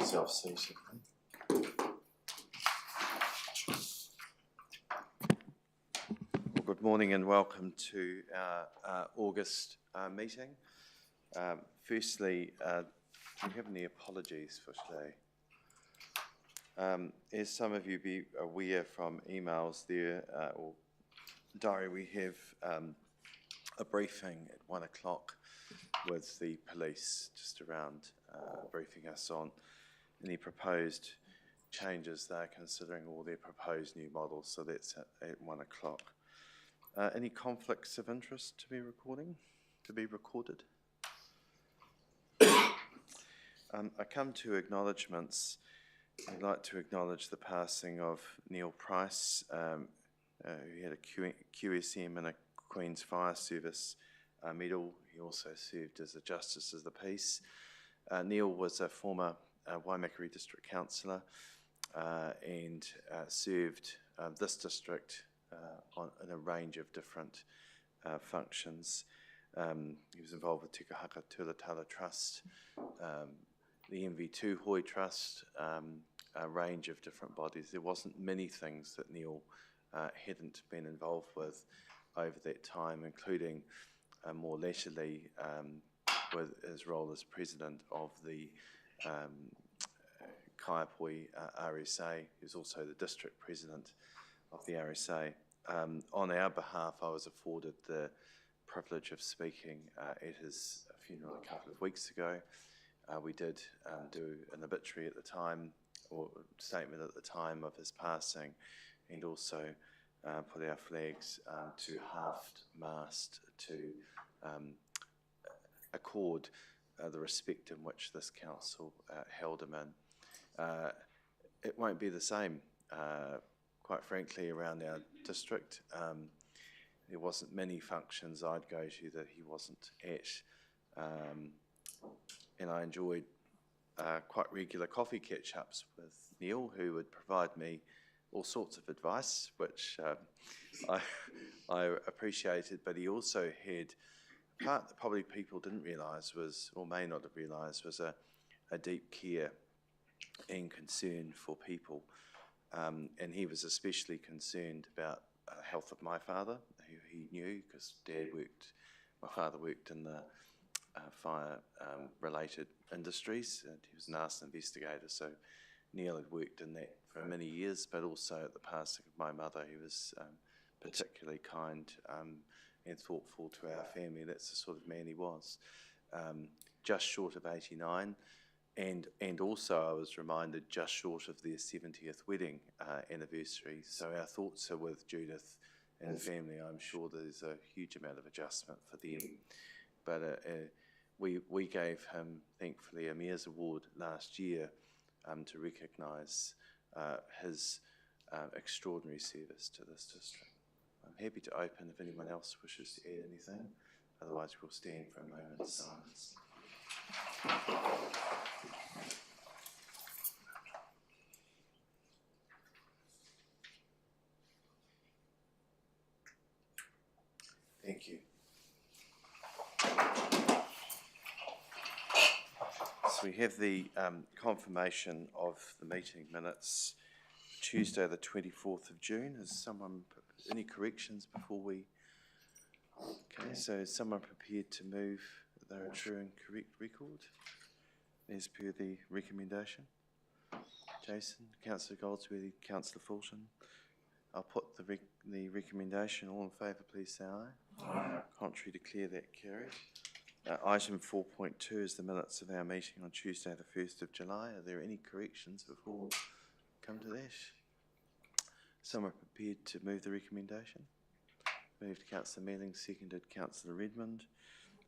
yourself seated. Good morning and welcome to our August meeting. Firstly, do you have any apologies for today? As some of you be aware from emails there or diary, we have a briefing at 1 o'clock with the police, just around briefing us on any proposed changes they're considering or their proposed new models, so that's at 1 o'clock. Any conflicts of interest to be recorded? I come to acknowledgements. I'd like to acknowledge the passing of Neil Price, who had a QSM and a Queen's Fire Service medal. He also served as a Justice of the Peace. Neil was a former Waimakariri District Councillor and served this district in a range of different functions. He was involved with Tikahaka Tulatala Trust, the MV2 Hoi Trust, a range of different bodies. There wasn't many things that Neil hadn't been involved with over that time, including more leisurely with his role as president of the Kaiapoi RSA. He was also the district president of the RSA. On our behalf, I was afforded the privilege of speaking at his funeral a couple of weeks ago. We did do an obituary at the time, or statement at the time of his passing, and also put our flags to half-mast to accord the respect in which this council held him in. It won't be the same, quite frankly, around our district. There wasn't many functions I'd go to that he wasn't at, and I enjoyed quite regular coffee catch-ups with Neil, who would provide me all sorts of advice, which I appreciated, but he also had a part that probably people didn't realise was, or may not have realised, was a deep care and concern for people. And he was especially concerned about the health of my father, who he knew because my father worked in the fire-related industries, and he was an arson investigator, so Neil had worked in that for many years, but also at the passing of my mother, he was particularly kind and thoughtful to our family. That's the sort of man he was. Just short of 89, and also I was reminded just short of their 70th wedding anniversary, so our thoughts are with Judith and the family. I'm sure there's a huge amount of adjustment for them, but we gave him, thankfully, a Mayor's Award last year to recognise his extraordinary service to this district. I'm happy to open if anyone else wishes to add anything, otherwise we'll stand for a moment of silence. Thank you. So we have the confirmation of the meeting minutes, Tuesday the 24th of June. Is someone, any corrections before we? Okay, so is someone prepared to move that they're a true and correct record as per the recommendation? Jason, Councillor Goldsworthy, Councillor Fulton. I'll put the recommendation. All in favour, please say aye. Aye. Contrary, declare that carried. Item 4.2 is the minutes of our meeting on Tuesday the 1st of July. Are there any corrections before we come to that? Someone prepared to move the recommendation? Moved Councillor Mealing, seconded Councillor Redmond.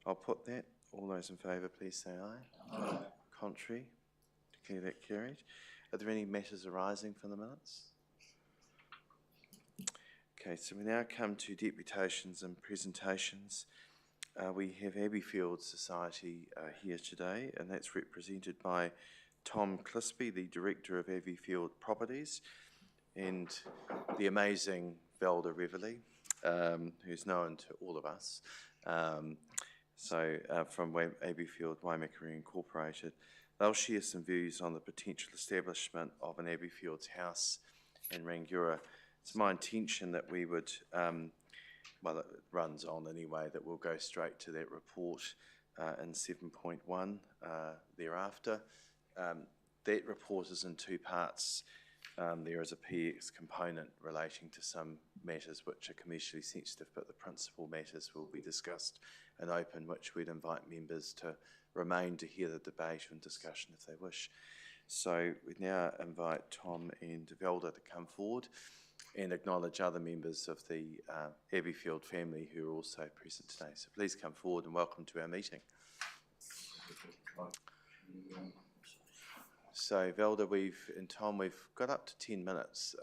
I'll put that. All those in favour, please say aye. Aye. Contrary, declare that carried. Are there any matters arising from the minutes? Okay, so we now come to deputations and presentations. We have Abbeyfield Society here today, and that's represented by Tom Clispy, the Director of Abbeyfield Properties, and the amazing Velda Reveley, who's known to all of us. From Abbeyfield Waimakariri Incorporated. They'll share some views on the potential establishment of an Abbeyfields house in Rangiora. It's my intention that we would, well, it runs on anyway, that we'll go straight to that report in 7.1 thereafter. That report is in two parts. There is a PX component relating to some matters which are commercially sensitive, but the principal matters will be discussed in open, which we'd invite members to remain to hear the debate and discussion if they wish. So we now invite Tom and Velda to come forward and acknowledge other members of the Abbeyfield family who are also present today. So please come forward and welcome to our meeting. So Velda, and Tom, we've got up to 10 minutes.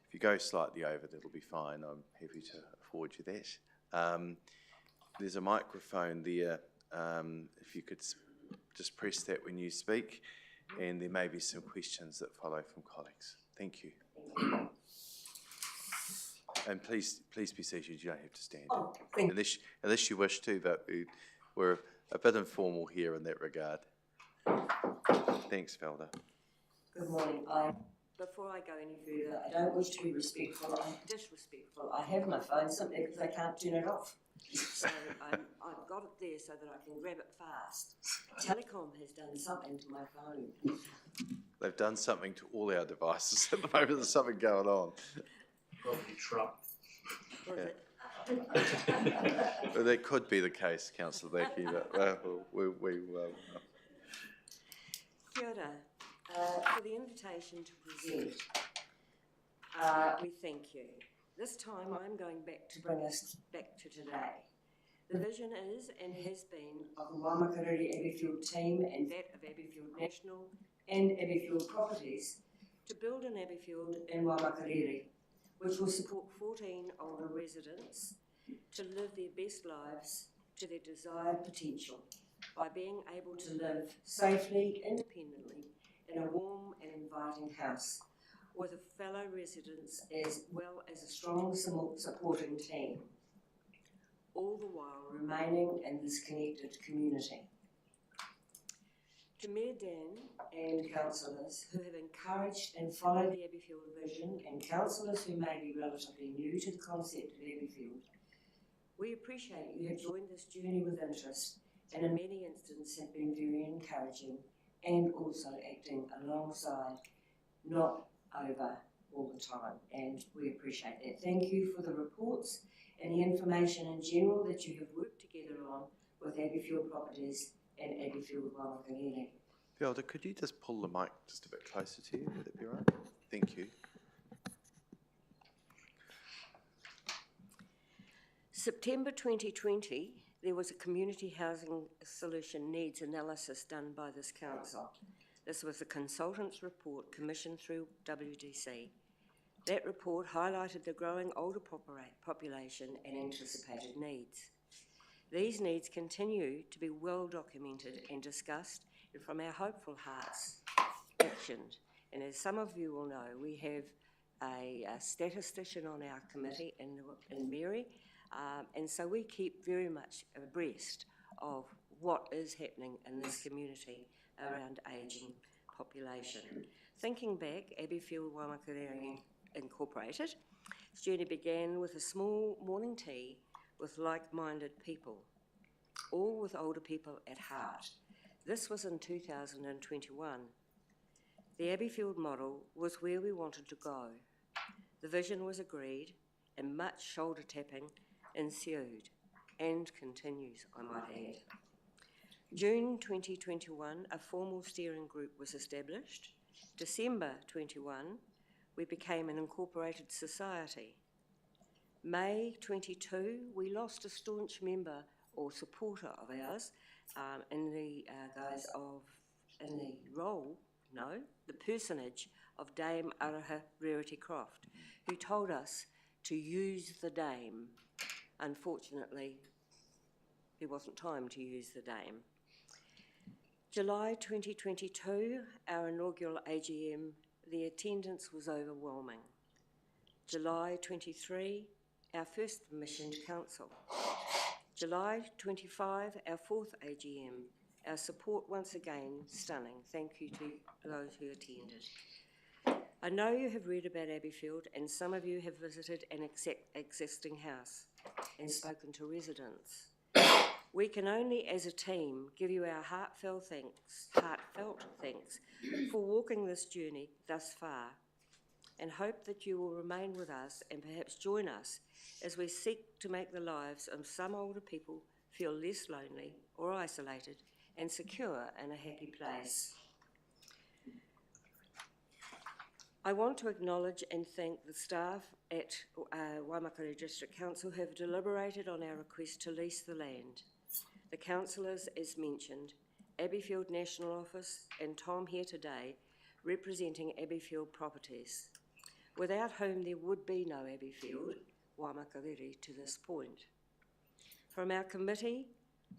If you go slightly over, that'll be fine. I'm happy to afford you that. There's a microphone there. If you could just press that when you speak, and there may be some questions that follow from colleagues. Thank you. And please be seated. You don't have to stand. Unless you wish to, but we're a bit informal here in that regard. Thanks, Velda. Good morning. Before I go any further, I don't wish to be disrespectful. I have my phone simply because I can't turn it off. So I've got it there so that I can grab it fast. Telecom has done something to my phone. They've done something to all our devices at the moment. There's something going on. Probably Trump. Well, that could be the case, Councillor Becky, but Kia ora. For the invitation to present, we thank you. This time I'm going back to bring us back to today. The vision is and has been of the Waimakariri Abbeyfield team and that of Abbeyfield National and Abbeyfield Properties to build an Abbeyfield in Waimakariri, which will support 14 older residents to live their best lives to their desired potential by being able to live safely, independently, in a warm and inviting house with fellow residents as well as a strong supporting team, all the while remaining in this connected community. To Mayor Dan and councillors who have encouraged and followed the Abbeyfield vision and councillors who may be relatively new to the concept of Abbeyfield, we appreciate you have joined this journey with interest and in many instances have been very encouraging and also acting alongside, not over all the time, and we appreciate that. Thank you for the reports and the information in general that you have worked together on with Abbeyfield Properties and Abbeyfield Waimakariri. Velda, could you just pull the mic just a bit closer to you? Would that be right? Thank you. September 2020, there was a community housing solution needs analysis done by this council. This was a consultant's report commissioned through WDC. That report highlighted the growing older population and anticipated needs. These needs continue to be well documented and discussed, and from our hopeful hearts, actioned. And as some of you will know, we have a statistician on our committee in Mary, and so we keep very much abreast of what is happening in this community around ageing population. Thinking back, Abbeyfield Waimakariri Incorporated, its journey began with a small morning tea with like-minded people, all with older people at heart. This was in 2021. The Abbeyfield model was where we wanted to go. The vision was agreed and much shoulder tapping ensued and continues, I might add. June 2021, a formal steering group was established. December 21, we became an incorporated society. May 22, we lost a staunch member or supporter of ours in the personage of Dame Araha Rarity Croft, who told us to use the Dame. Unfortunately, there wasn't time to use the Dame. July 2022, our inaugural AGM, the attendance was overwhelming. July 23, our first mission to council. July 25, our fourth AGM, Our support once again stunning. Thank you to those who attended. I know you have read about Abbeyfield, and some of you have visited an existing house and spoken to residents. We can only, as a team, give you our heartfelt thanks for walking this journey thus far, and hope that you will remain with us and perhaps join us as we seek to make the lives of some older people feel less lonely or isolated and secure in a happy place. I want to acknowledge and thank the staff at Waimakariri District Council who have deliberated on our request to lease the land. The councillors, as mentioned, Abbeyfield National Office, and Tom here today, representing Abbeyfield Properties, without whom there would be no Abbeyfield, Waimakariri, to this point. From our committee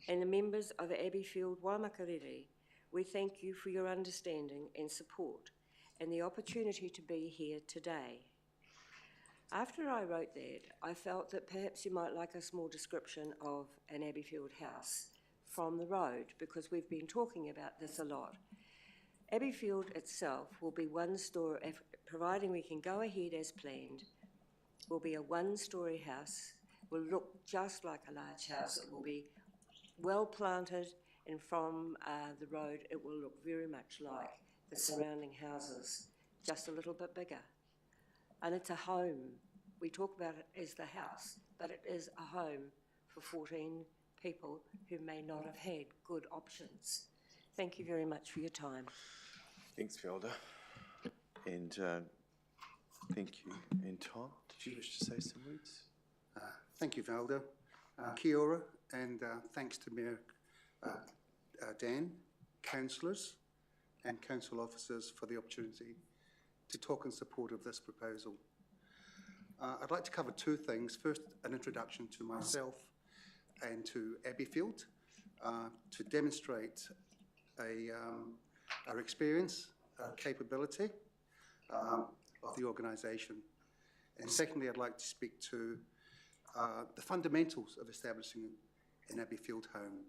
and the members of Abbeyfield Waimakariri, we thank you for your understanding and support and the opportunity to be here today. After I wrote that, I felt that perhaps you might like a small description of an Abbeyfield house from the road, because we've been talking about this a lot. Abbeyfield itself will be one story, providing we can go ahead as planned, will be a one-storey house, will look just like a large house. It will be well planted, and from the road it will look very much like the surrounding houses, just a little bit bigger. And it's a home. We talk about it as the house, but it is a home for 14 people who may not have had good options. Thank you very much for your time. Thanks, Felda. And thank you. And Tom, did you wish to say some words? Thank you, Felda. Kia ora, and thanks to Mayor Dan, councillors and council officers for the opportunity to talk in support of this proposal. I'd like to cover two things. First, an introduction to myself and to Abbeyfield, to demonstrate our experience, our capability of the organisation. And secondly, I'd like to speak to the fundamentals of establishing an Abbeyfield home.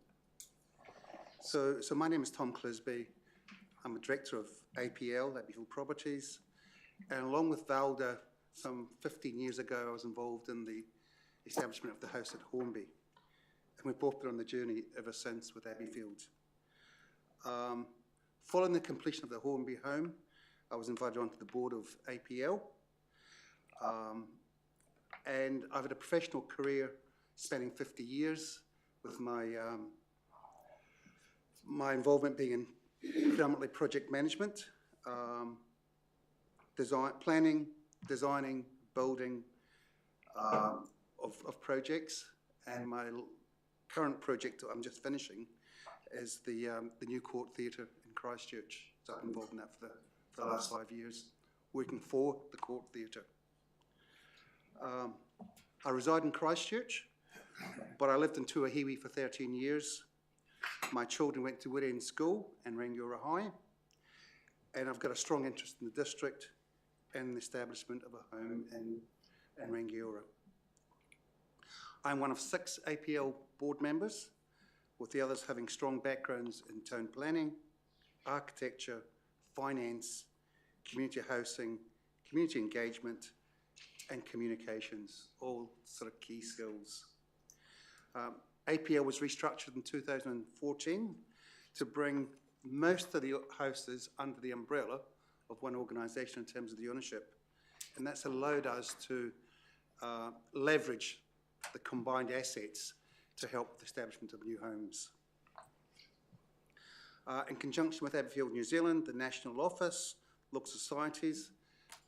So my name is Tom Clisby. I'm a director of APL, Abbeyfield Properties, and along with Valda, some 15 years ago, I was involved in the establishment of the house at Hornby. And we've both been on the journey ever since with Abbeyfield. Following the completion of the Hornby home, I was invited onto the board of APL. And I've had a professional career spanning 50 years, with my my involvement being in predominantly project management, planning, designing, building of projects, and my current project that I'm just finishing is the new Court Theatre in Christchurch. So I've been involved in that for the last 5 years, working for the Court Theatre. I reside in Christchurch, but I lived in Tuahiwi for 13 years. My children went to Whitend School and Rangiora High, and I've got a strong interest in the district and the establishment of a home in Rangiora. I'm one of 6 APL board members, with the others having strong backgrounds in town planning, architecture, finance, community housing, community engagement, and communications, all sort of key skills. APL was restructured in 2014 to bring most of the houses under the umbrella of one organisation in terms of the ownership, and that's allowed us to leverage the combined assets to help the establishment of new homes. In conjunction with Abbeyfield New Zealand, the National Office, Local Societies,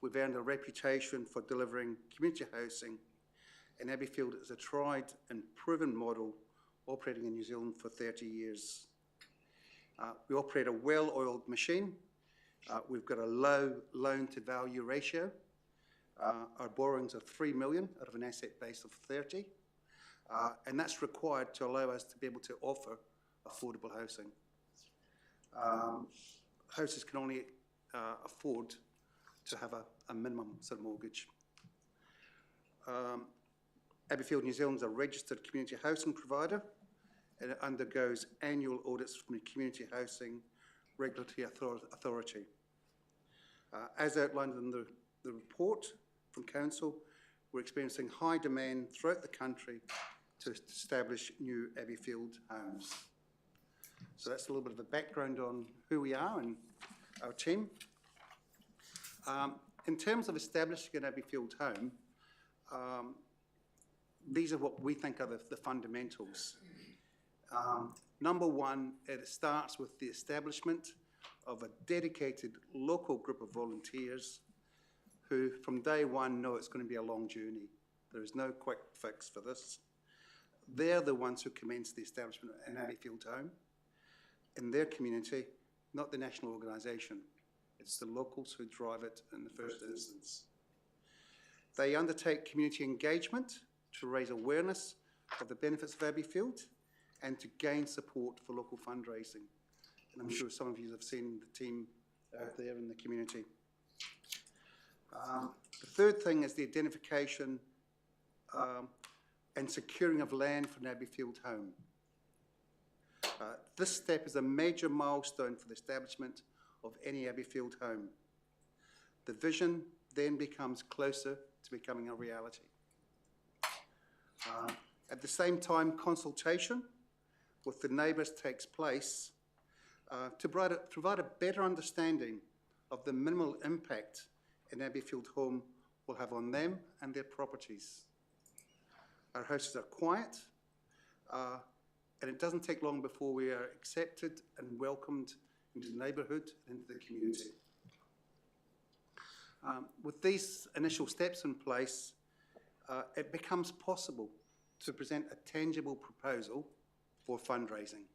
we've earned a reputation for delivering community housing, and Abbeyfield is a tried and proven model operating in New Zealand for 30 years. We operate a well-oiled machine. We've got a low loan-to-value ratio. Our borrowings are 3 million out of an asset base of 30, and that's required to allow us to be able to offer affordable housing. Houses can only afford to have a minimum sort of mortgage. Abbeyfield New Zealand is a registered community housing provider, and it undergoes annual audits from the Community Housing Regulatory Authority. As outlined in the report from Council, we're experiencing high demand throughout the country to establish new Abbeyfield homes. So that's a little bit of a background on who we are and our team. In terms of establishing an Abbeyfield home, these are what we think are the fundamentals. Number one, it starts with the establishment of a dedicated local group of volunteers who from day one know it's going to be a long journey. There is no quick fix for this. They're the ones who commence the establishment of an Abbeyfield home in their community, not the national organisation. It's the locals who drive it in the first instance. They undertake community engagement to raise awareness of the benefits of Abbeyfield and to gain support for local fundraising. And I'm sure some of you have seen the team out there in the community. The third thing is the identification and securing of land for an Abbeyfield home. This step is a major milestone for the establishment of any Abbeyfield home. The vision then becomes closer to becoming a reality. At the same time, consultation with the neighbours takes place to provide a better understanding of the minimal impact an Abbeyfield home will have on them and their properties. Our houses are quiet, and it doesn't take long before we are accepted and welcomed into the neighbourhood and into the community. With these initial steps in place, it becomes possible to present a tangible proposal for fundraising.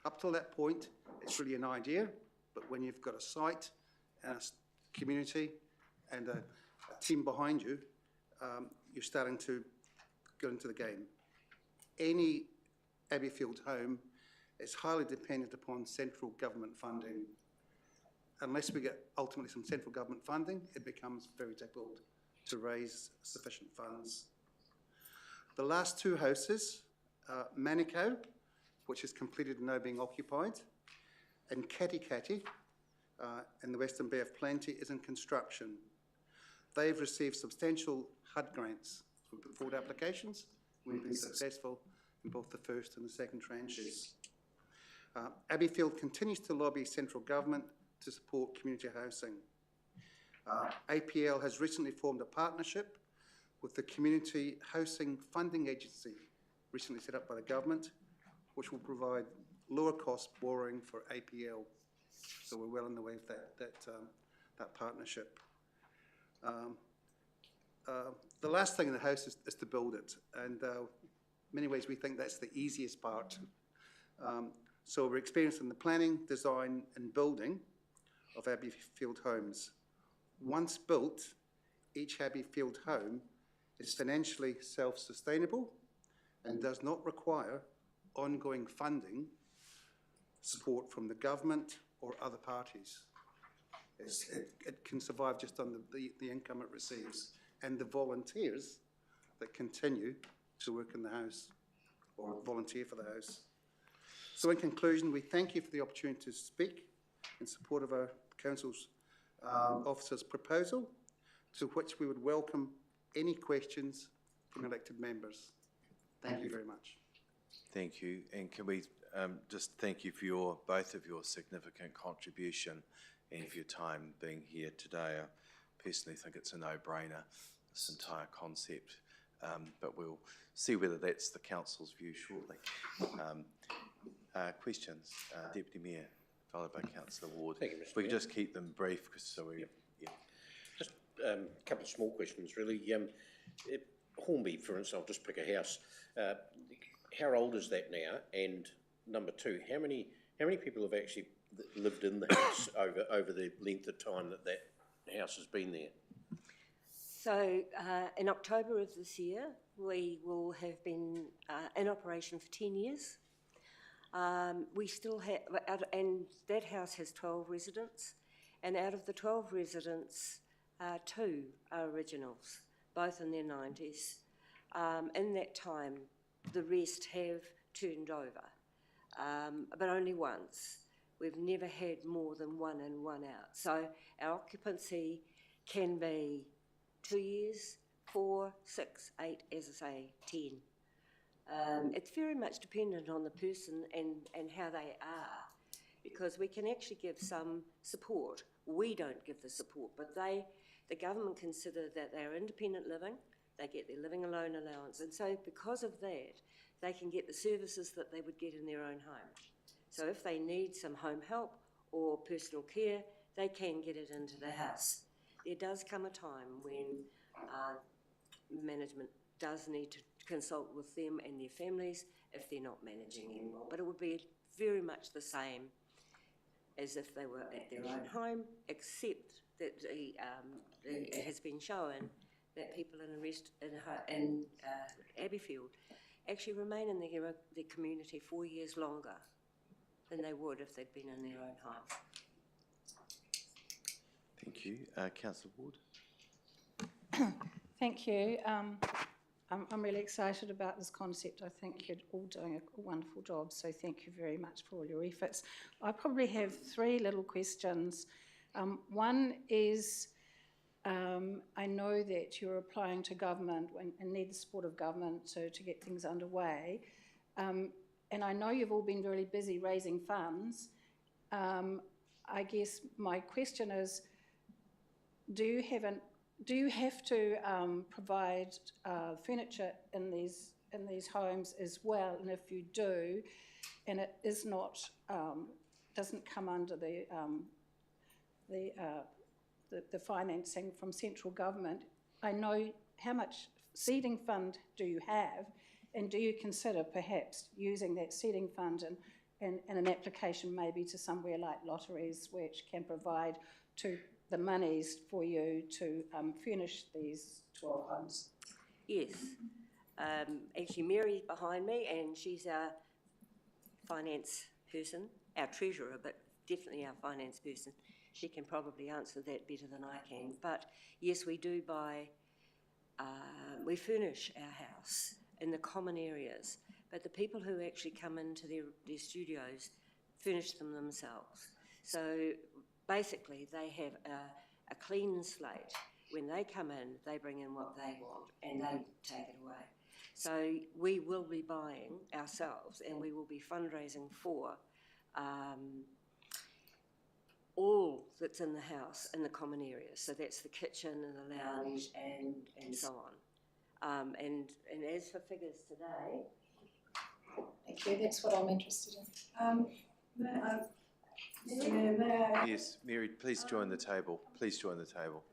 Up till that point, it's really an idea, but when you've got a site and a community and a team behind you, you're starting to go into the game. Any Abbeyfield home is highly dependent upon central government funding. Unless we get ultimately some central government funding, it becomes very difficult to raise sufficient funds. The last two houses, Manukau, which is completed and now being occupied, and Katikati, in the Western Bay of Plenty, is in construction. They've received substantial HUD grants. We put forward applications. We've been successful in both the first and the second tranches. Abbeyfield continues to lobby central government to support community housing. APL has recently formed a partnership with the Community Housing Funding Agency, recently set up by the government, which will provide lower cost borrowing for APL. So we're well on the way of that partnership. The last thing in the house is to build it, and in many ways we think that's the easiest part. So we're experienced in the planning, design and building of Abbeyfield homes. Once built, each Abbeyfield home is financially self-sustainable and does not require ongoing funding support from the government or other parties. It can survive just on the income it receives and the volunteers that continue to work in the house or volunteer for the house. So in conclusion, we thank you for the opportunity to speak in support of our Council's officer's proposal, to which we would welcome any questions from elected members. Thank you very much. Thank you. And can we just thank you for both of your significant contribution and for your time being here today. I personally think it's a no-brainer, this entire concept, but we'll see whether that's the Council's view shortly. Questions? Deputy Mayor, followed by Councillor Ward. Thank you, Mr. We can Mayor. just keep them brief, so we... Yep. Just a couple of small questions, really. Hornby, for instance, I'll just pick a house. How old is that now? And number two, how many people have actually lived in the house over the length of time that house has been there? So in October of this year, we will have been in operation for 10 years. We still have, and that house has 12 residents, and out of the 12 residents, 2 are originals, both in their 90s. In that time, the rest have turned over, but only once. We've never had more than one in, one out. So our occupancy can be 2 years, 4, 6, 8, as I say, 10. It's very much dependent on the person and how they are, because we can actually give some support. We don't give the support, but the government consider that they're independent living, they get their living alone allowance, and so because of that, they can get the services that they would get in their own home. So if they need some home help or personal care, they can get it into the house. There does come a time when management does need to consult with them and their families if they're not managing anymore, but it would be very much the same as if they were at their own home, except that it has been shown that people in Abbeyfield actually remain in their community 4 years longer than they would if they'd been in their own home. Thank you. Councillor Ward? Thank you. I'm really excited about this concept. I think you're all doing a wonderful job, so thank you very much for all your efforts. I probably have 3 little questions. One is, I know that you're applying to government and need the support of government to get things underway. And I know you've all been really busy raising funds. I guess my question is, do you have to provide furniture in these homes as well? And if you do, and it is not doesn't come under the financing from central government, I know how much seeding fund do you have, and do you consider perhaps using that seeding fund and an application maybe to somewhere like lotteries, which can provide to the monies for you to furnish these 12 homes? Yes. Actually, Mary's behind me, and she's our finance person, our treasurer, but definitely our finance person. She can probably answer that better than I can. But yes, we do we furnish our house in the common areas, but the people who actually come into their studios furnish them themselves. So basically, they have a clean slate. When they come in, they bring in what they want and they take it away. So we will be buying ourselves, and we will be fundraising for all that's in the house in the common areas. So that's the kitchen and the lounge and so on. And as for figures today, Thank you, that's what I'm interested in. May I? Yes, Mary, please join the table. Please join the table.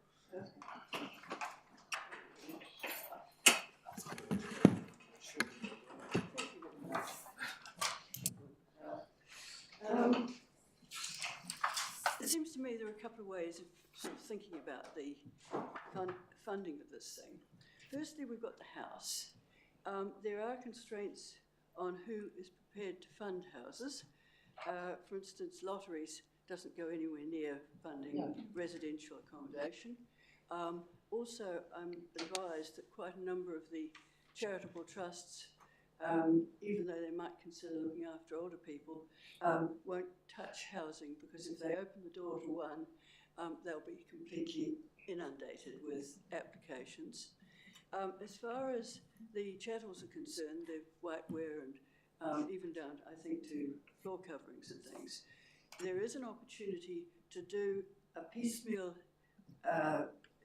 It seems to me there are a couple of ways of sort of thinking about the funding of this thing. Firstly, we've got the house. There are constraints on who is prepared to fund houses. For instance, lotteries doesn't go anywhere near funding residential accommodation. Also, I'm advised that quite a number of the charitable trusts, even though they might consider looking after older people, won't touch housing, because if they open the door to one, they'll be completely inundated with applications. As far as the chattels are concerned, the whiteware and even down, I think, to floor coverings and things, there is an opportunity to do a piecemeal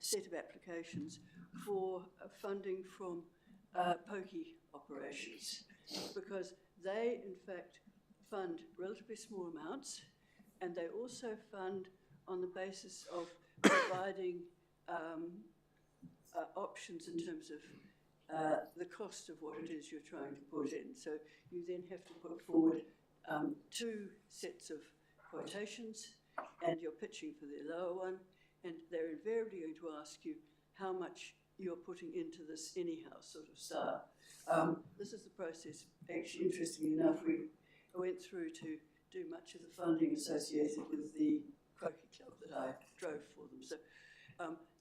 set of applications for funding from pokey operations, because they, in fact, fund relatively small amounts, and they also fund on the basis of providing options in terms of the cost of what it is you're trying to put in. So you then have to put forward 2 sets of quotations, and you're pitching for the lower one, and they're invariably going to ask you how much you're putting into this anyhow sort of style. This is the process, actually, interestingly enough, we went through to do much of the funding associated with the croquet club that I drove for them. So,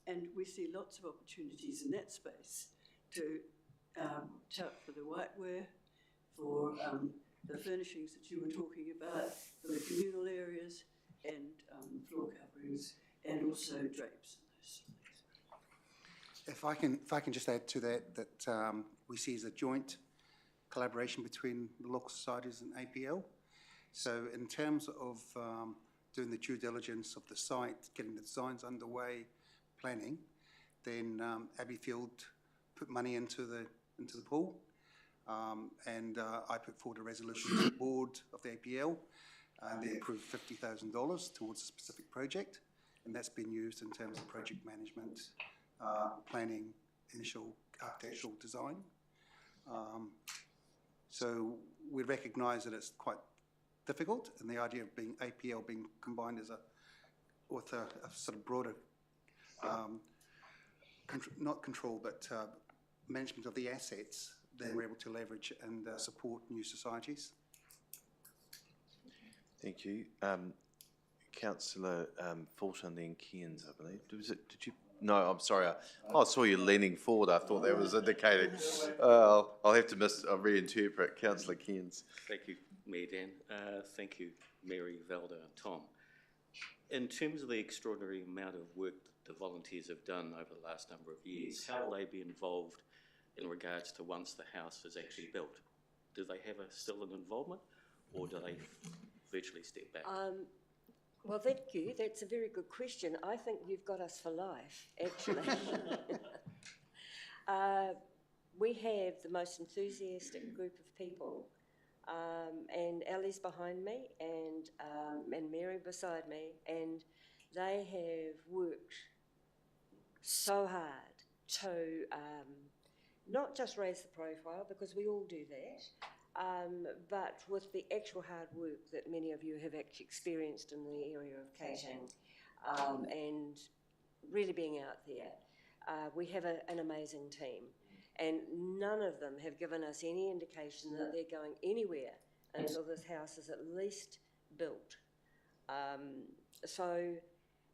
and we see lots of opportunities in that space to tout for the whiteware, for the furnishings that you were talking about, for the communal areas and floor coverings and also drapes and those sort of things. If I can just add to that we see as a joint collaboration between the local societies and APL. So in terms of doing the due diligence of the site, getting the designs underway, planning, then Abbeyfield put money into the pool, and I put forward a resolution to the board of the APL, and they approved $50,000 towards a specific project, and that's been used in terms of project management, planning, initial architectural design. So we recognise that it's quite difficult, and the idea of being APL being combined with a sort of broader, not control, but management of the assets, then we're able to leverage and support new societies. Thank you. Councillor Fulton, then Cairns, I believe. Did you? No, I'm sorry. I saw you leaning forward. I thought that was indicating. I'll have to reinterpret. Councillor Cairns. Thank you, Mayor Dan. Thank you, Mary, Valda and Tom. In terms of the extraordinary amount of work that the volunteers have done over the last number of years, how will they be involved in regards to once the house is actually built? Do they have still an involvement, or do they virtually step back? Well, thank you. That's a very good question. I think you've got us for life, actually. We have the most enthusiastic group of people, and Ellie's behind me, and Mary beside me, and they have worked so hard to not just raise the profile, because we all do that, but with the actual hard work that many of you have actually experienced in the area of catering, and really being out there, we have an amazing team, and none of them have given us any indication that they're going anywhere until this house is at least built. So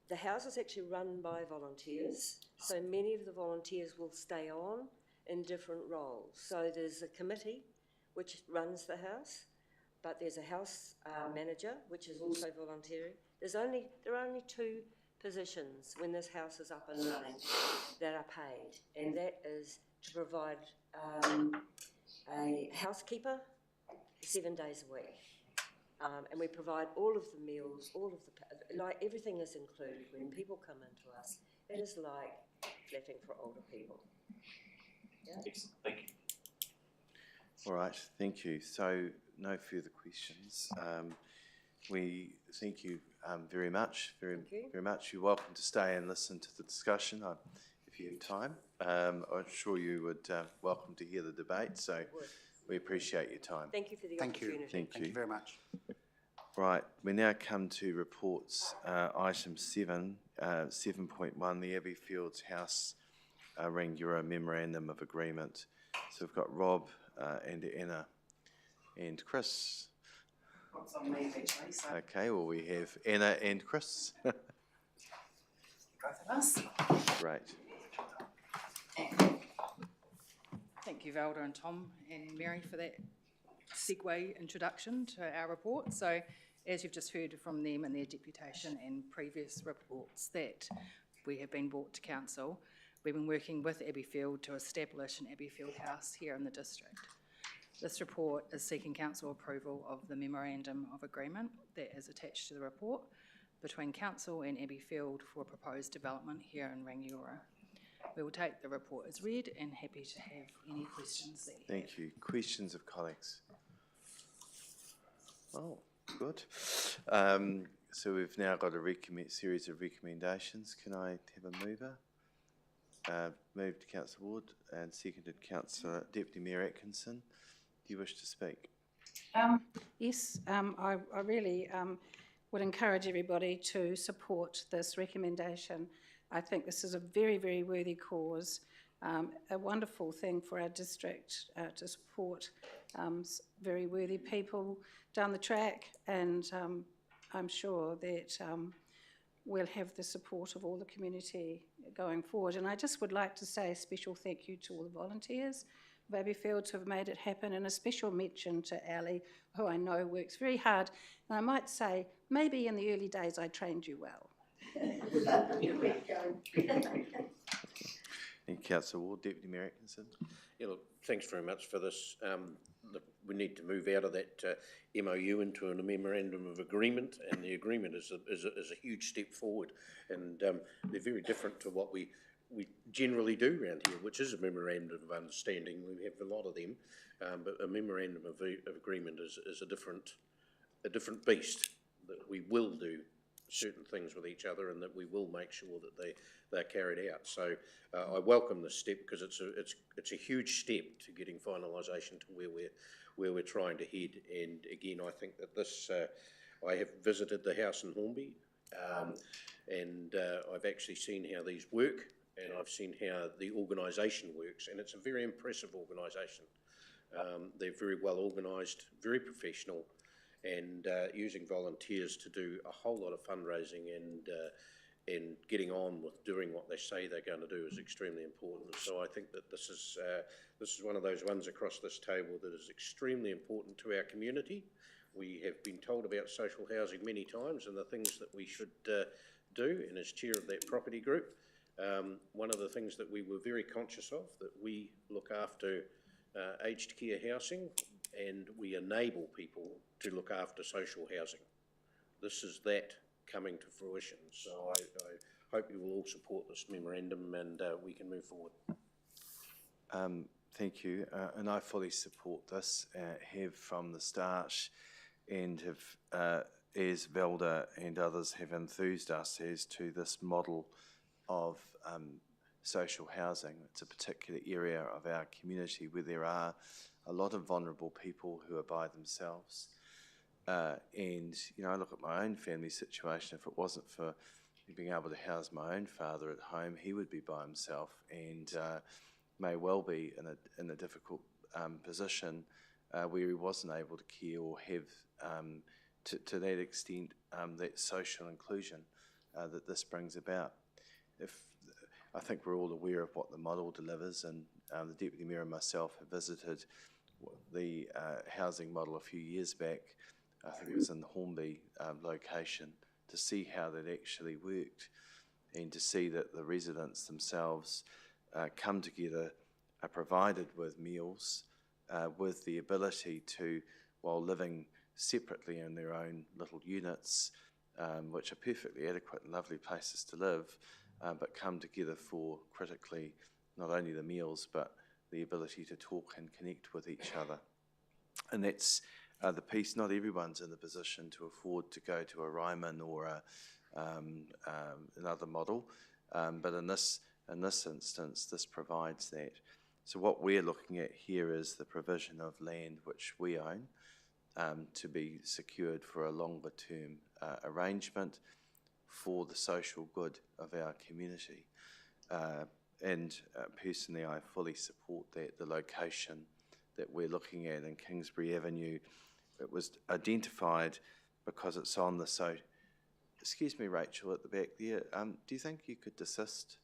the house is actually run by volunteers, so many of the volunteers will stay on in different roles. So there's a committee which runs the house, but there's a house manager, which is also voluntary. There are only 2 positions when this house is up and running that are paid, and that is to provide a housekeeper 7 days a week. And we provide all of the meals, like everything is included. When people come into us, it is like flatting for older people. Yeah? Excellent. Thank you. All right, thank you. So no further questions. We thank you very much, very much. You're welcome to stay and listen to the discussion if you have time. I'm sure you would welcome to hear the debate, so we appreciate your time. Thank you for the Thank you. opportunity. Thank you very much. Right, we now come to reports. Item 7, 7.1, the Abbeyfields House Rangiora Memorandum of Agreement. So we've got Rob and Anna and Chris. What's on me actually, so Okay, well we have Anna and Chris. both of us. Great. Thank you, Valda and Tom and Mary, for that segue introduction to our report. So, as you've just heard from them in their deputation and previous reports that we have been brought to council, we've been working with Abbeyfield to establish an Abbeyfield house here in the district. This report is seeking council approval of the Memorandum of Agreement that is attached to the report between council and Abbeyfield for proposed development here in Rangiora. We will take the report as read and happy to have any questions that you have. Thank you. Questions of colleagues? Oh, good. So we've now got a series of recommendations. Can I have a mover? Moved to Councillor Ward and seconded Councillor Deputy Mayor Atkinson. Do you wish to speak? Yes, I really would encourage everybody to support this recommendation. I think this is a very, very worthy cause, a wonderful thing for our district to support very worthy people down the track, and I'm sure that we'll have the support of all the community going forward. And I just would like to say a special thank you to all the volunteers of Abbeyfield to have made it happen, and a special mention to Ali, who I know works very hard. And I might say, maybe in the early days I trained you well. Thank you, Councillor Ward. Deputy Mayor Atkinson. Yeah, look, thanks very much for this. We need to move out of that MOU into a memorandum of agreement, and the agreement is a huge step forward. And they're very different to what we generally do around here, which is a memorandum of understanding. We have a lot of them, but a memorandum of agreement is a different beast, that we will do certain things with each other and that we will make sure that they're carried out. So I welcome this step, because it's a huge step to getting finalisation to where we're trying to head. And again, I think that this, I have visited the house in Hornby, and I've actually seen how these work, and I've seen how the organisation works, and it's a very impressive organisation. They're very well organised, very professional, and using volunteers to do a whole lot of fundraising and getting on with doing what they say they're going to do is extremely important. So I think that this is one of those ones across this table that is extremely important to our community. We have been told about social housing many times and the things that we should do, and as chair of that property group, one of the things that we were very conscious of, that we look after aged care housing and we enable people to look after social housing. This is that coming to fruition. So I hope you will all support this memorandum, and we can move forward. Thank you, and I fully support this, have from the start, and have, as Velda and others have enthused us as to this model of social housing. It's a particular area of our community where there are a lot of vulnerable people who are by themselves. And, you know, I look at my own family situation. If it wasn't for being able to house my own father at home, he would be by himself, and may well be in a difficult position where he wasn't able to care or have, to that extent, that social inclusion that this brings about. I think we're all aware of what the model delivers, and the Deputy Mayor and myself have visited the housing model a few years back. I think it was in the Hornby location, to see how that actually worked, and to see that the residents themselves come together, are provided with meals, with the ability to, while living separately in their own little units, which are perfectly adequate and lovely places to live, but come together for critically not only the meals but the ability to talk and connect with each other. And that's the piece. Not everyone's in the position to afford to go to a Ryman or another model, but in this instance, this provides that. So what we're looking at here is the provision of land which we own, to be secured for a longer term arrangement for the social good of our community. And personally, I fully support that. The location that we're looking at in Kingsbury Avenue, it was identified because it's on the excuse me, Rachel, at the back there. Do you think you could desist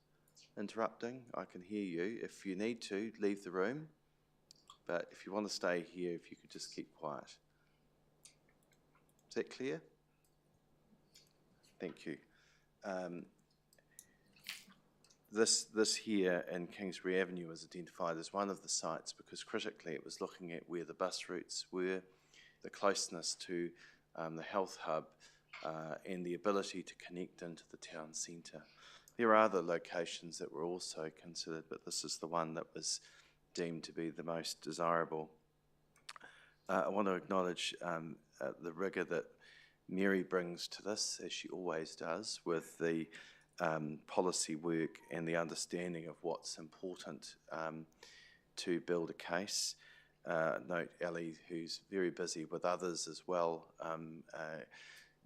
interrupting? I can hear you. If you need to, leave the room. But if you want to stay here, if you could just keep quiet. Is that clear? Thank you. This here in Kingsbury Avenue was identified as one of the sites because critically it was looking at where the bus routes were, the closeness to the health hub, and the ability to connect into the town centre. There are other locations that were also considered, but this is the one that was deemed to be the most desirable. I want to acknowledge the rigour that Mary brings to this, as she always does, with the policy work and the understanding of what's important to build a case. Note Ellie, who's very busy with others as well,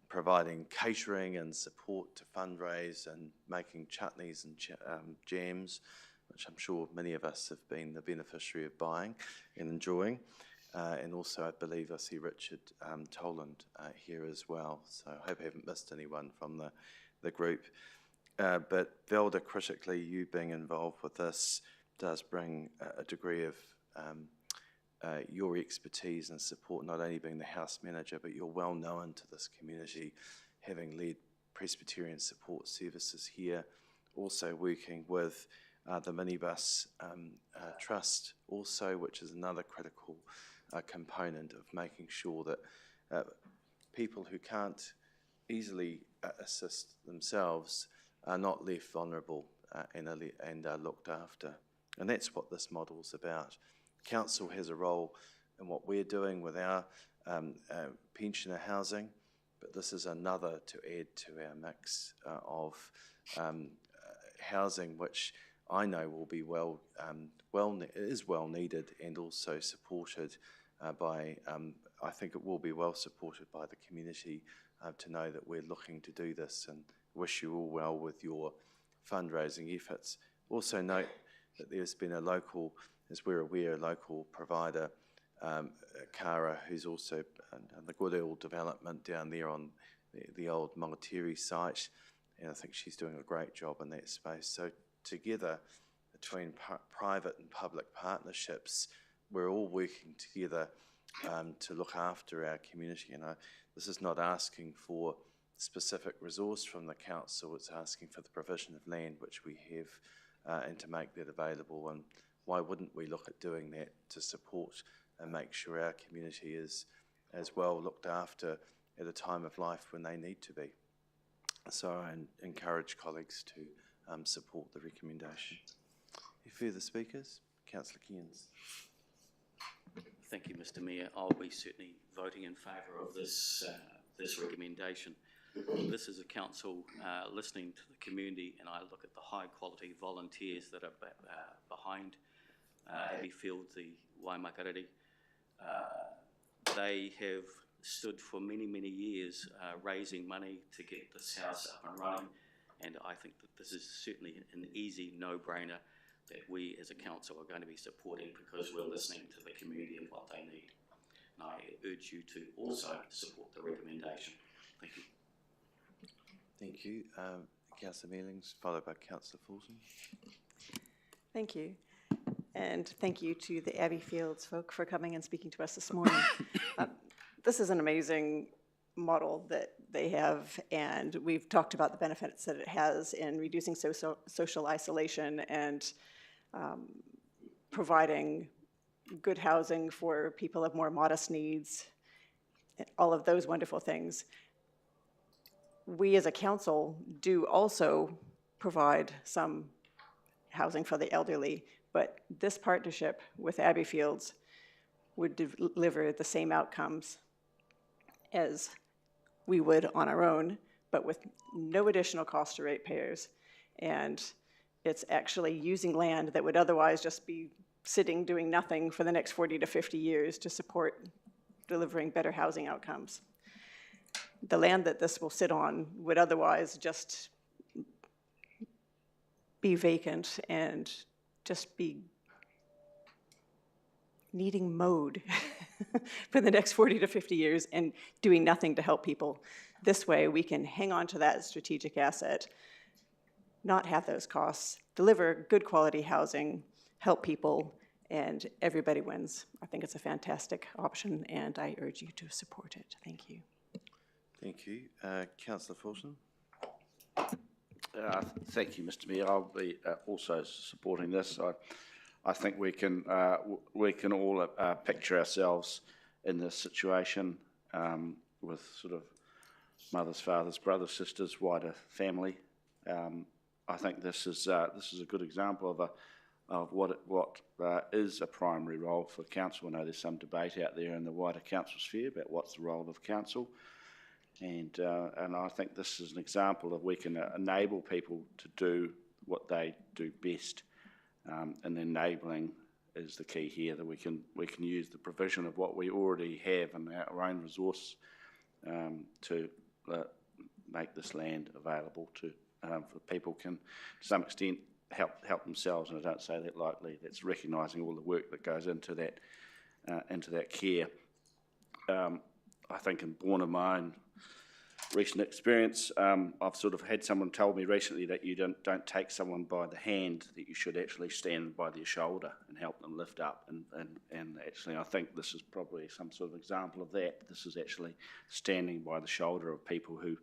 providing catering and support to fundraise and making chutneys and jams, which I'm sure many of us have been the beneficiary of buying and enjoying. And also, I believe I see Richard Toland here as well. So I hope I haven't missed anyone from the group. But Velda, critically, you being involved with this does bring a degree of your expertise and support, not only being the house manager, but you're well known to this community, having led Presbyterian support services here, also working with the minibus trust also, which is another critical component of making sure that people who can't easily assist themselves are not left vulnerable and are looked after. And that's what this model is about. Council has a role in what we're doing with our pensioner housing, but this is another to add to our mix of housing, which I know will be is well needed and also supported by, I think it will be well supported by the community to know that we're looking to do this, and wish you all well with your fundraising efforts. Also note that there's been a local, as we're aware, a local provider, Kara, who's also the Goodall development down there on the old Mongateri site, and I think she's doing a great job in that space. So together, between private and public partnerships, we're all working together to look after our community. And this is not asking for specific resource from the council, it's asking for the provision of land, which we have, and to make that available. And why wouldn't we look at doing that to support and make sure our community is as well looked after at a time of life when they need to be? So I encourage colleagues to support the recommendation. Any further speakers? Councillor Cairns. Thank you, Mr. Mayor. I'll be certainly voting in favour of this recommendation. This is a council listening to the community, and I look at the high quality volunteers that are behind Abbeyfield, the waimakariri. They have stood for many, many years raising money to get this house up and running, and I think that this is certainly an easy no-brainer that we as a council are going to be supporting, because we're listening to the community and what they need. And I urge you to also support the recommendation. Thank you. Thank you. Councillor Mealings, followed by Councillor Fulton. Thank you. And thank you to the Abbeyfields folk for coming and speaking to us this morning. This is an amazing model that they have, and we've talked about the benefits that it has in reducing social isolation and providing good housing for people of more modest needs, all of those wonderful things. We as a council do also provide some housing for the elderly, but this partnership with Abbeyfields would deliver the same outcomes as we would on our own, but with no additional cost to ratepayers. And it's actually using land that would otherwise just be sitting doing nothing for the next 40 to 50 years to support delivering better housing outcomes. The land that this will sit on would otherwise just be vacant and just be needing mowed for the next 40 to 50 years and doing nothing to help people. This way we can hang on to that strategic asset, not have those costs, deliver good quality housing, help people, and everybody wins. I think it's a fantastic option, and I urge you to support it. Thank you. Thank you. Councillor Fulton. Thank you, Mr. Mayor. I'll be also supporting this. I think we can all picture ourselves in this situation with sort of mothers, fathers, brothers, sisters, wider family. I think this is a good example of what is a primary role for council. I know there's some debate out there in the wider council sphere about what's the role of council, and I think this is an example of we can enable people to do what they do best, and enabling is the key here, that we can use the provision of what we already have in our own resource to make this land available to for people can to some extent help themselves. And I don't say that lightly. That's recognising all the work that goes into that care. I think in Born of Mine, recent experience. I've sort of had someone tell me recently that you don't take someone by the hand, that you should actually stand by their shoulder and help them lift up. And actually, I think this is probably some sort of example of that. This is actually standing by the shoulder of people who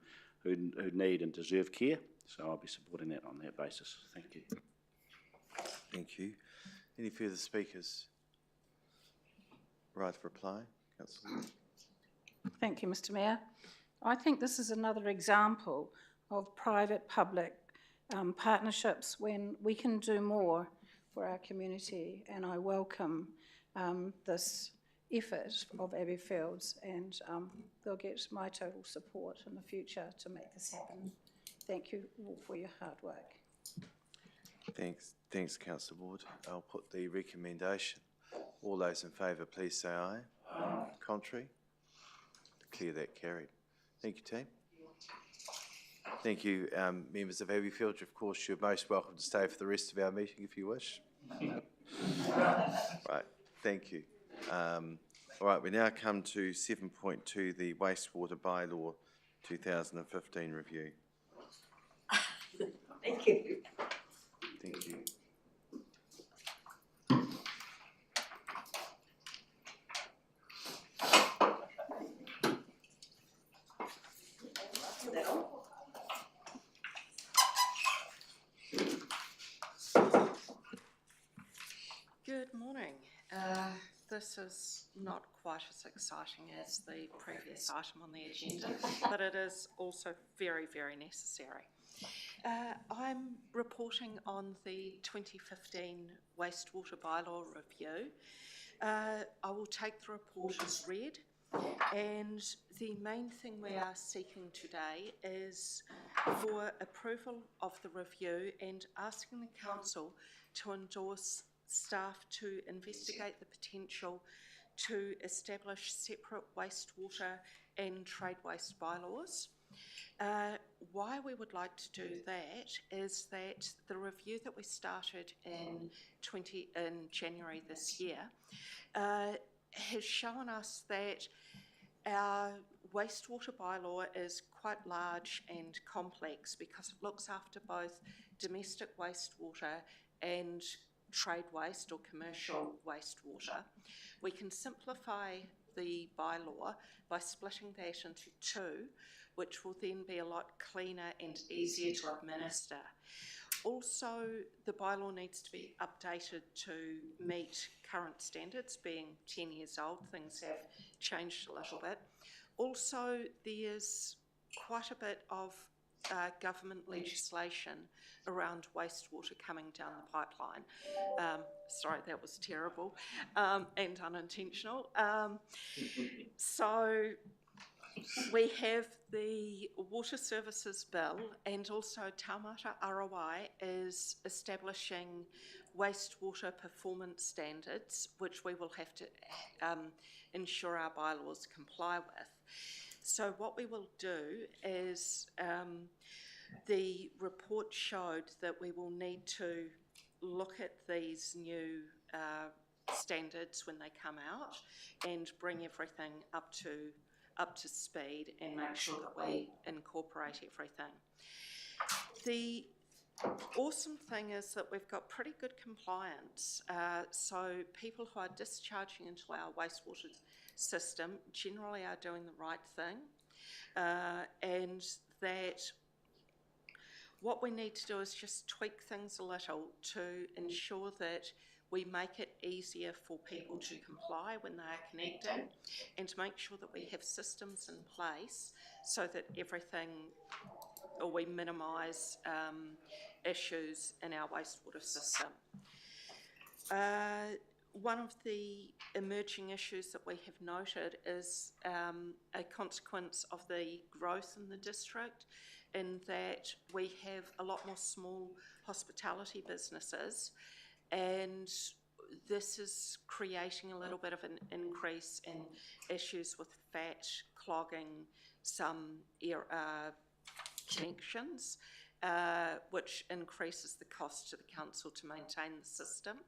need and deserve care. So I'll be supporting that on that basis. Thank you. Thank you. Any further speakers? Right of reply, Councillor. Thank you, Mr Mayor. I think this is another example of private-public partnerships when we can do more for our community, and I welcome this effort of Abbey Fields, and they'll get my total support in the future to make this happen. Thank you all for your hard work. Thanks, Councillor Ward. I'll put the recommendation. All those in favour, please say aye. Aye. Contrary? Declare that carried. Thank you, team. Thank you, members of Abbeyfield. Of course, you're most welcome to stay for the rest of our meeting if you wish. Right, thank you. All right, we now come to 7.2, the Wastewater Bylaw 2015 review. Thank you. Thank you. Good morning. This is not quite as exciting as the previous item on the agenda, but it is also very, very necessary. I'm reporting on the 2015 Wastewater Bylaw Review. I will take the report as read, and the main thing we are seeking today is for approval of the review and asking the Council to endorse staff to investigate the potential to establish separate wastewater and trade waste bylaws. Why we would like to do that is that the review that we started in January this year has shown us that our wastewater bylaw is quite large and complex because it looks after both domestic wastewater and trade waste or commercial wastewater. We can simplify the bylaw by splitting that into two, which will then be a lot cleaner and easier to administer. Also, the bylaw needs to be updated to meet current standards. Being 10 years old, things have changed a little bit. Also, there's quite a bit of government legislation around wastewater coming down the pipeline. Sorry, that was terrible and unintentional. So we have the Water Services Bill, and also Taumata ROI is establishing wastewater performance standards, which we will have to ensure our bylaws comply with. So what we will do is the report showed that we will need to look at these new standards when they come out and bring everything up to speed and make sure that we incorporate everything. The awesome thing is that we've got pretty good compliance. So people who are discharging into our wastewater system generally are doing the right thing, and that what we need to do is just tweak things a little to ensure that we make it easier for people to comply when they are connecting, and to make sure that we have systems in place so that everything, or we minimise issues in our wastewater system. One of the emerging issues that we have noted is a consequence of the growth in the district, in that we have a lot more small hospitality businesses, and this is creating a little bit of an increase in issues with fat clogging some connections, which increases the cost to the council to maintain the system.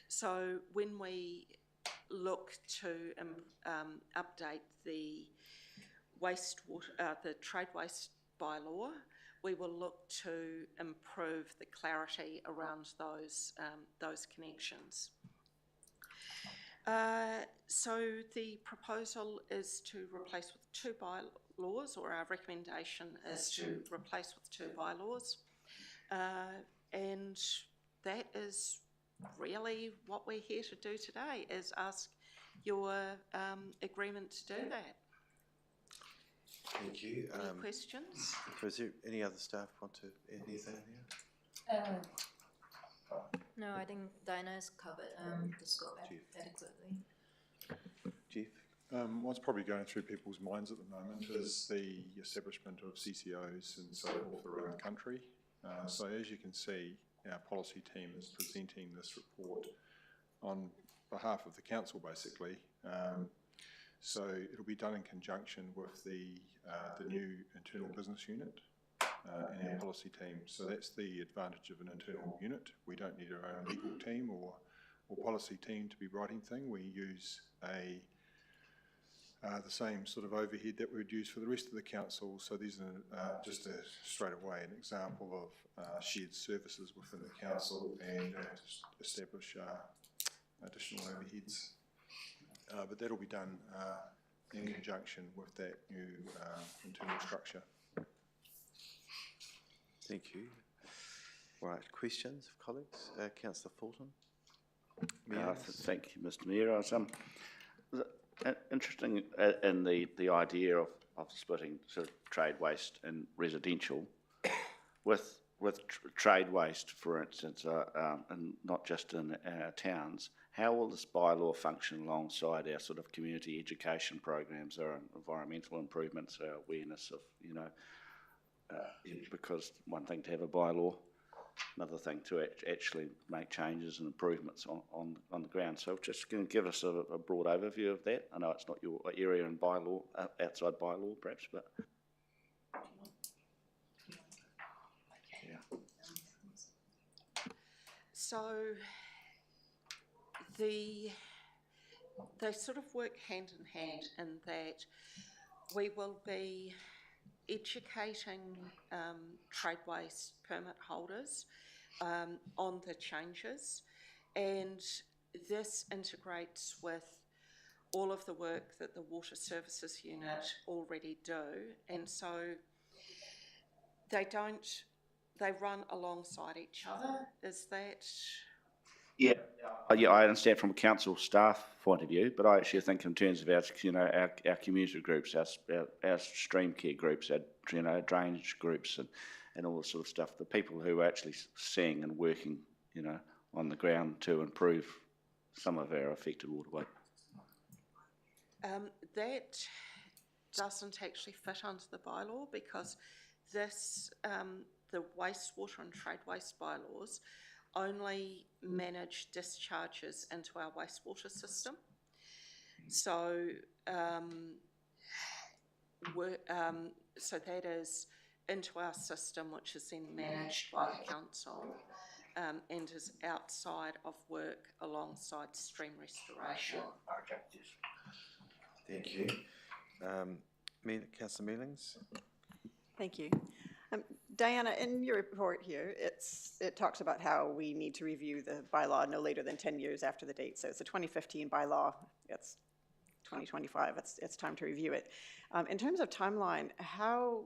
So when we look to update the the trade waste bylaw, we will look to improve the clarity around those connections. So the proposal is to replace with 2 bylaws, or our recommendation is to replace with 2 bylaws. And that is really what we're here to do today, is ask your agreement to do that. Thank you. Any questions? Is there any other staff want to add anything here? No, I think Diana's covered the scope adequately. Jeff? What's probably going through people's minds at the moment is the establishment of CCOs and so forth around the country. So as you can see, our policy team is presenting this report on behalf of the council, basically. So it'll be done in conjunction with the new internal business unit and our policy team. So that's the advantage of an internal unit. We don't need our own legal team or policy team to be writing things. We use the same sort of overhead that we would use for the rest of the council. So these are just straight away an example of shared services within the council, and to establish additional overheads. But that'll be done in conjunction with that new internal structure. Thank you. Right, questions of colleagues? Councillor Fulton? Thank you, Mr. Mayor. I was interesting in the idea of splitting sort of trade waste and residential with trade waste, for instance, and not just in our towns. How will this bylaw function alongside our sort of community education programs, our environmental improvements, our awareness of, because one thing to have a bylaw, another thing to actually make changes and improvements on the ground. So just going to give us a broad overview of that. I know it's not your area in bylaw, outside bylaw perhaps, but... Yeah. So they sort of work hand in hand in that we will be educating trade waste permit holders on the changes, and this integrates with all of the work that the Water Services Unit already do, and so they run alongside each other. Is that... Yeah, I understand from a council staff point of view, but I actually think in terms of our community groups, our stream care groups, our drainage groups, and all this sort of stuff, the people who are actually seeing and working, on the ground to improve some of our affected waterway. That doesn't actually fit under the bylaw, because this, the wastewater and trade waste bylaws only manage discharges into our wastewater system. So, so that is into our system, which is then managed by the council, and is outside of work alongside stream restoration. Thank you. Councillor Mealings? Thank you. Diana, in your report here, it talks about how we need to review the bylaw no later than 10 years after the date. So it's a 2015 bylaw. It's 2025. It's time to review it. In terms of timeline, how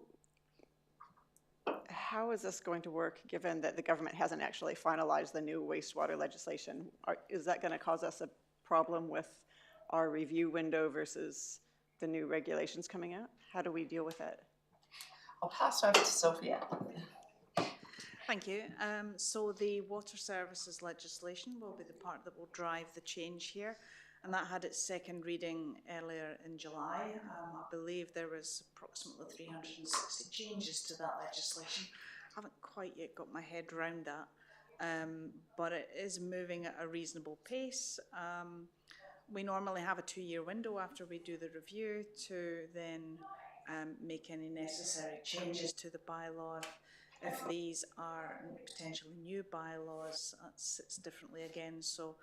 is this going to work, given that the government hasn't actually finalized the new wastewater legislation? Is that going to cause us a problem with our review window versus the new regulations coming out? How do we deal with that? I'll pass over to Sylvia. Thank you. So the water services legislation will be the part that will drive the change here, and that had its second reading earlier in July. I believe there was approximately 360 changes to that legislation. I haven't quite yet got my head around that, but it is moving at a reasonable pace. We normally have a 2-year window after we do the review to then make any necessary changes to the bylaw. If these are potentially new bylaws, that sits differently again. So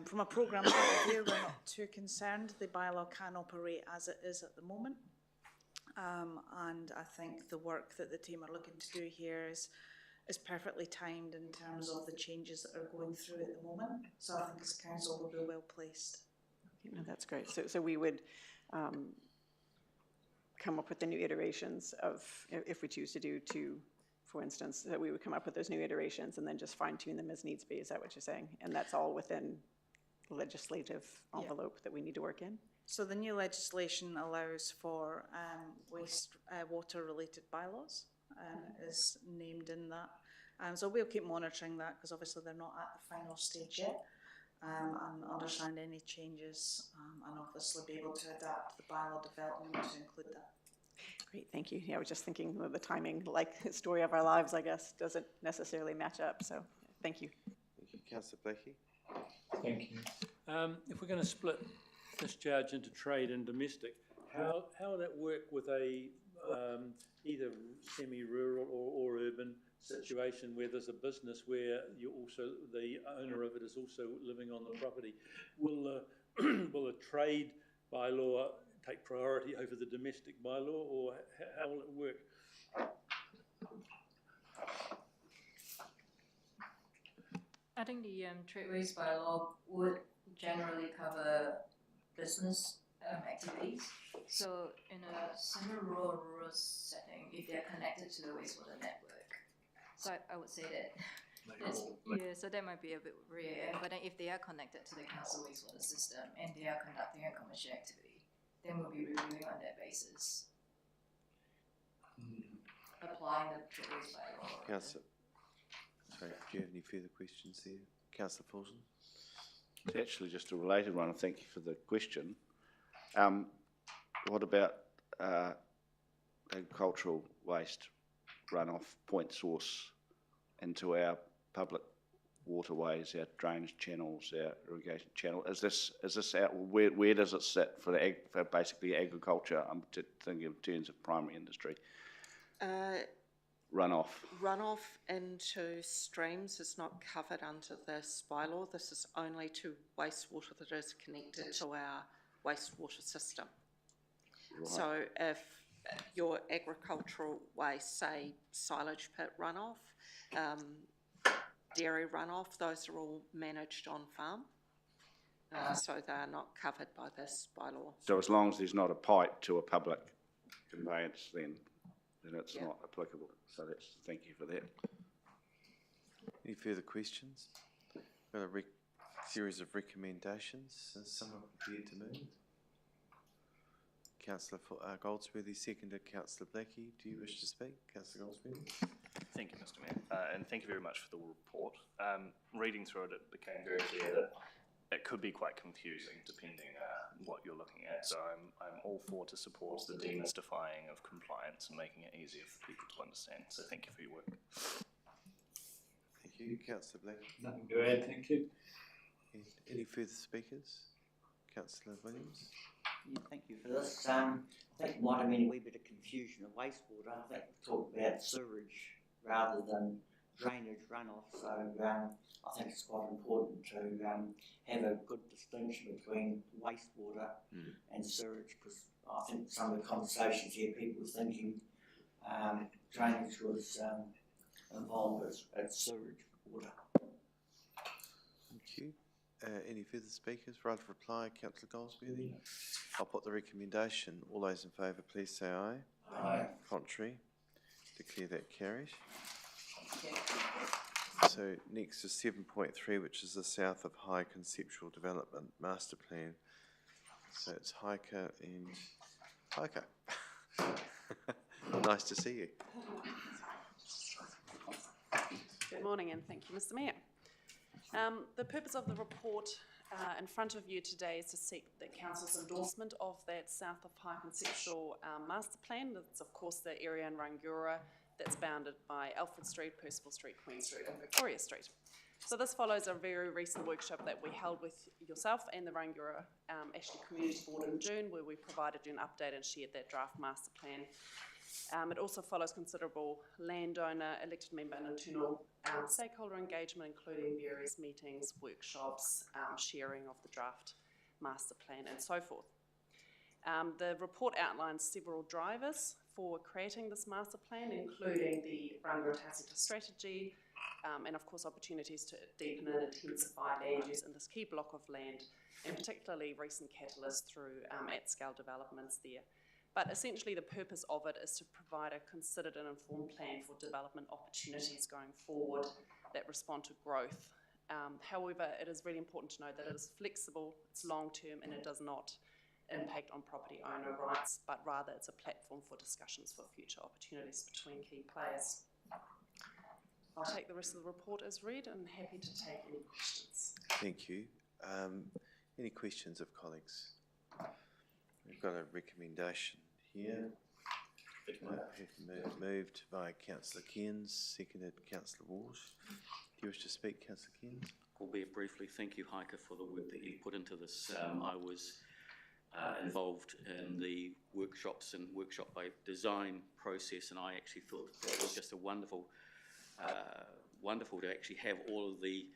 from a programme point of view, we're not too concerned. The bylaw can operate as it is at the moment. And I think the work that the team are looking to do here is perfectly timed in terms of the changes that are going through at the moment. So I think as council we'll be well placed. No, that's great. So we would come up with the new iterations of, if we choose to do two, for instance, that we would come up with those new iterations and then just fine tune them as needs be. Is that what you're saying? And that's all within legislative envelope that we need to work in? So the new legislation allows for water related bylaws, is named in that. So we'll keep monitoring that because obviously they're not at the final stage yet, and understand any changes, and obviously be able to adapt the bylaw development to include that. Great, thank you. Yeah, I was just thinking of the timing, like the story of our lives, I guess, doesn't necessarily match up. So thank you. Thank you. Councillor Blakey. Thank you. If we're going to split discharge into trade and domestic, how will that work with a either semi-rural or urban situation where there's a business where you also, the owner of it is also living on the property? Will a trade bylaw take priority over the domestic bylaw, or how will it work? I think the trade waste bylaw would generally cover business activities. So in a semi-rural or rural setting, if they're connected to the wastewater network, so I would say that so that might be a bit rare. But then if they are connected to the council wastewater system and they are conducting a commercial activity, then we'll be reviewing on that basis, applying the trade waste bylaw. Councillor, sorry, do you have any further questions there? Councillor Fulton? It's actually just a related one. Thank you for the question. What about agricultural waste runoff point source into our public waterways, our drainage channels, our irrigation channel? Is this out? Where does it sit for basically agriculture? I'm thinking in terms of primary industry. Runoff. Runoff into streams is not covered under this bylaw. This is only to wastewater that is connected to our wastewater system. Right. So if your agricultural waste, say silage pit runoff, dairy runoff, those are all managed on farm. So they are not covered by this bylaw. So as long as there's not a pipe to a public conveyance, then it's not applicable. So thank you for that. Any further questions? Got a series of recommendations. Is someone prepared to move? Councillor Goldsworthy, seconded. Councillor Blakey, do you wish to speak? Councillor Goldsworthy. Thank you, Mr. Mayor, and thank you very much for the report. Reading through it, it became very clear that it could be quite confusing depending what you're looking at. So I'm all for to support the demystifying of compliance and making it easier for people to understand. So thank you for your work. Thank you. Councillor Blakey. Nothing to add, thank you. Any further speakers? Councillor Williams. Yeah, thank you for this. I think it might have been a wee bit of confusion of wastewater. I think we talked about sewage rather than drainage runoff. So I think it's quite important to have a good distinction between wastewater and sewage, because I think some of the conversations here, people were thinking drainage was involved as sewage water. Thank you. Any further speakers? Right of reply, Councillor Goldsworthy. I'll put the recommendation. All those in favour, please say aye. Aye. Contrary. Declare that carried. So next is 7.3, which is the South of High Conceptual Development Master Plan. So it's Hiker and Hiker. Nice to see you. Good morning and thank you, Mr. Mayor. The purpose of the report in front of you today is to seek the Council's endorsement of that South of High Conceptual Master Plan. That's of course the area in Rangiora that's bounded by Alfred Street, Percival Street, Queen Street and Victoria Street. So this follows a very recent workshop that we held with yourself and the Rangiora Ashley Community Board in June, where we provided you an update and shared that draft master plan. It also follows considerable landowner, elected member and internal stakeholder engagement, including various meetings, workshops, sharing of the draft master plan and so forth. The report outlines several drivers for creating this master plan, including the Rangiora-Tāseta strategy, and of course opportunities to deepen and intensify land use in this key block of land, and particularly recent catalysts through at-scale developments there. But essentially the purpose of it is to provide a considered and informed plan for development opportunities going forward that respond to growth. However, it is really important to note that it is flexible, it's long-term, and it does not impact on property owner rights, but rather it's a platform for discussions for future opportunities between key players. I'll take the rest of the report as read and happy to take any questions. Thank you. Any questions of colleagues? We've got a recommendation here. Moved by Councillor Cairns, seconded Councillor Walsh. Do you wish to speak, Councillor Cairns? Albeit briefly, thank you, Heike, for the work that you put into this. I was involved in the workshops and workshop by design process, and I actually thought that was just a wonderful to actually have all of the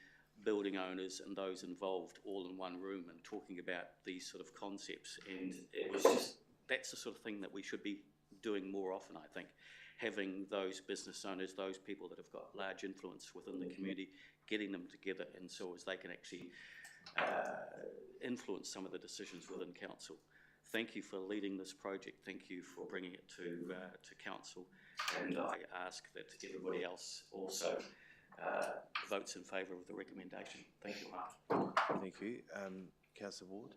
building owners and those involved all in one room and talking about these sort of concepts. And it was just, that's the sort of thing that we should be doing more often, I think. Having those business owners, those people that have got large influence within the community, getting them together, and so as they can actually influence some of the decisions within council. Thank you for leading this project. Thank you for bringing it to council, and I ask that everybody else also votes in favour of the recommendation. Thank you, Mark. Thank you. Councillor Ward?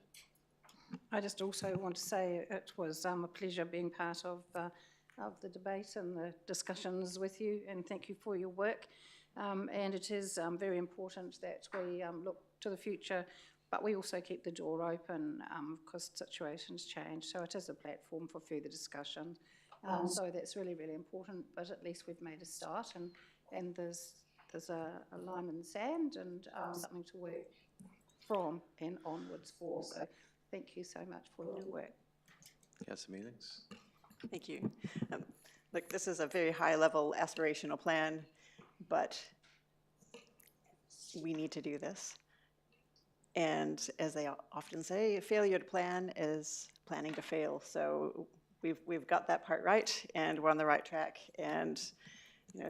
I just also want to say it was a pleasure being part of the debate and the discussions with you, and thank you for your work. And it is very important that we look to the future, but we also keep the door open because situations change. So it is a platform for further discussion. So that's really, really important, but at least we've made a start, and there's a line in the sand and something to work from and onwards for. So thank you so much for your work. Councillor Mealings? Thank you. Look, this is a very high-level aspirational plan, but we need to do this. And as they often say, failure to plan is planning to fail. So we've got that part right, and we're on the right track. And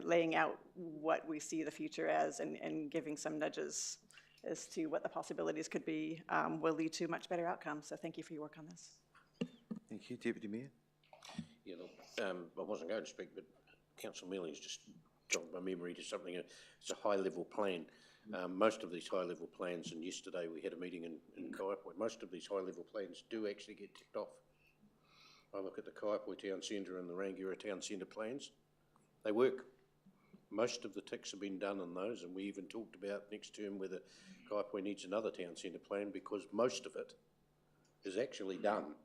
laying out what we see the future as and giving some nudges as to what the possibilities could be will lead to much better outcomes. So thank you for your work on this. Thank you. Deputy Mayor? Yeah, look, I wasn't going to speak, but Councillor Mealings just jogged my memory to something. It's a high-level plan. Most of these high-level plans, and yesterday we had a meeting in Kaiapoi, most of these high-level plans do actually get ticked off. I look at the Kaiapoi Town Centre and the Rangiora Town Centre plans. They work. Most of the ticks have been done on those, and we even talked about next term whether Kaiapoi needs another town centre plan, because most of it is actually done.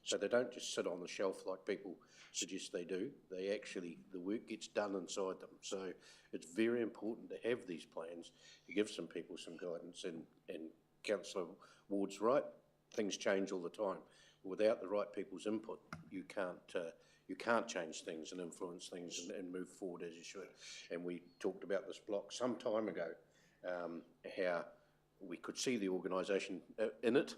So they don't just sit on the shelf like people suggest they do. They actually, the work gets done inside them. So it's very important to have these plans to give some people some guidance, and Councillor Ward's right, things change all the time. Without the right people's input, you can't change things and influence things and move forward as you should. And we talked about this block some time ago, how we could see the organisation in it,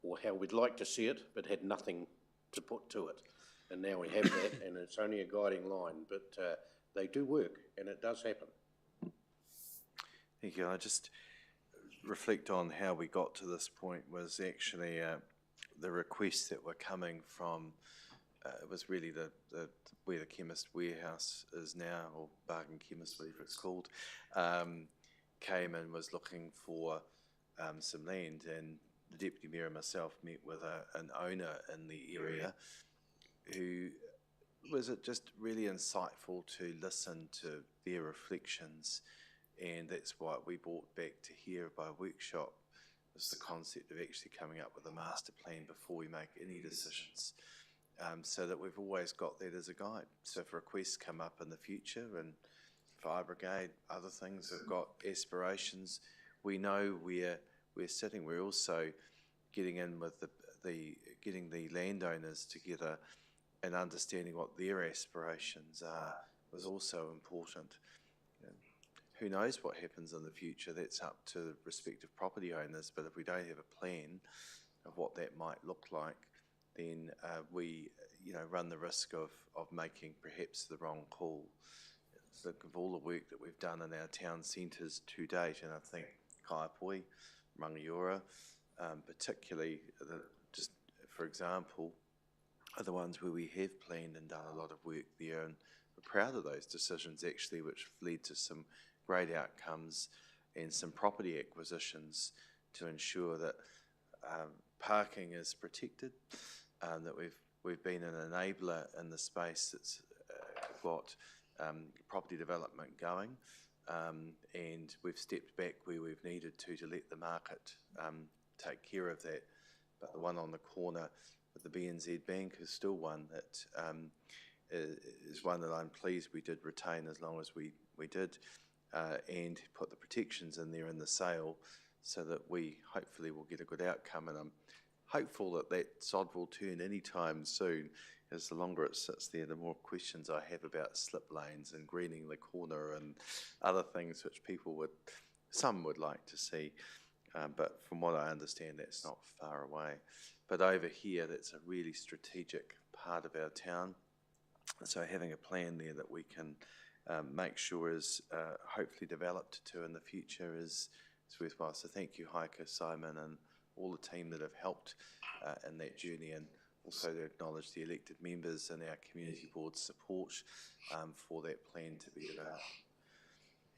or how we'd like to see it, but had nothing to put to it. And now we have that, and it's only a guiding line, but they do work, and it does happen. Thank you. I just reflect on how we got to this point was actually the requests that were coming from, it was really where the Chemist Warehouse is now, or Bargain Chemist, whatever it's called, came and was looking for some land, and the Deputy Mayor and myself met with an owner in the area who was just really insightful to listen to their reflections, and that's what we brought back to here by workshop, was the concept of actually coming up with a master plan before we make any decisions, so that we've always got that as a guide. So if requests come up in the future, and Fire Brigade, other things have got aspirations, we know where we're sitting. We're also getting in with getting the landowners together and understanding what their aspirations are was also important. Who knows what happens in the future? That's up to respective property owners, but if we don't have a plan of what that might look like, then we, run the risk of making perhaps the wrong call. Think of all the work that we've done in our town centres to date, and I think Kaiapoi, Rangiora, particularly, just for example, are the ones where we have planned and done a lot of work there, and we're proud of those decisions actually, which led to some great outcomes and some property acquisitions to ensure that parking is protected, that we've been an enabler in the space that's got property development going, and we've stepped back where we've needed to let the market take care of that. But the one on the corner with the BNZ Bank is still one that is one that I'm pleased we did retain as long as we did, and put the protections in there in the sale so that we hopefully will get a good outcome. And I'm hopeful that that sod will turn any time soon, as the longer it sits there, the more questions I have about slip lanes and greening the corner and other things which some would like to see. But from what I understand, that's not far away. But over here, that's a really strategic part of our town. So having a plan there that we can make sure is hopefully developed to in the future is worthwhile. So thank you, Heike, Simon, and all the team that have helped in that journey, and also to acknowledge the elected members and our community board's support for that plan to be developed.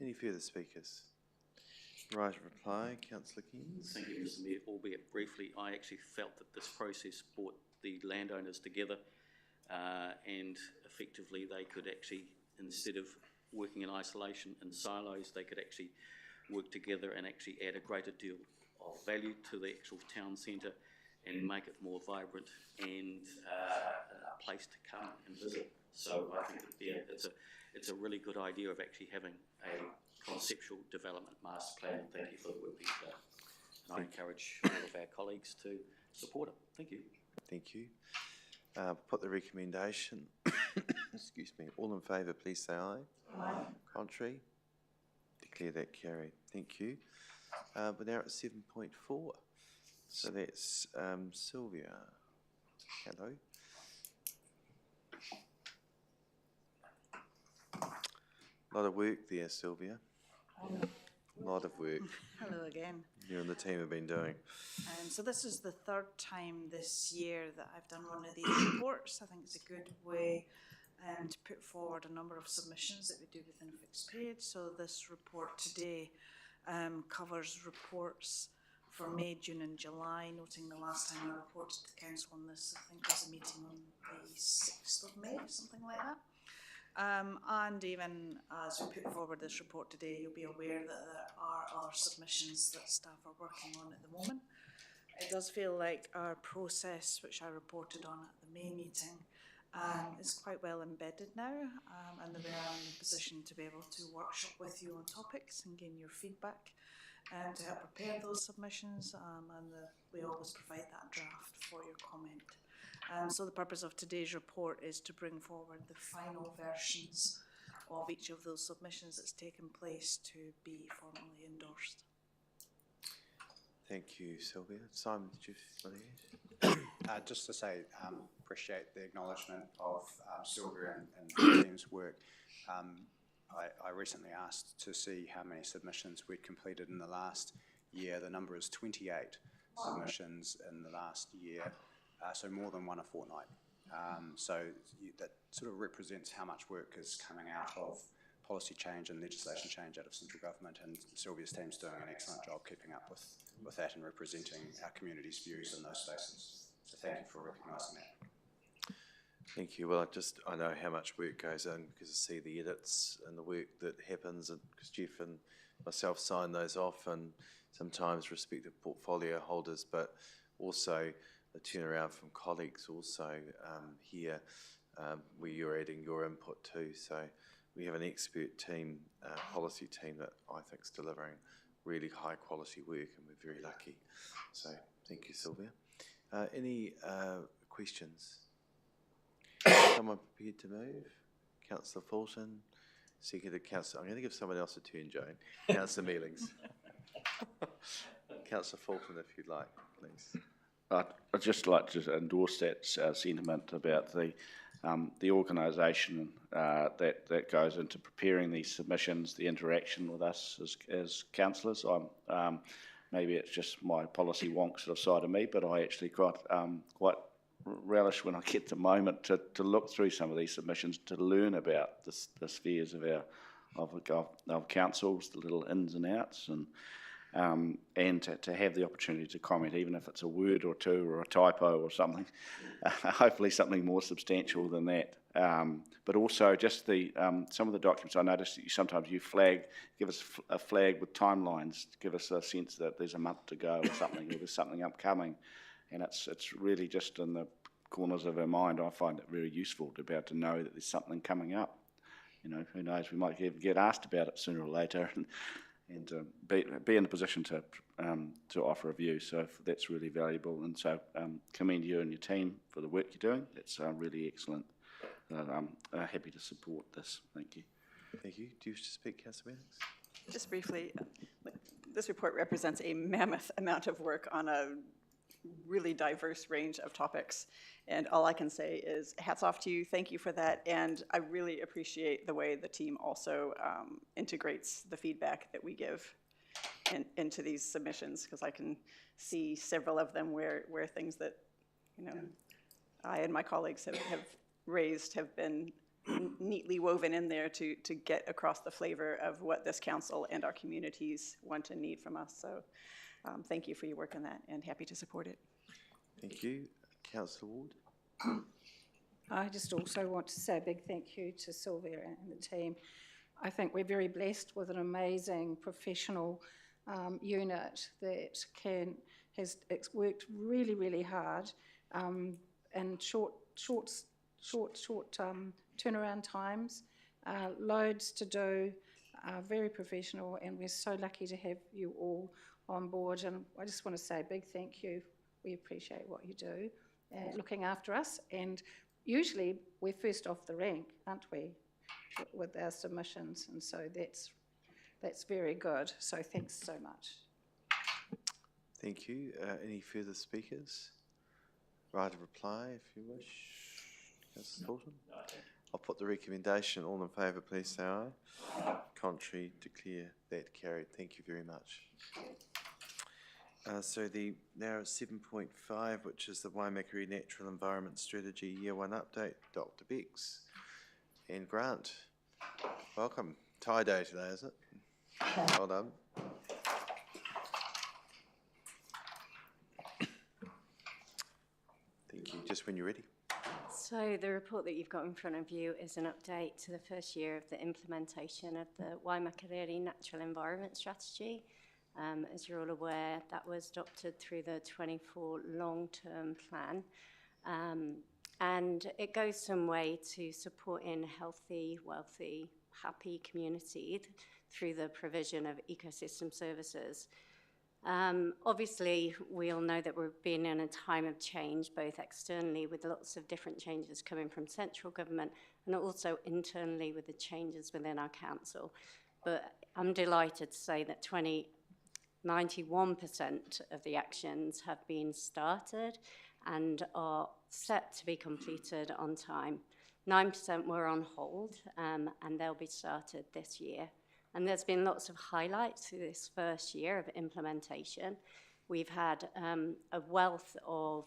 Any further speakers? Right of reply, Councillor Keynes. Thank you, Mr Mayor. Albeit briefly, I actually felt that this process brought the landowners together and effectively they could actually, instead of working in isolation in silos, they could actually work together and actually add a greater deal of value to the actual town centre and make it more vibrant and a place to come and visit. So I think that, it's a really good idea of actually having a conceptual development master plan. And thank you for the work that you've done. And I encourage all of our colleagues to support it. Thank you. Thank you. Put the recommendation. Excuse me. All in favour, please say aye. Aye. Contrary? Declare that carried. Thank you. We're now at 7.4. So that's Sylvia. Hello. A lot of work there, Sylvia. A lot of work. Hello again. You and the team have been doing. So this is the third time this year that I've done one of these reports. I think it's a good way to put forward a number of submissions that we do within a fixed period. So this report today covers reports for May, June and July, noting the last time I reported to the council on this, I think was a meeting on the 6th of May, something like that. And even as we put forward this report today, you'll be aware that there are other submissions that staff are working on at the moment. It does feel like our process, which I reported on at the May meeting, is quite well embedded now, and that we are in a position to be able to workshop with you on topics and gain your feedback to help prepare those submissions, and we always provide that draft for your comment. So the purpose of today's report is to bring forward the final versions of each of those submissions that's taken place to be formally endorsed. Thank you, Sylvia. Simon, did you want to add? Just to say, appreciate the acknowledgement of Sylvia and the team's work. I recently asked to see how many submissions we'd completed in the last year. The number is 28 submissions in the last year, so more than one a fortnight. So that sort of represents how much work is coming out of policy change and legislation change out of central government, and Sylvia's team's doing an excellent job keeping up with that and representing our community's views in those spaces. So thank you for recognising that. Thank you. Well, I know how much work goes in because I see the edits and the work that happens, and because Jeff and myself sign those off, and sometimes respective portfolio holders, but also the turnaround from colleagues also here where you're adding your input too. So we have an expert team, policy team that I think is delivering really high quality work, and we're very lucky. So thank you, Sylvia. Any questions? Someone prepared to move? Councillor Fulton, seconded Councillor. I'm going to give someone else a turn, Joan. Councillor Mealings. Councillor Fulton, if you'd like, please. I'd just like to endorse that sentiment about the organisation that goes into preparing these submissions, the interaction with us as councillors. Maybe it's just my policy wonk sort of side of me, but I actually quite relish when I get the moment to look through some of these submissions, to learn about the spheres of our councils, the little ins and outs, and to have the opportunity to comment, even if it's a word or two or a typo or something, hopefully something more substantial than that. But also just some of the documents, I noticed that sometimes you give us a flag with timelines, to give us a sense that there's a month to go or something, or there's something upcoming. And it's really just in the corners of our mind. I find it very useful to be able to know that there's something coming up. You know, who knows, we might get asked about it sooner or later, and be in a position to offer a view. So that's really valuable. And so commend you and your team for the work you're doing. That's really excellent. I'm happy to support this. Thank you. Thank you. Do you wish to speak, Councillor Mannix? Just briefly, this report represents a mammoth amount of work on a really diverse range of topics. And all I can say is hats off to you. Thank you for that. And I really appreciate the way the team also integrates the feedback that we give into these submissions, because I can see several of them where things that, you know, I and my colleagues have raised have been neatly woven in there to get across the flavor of what this council and our communities want and need from us. So thank you for your work on that, and happy to support it. Thank you. Councillor Ward. I just also want to say a big thank you to Sylvia and the team. I think we're very blessed with an amazing professional unit that has worked really, really hard and short turnaround times, loads to do, very professional, and we're so lucky to have you all on board. And I just want to say a big thank you. We appreciate what you do, looking after us. And usually we're first off the rank, aren't we, with our submissions? And so that's very good. So thanks so much. Thank you. Any further speakers? Right of reply, if you wish. Councillor Thornton? I'll put the recommendation. All in favour, please say aye. Contrary, declare that carried. Thank you very much. So now 7.5, which is the Waimakariri Natural Environment Strategy Year 1 update. Dr. Bex and Grant, welcome. Tie day today, is it? Well done. Thank you. Just when you're ready. So the report that you've got in front of you is an update to the first year of the implementation of the Waimakariri Natural Environment Strategy. As you're all aware, that was adopted through the 24 long-term plan. And it goes some way to supporting healthy, wealthy, happy communities through the provision of ecosystem services. Obviously, we all know that we're being in a time of change, both externally with lots of different changes coming from central government, and also internally with the changes within our council. But I'm delighted to say that 91% of the actions have been started and are set to be completed on time. 9% were on hold, and they'll be started this year. And there's been lots of highlights through this first year of implementation. We've had a wealth of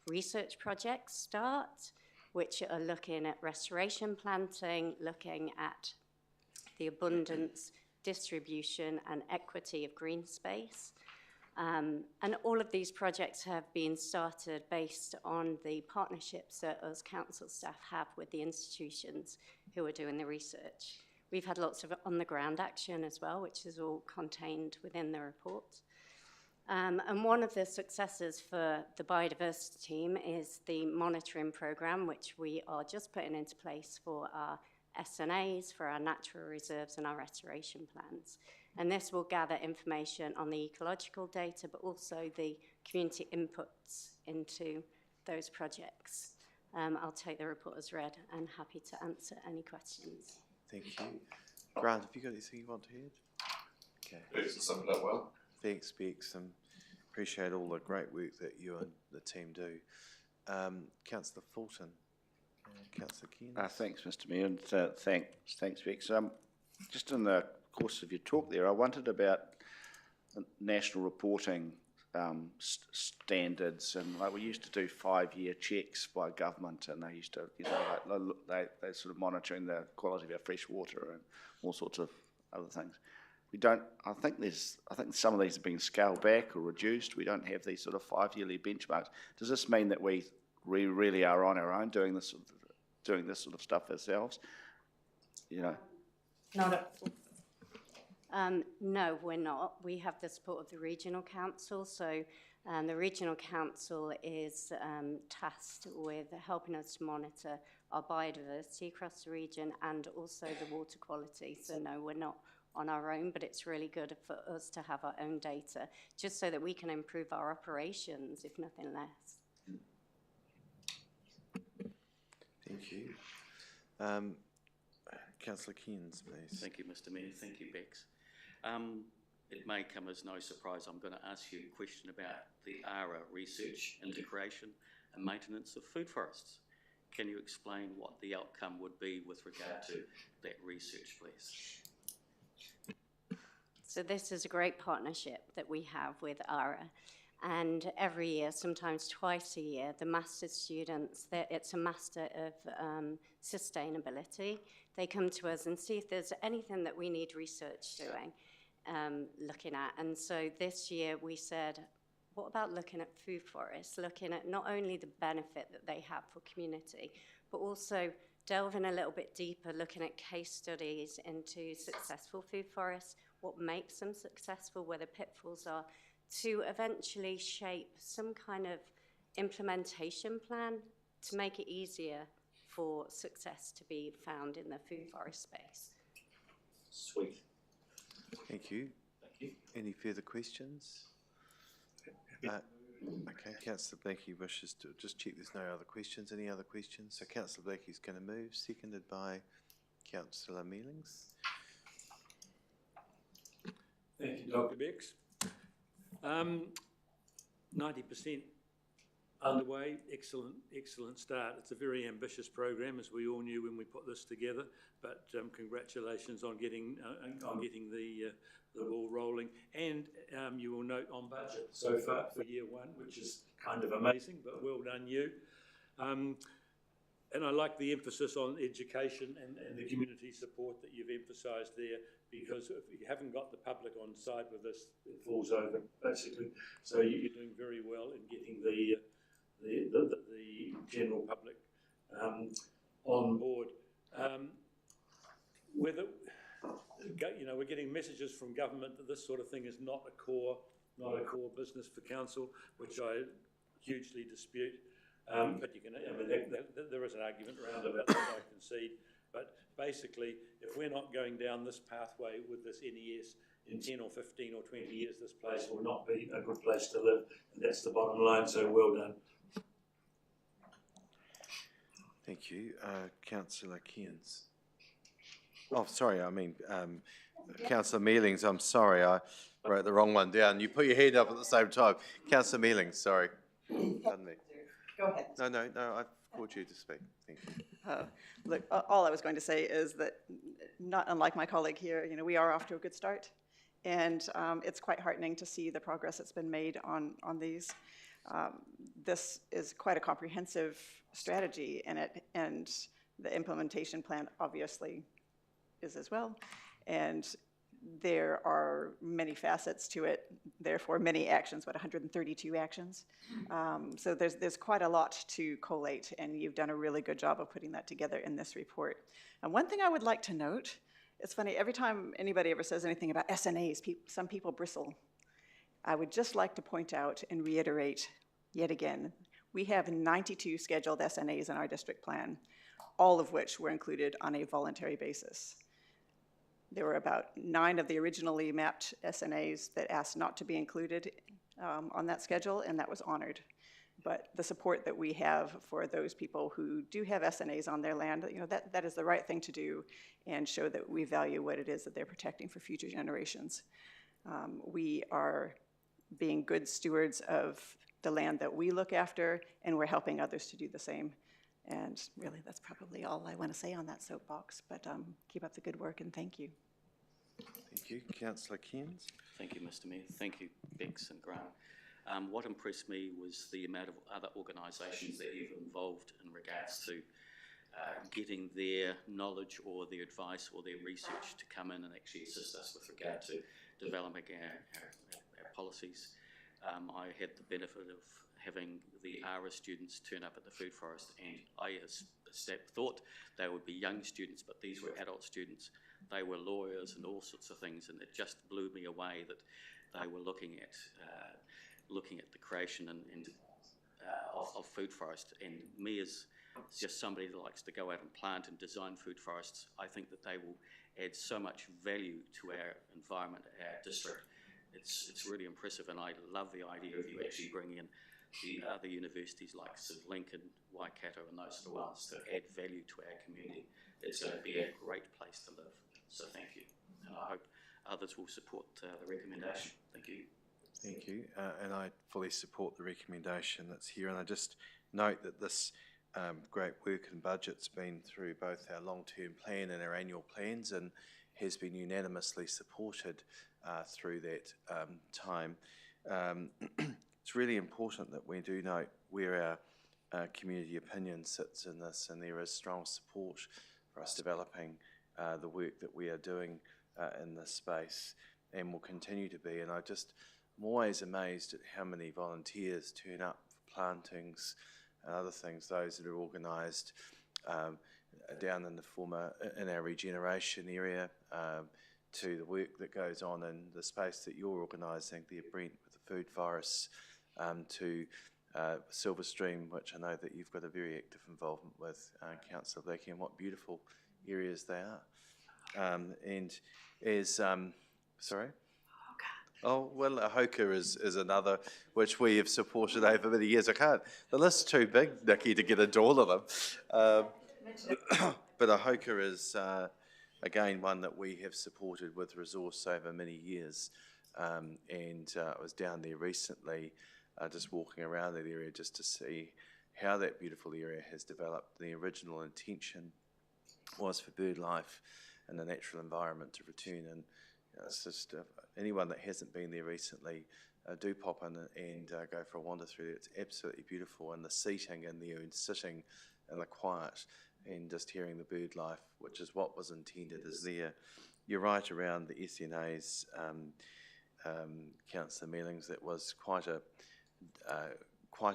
research projects start, which are looking at restoration planting, looking at the abundance, distribution and equity of green space. And all of these projects have been started based on the partnerships that us council staff have with the institutions who are doing the research. We've had lots of on-the-ground action as well, which is all contained within the report. And one of the successes for the biodiversity team is the monitoring programme, which we are just putting into place for our SNAs, for our natural reserves and our restoration plans. And this will gather information on the ecological data, but also the community inputs into those projects. I'll take the report as read and happy to answer any questions. Thank you. Grant, have you got anything you want to add? Okay. Bex has summed it up well. Thanks, Bex. appreciate all the great work that you and the team do. Councillor Fulton, Councillor Kearns. Thanks, Mr. Mayor, and thanks, Vex. Just in the course of your talk there, I wondered about national reporting standards, and like we used to do 5-year checks by government, and they used to, they sort of monitoring the quality of our fresh water and all sorts of other things. We don't. I think some of these have been scaled back or reduced. We don't have these sort of 5-yearly benchmarks. Does this mean that we really are on our own doing this sort of stuff ourselves? No, we're not. We have the support of the Regional Council, so the Regional Council is tasked with helping us to monitor our biodiversity across the region and also the water quality. So no, we're not on our own, but it's really good for us to have our own data, just so that we can improve our operations, if nothing less. Thank you. Councillor Kearns, please. Thank you, Mr. Mayor. Thank you, Bex. It may come as no surprise, I'm going to ask you a question about the ARA research, integration and maintenance of food forests. Can you explain what the outcome would be with regard to that research, please? So this is a great partnership that we have with ARA, and every year, sometimes twice a year, the master's students, it's a master of sustainability, they come to us and see if there's anything that we need research doing, looking at. And so this year we said, what about looking at food forests, looking at not only the benefit that they have for community, but also delving a little bit deeper, looking at case studies into successful food forests, what makes them successful, where the pitfalls are, to eventually shape some kind of implementation plan to make it easier for success to be found in the food forest space. Sweet. Thank you. Thank you. Any further questions? Okay, Councillor Blakey wishes to just check there's no other questions. Any other questions? So Councillor Blakey's going to move, seconded by Councillor Mealings. Thank you, Dr. Bex. 90% underway, excellent start. It's a very ambitious program, as we all knew when we put this together, but congratulations on getting the ball rolling. And you will note on budget so far for year one, which is kind of amazing, but well done you. And I like the emphasis on education and the community support that you've emphasised there, because if you haven't got the public on side with this, it falls over, basically. So you're doing very well in getting the general public on board. We're getting messages from government that this sort of thing is not a core business for council, which I hugely dispute. But you can, there is an argument around about that, I concede. But basically, if we're not going down this pathway with this NES in 10 or 15 or 20 years, this place will not be a good place to live. And that's the bottom line, so well done. Thank you. Councillor Kearns. Oh, sorry, I mean, Councillor Mealings, I'm sorry, I wrote the wrong one down. You put your hand up at the same time. Councillor Mealings, sorry. Pardon me. Go ahead. No, I've called you to speak. Thank you. Look, all I was going to say is that, not unlike my colleague here, we are off to a good start, and it's quite heartening to see the progress that's been made on these. This is quite a comprehensive strategy, and the implementation plan obviously is as well, and there are many facets to it, therefore many actions, 132 actions. So there's quite a lot to collate, and you've done a really good job of putting that together in this report. And one thing I would like to note, it's funny, every time anybody ever says anything about SNAs, some people bristle. I would just like to point out and reiterate yet again, we have 92 scheduled SNAs in our district plan, all of which were included on a voluntary basis. There were about 9 of the originally mapped SNAs that asked not to be included on that schedule, and that was honored. But the support that we have for those people who do have SNAs on their land, that is the right thing to do, and show that we value what it is that they're protecting for future generations. We are being good stewards of the land that we look after, and we're helping others to do the same. And really, that's probably all I want to say on that soapbox, but keep up the good work and thank you. Thank you. Councillor Cairns. Thank you, Mr Mayor. Thank you, Bex and Grant. What impressed me was the amount of other organisations that you've involved in regards to getting their knowledge or their advice or their research to come in and actually assist us with regard to developing our policies. I had the benefit of having the ARA students turn up at the food forest, and I thought they would be young students, but these were adult students. They were lawyers and all sorts of things, and it just blew me away that they were looking at the creation of food forest. And me as just somebody that likes to go out and plant and design food forests, I think that they will add so much value to our environment, our district. It's really impressive, and I love the idea of you actually bringing in the other universities like Lincoln, Waikato and those sort of ones to add value to our community. It's going to be a great place to live. So thank you, and I hope others will support the recommendation. Thank you. Thank you, and I fully support the recommendation that's here, and I just note that this great work and budget's been through both our long-term plan and our annual plans, and has been unanimously supported through that time. It's really important that we do note where our community opinion sits in this, and there is strong support for us developing the work that we are doing in this space, and will continue to be. And I'm always amazed at how many volunteers turn up for plantings and other things, those that are organised down in our regeneration area, to the work that goes on in the space that you're organising there, Brent, with the food forests, to Silverstream, which I know that you've got a very active involvement with, Councillor Blackie, and what beautiful areas they are. And as, sorry? Oh, well, Hoka is another which we have supported over many years. The list's too big, Nikki, to get into all of them. But Hoka is, again, one that we have supported with resource over many years. And I was down there recently, just walking around that area just to see how that beautiful area has developed. The original intention was for bird life and the natural environment to return, and it's just anyone that hasn't been there recently, do pop in and go for a wander through there. It's absolutely beautiful, and the seating in there and sitting in the quiet and just hearing the bird life, which is what was intended, is there. You're right around the SNA's, Councillor Mealings. That was quite a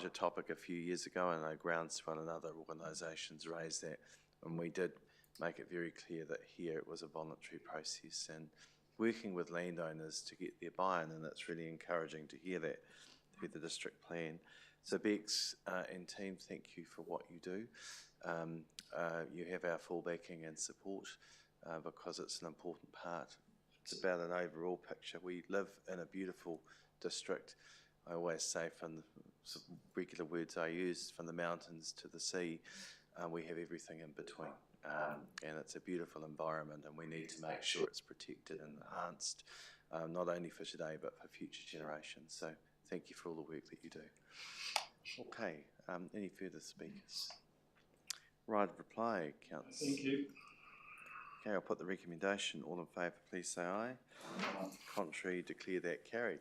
topic a few years ago, and I Groundswell and other organisations raised that, and we did make it very clear that here it was a voluntary process and working with landowners to get their buy-in, and it's really encouraging to hear that through the district plan. So Bex and team, thank you for what you do. You have our full backing and support because it's an important part. It's about an overall picture. We live in a beautiful district. I always say, from the regular words I use, from the mountains to the sea, we have everything in between. And it's a beautiful environment, and we need to make sure it's protected and enhanced, not only for today but for future generations. So thank you for all the work that you do. Okay, any further speakers? Right of reply, Councillor. Thank you. Okay, I'll put the recommendation. All in favour, please say aye. Contrary, declare that carried.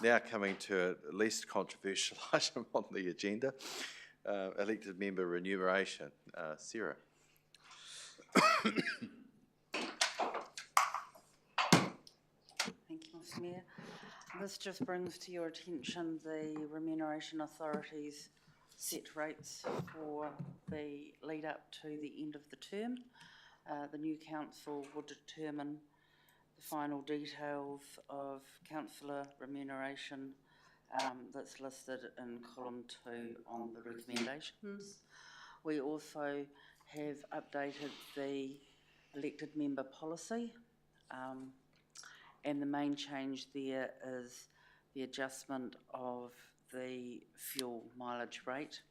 Now coming to a least controversial item on the agenda, elected member remuneration. Sarah. Thank you, Mr Mayor. This just brings to your attention the Remuneration Authority's set rates for the lead up to the end of the term. The new council will determine the final details of councillor remuneration that's listed in column 2 on the recommendations. We also have updated the elected member policy, and the main change there is the adjustment of the fuel mileage rate.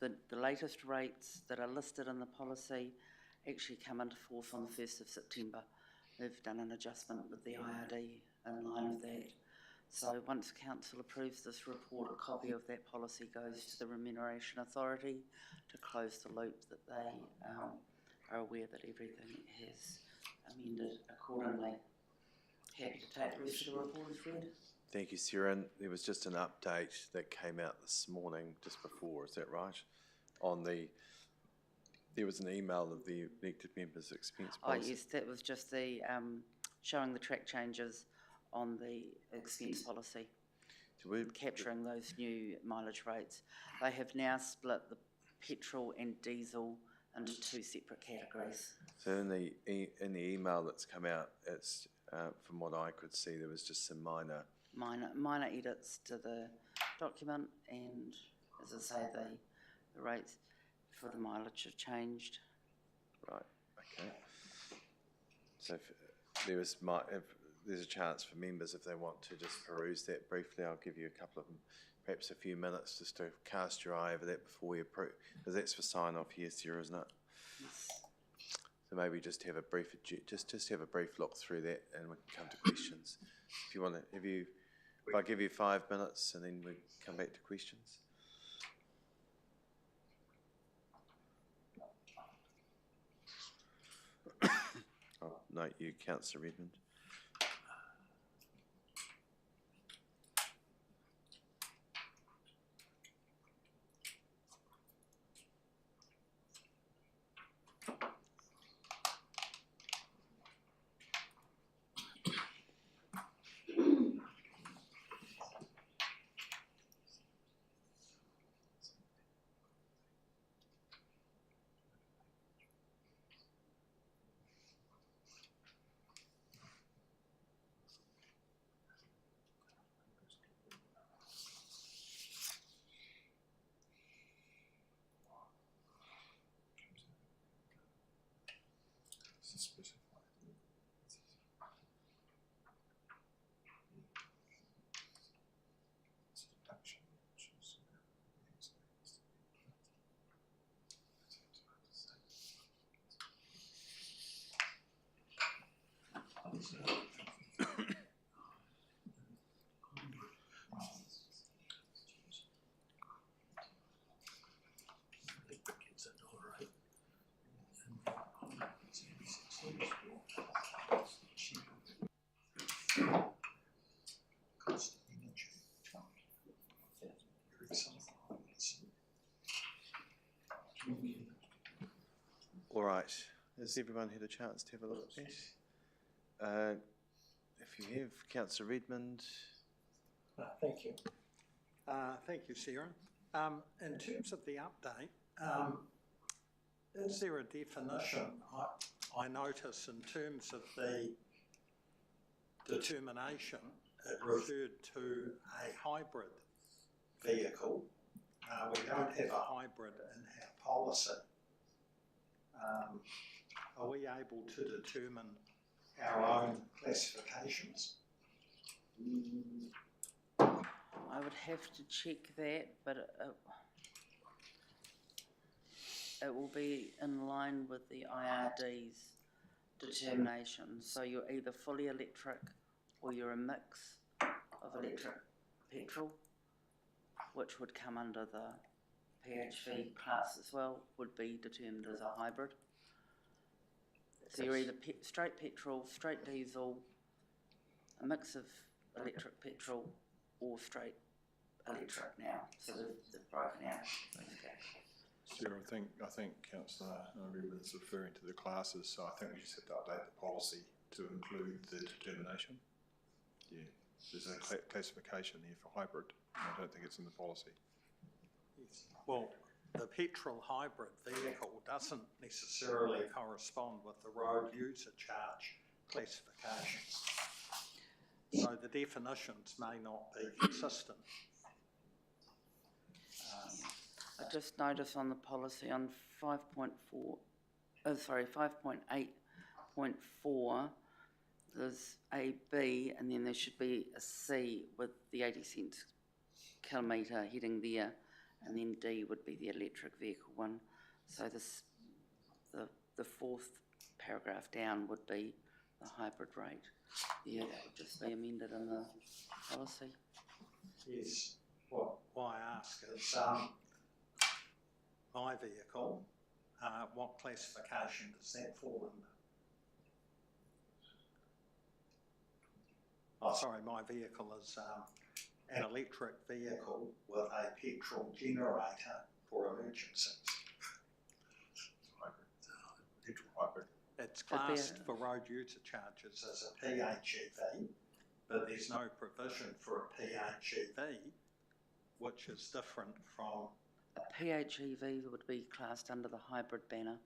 The latest rates that are listed in the policy actually come into force on the 1st of September. They've done an adjustment with the IRD in line with that. So once council approves this report, a copy of that policy goes to the Remuneration Authority to close the loop that they are aware that everything has amended accordingly. Happy to take the rest of the report as read. Thank you, Sarah. And there was just an update that came out this morning, just before, is that right? There was an email of the elected members' expense policy. Oh yes, that was just the showing the track changes on the expense policy, capturing those new mileage rates. They have now split the petrol and diesel into two separate categories. So in the email that's come out, it's from what I could see, there was just some minor edits to the document, and as I say, the rates for the mileage have changed. Right. Okay. So if there's a chance for members, if they want to just peruse that briefly, I'll give you a couple of them, perhaps a few minutes just to cast your eye over that before we approve, because that's for sign off here, Sarah, isn't it? Yes. So maybe just have a brief look through that, and we can come to questions. If you want to, if I give you 5 minutes, and then we come back to questions. I'll note you, Councillor Redmond. All right, has everyone had a chance to have a look at that? If you have, Councillor Redmond. Thank you. Thank you, Sarah. In terms of the update, is there a definition? I notice in terms of the determination, it referred to a hybrid vehicle. We don't have a hybrid in our policy. Are we able to determine our own classifications? I would have to check that, but it will be in line with the IRD's determination. So you're either fully electric or you're a mix of electric petrol, which would come under the PHV class as well, would be determined as a hybrid. So you're either straight petrol, straight diesel, a mix of electric petrol, or straight electric now. So they've broken out. Okay. Sarah, I think Councillor Redmond is referring to the classes, so I think we just have to update the policy to include the determination. Yeah, there's a classification there for hybrid. I don't think it's in the policy. Well, the petrol hybrid vehicle doesn't necessarily correspond with the road user charge classifications. So the definitions may not be consistent. I just noticed on the policy on 5.8.4, there's a B and then there should be a C with the 80 cents kilometre heading there, and then D would be the electric vehicle one. So the fourth paragraph down would be the hybrid rate. Yeah, that would just be amended in the policy. Yes, why I ask is, my vehicle, what classification does that fall under? Oh, sorry, my vehicle is an electric vehicle with a petrol generator for emergencies. Petrol hybrid. It's classed for road user charges as a PHEV, but there's no provision for a PHEV, which is different from... A PHEV would be classed under the hybrid banner.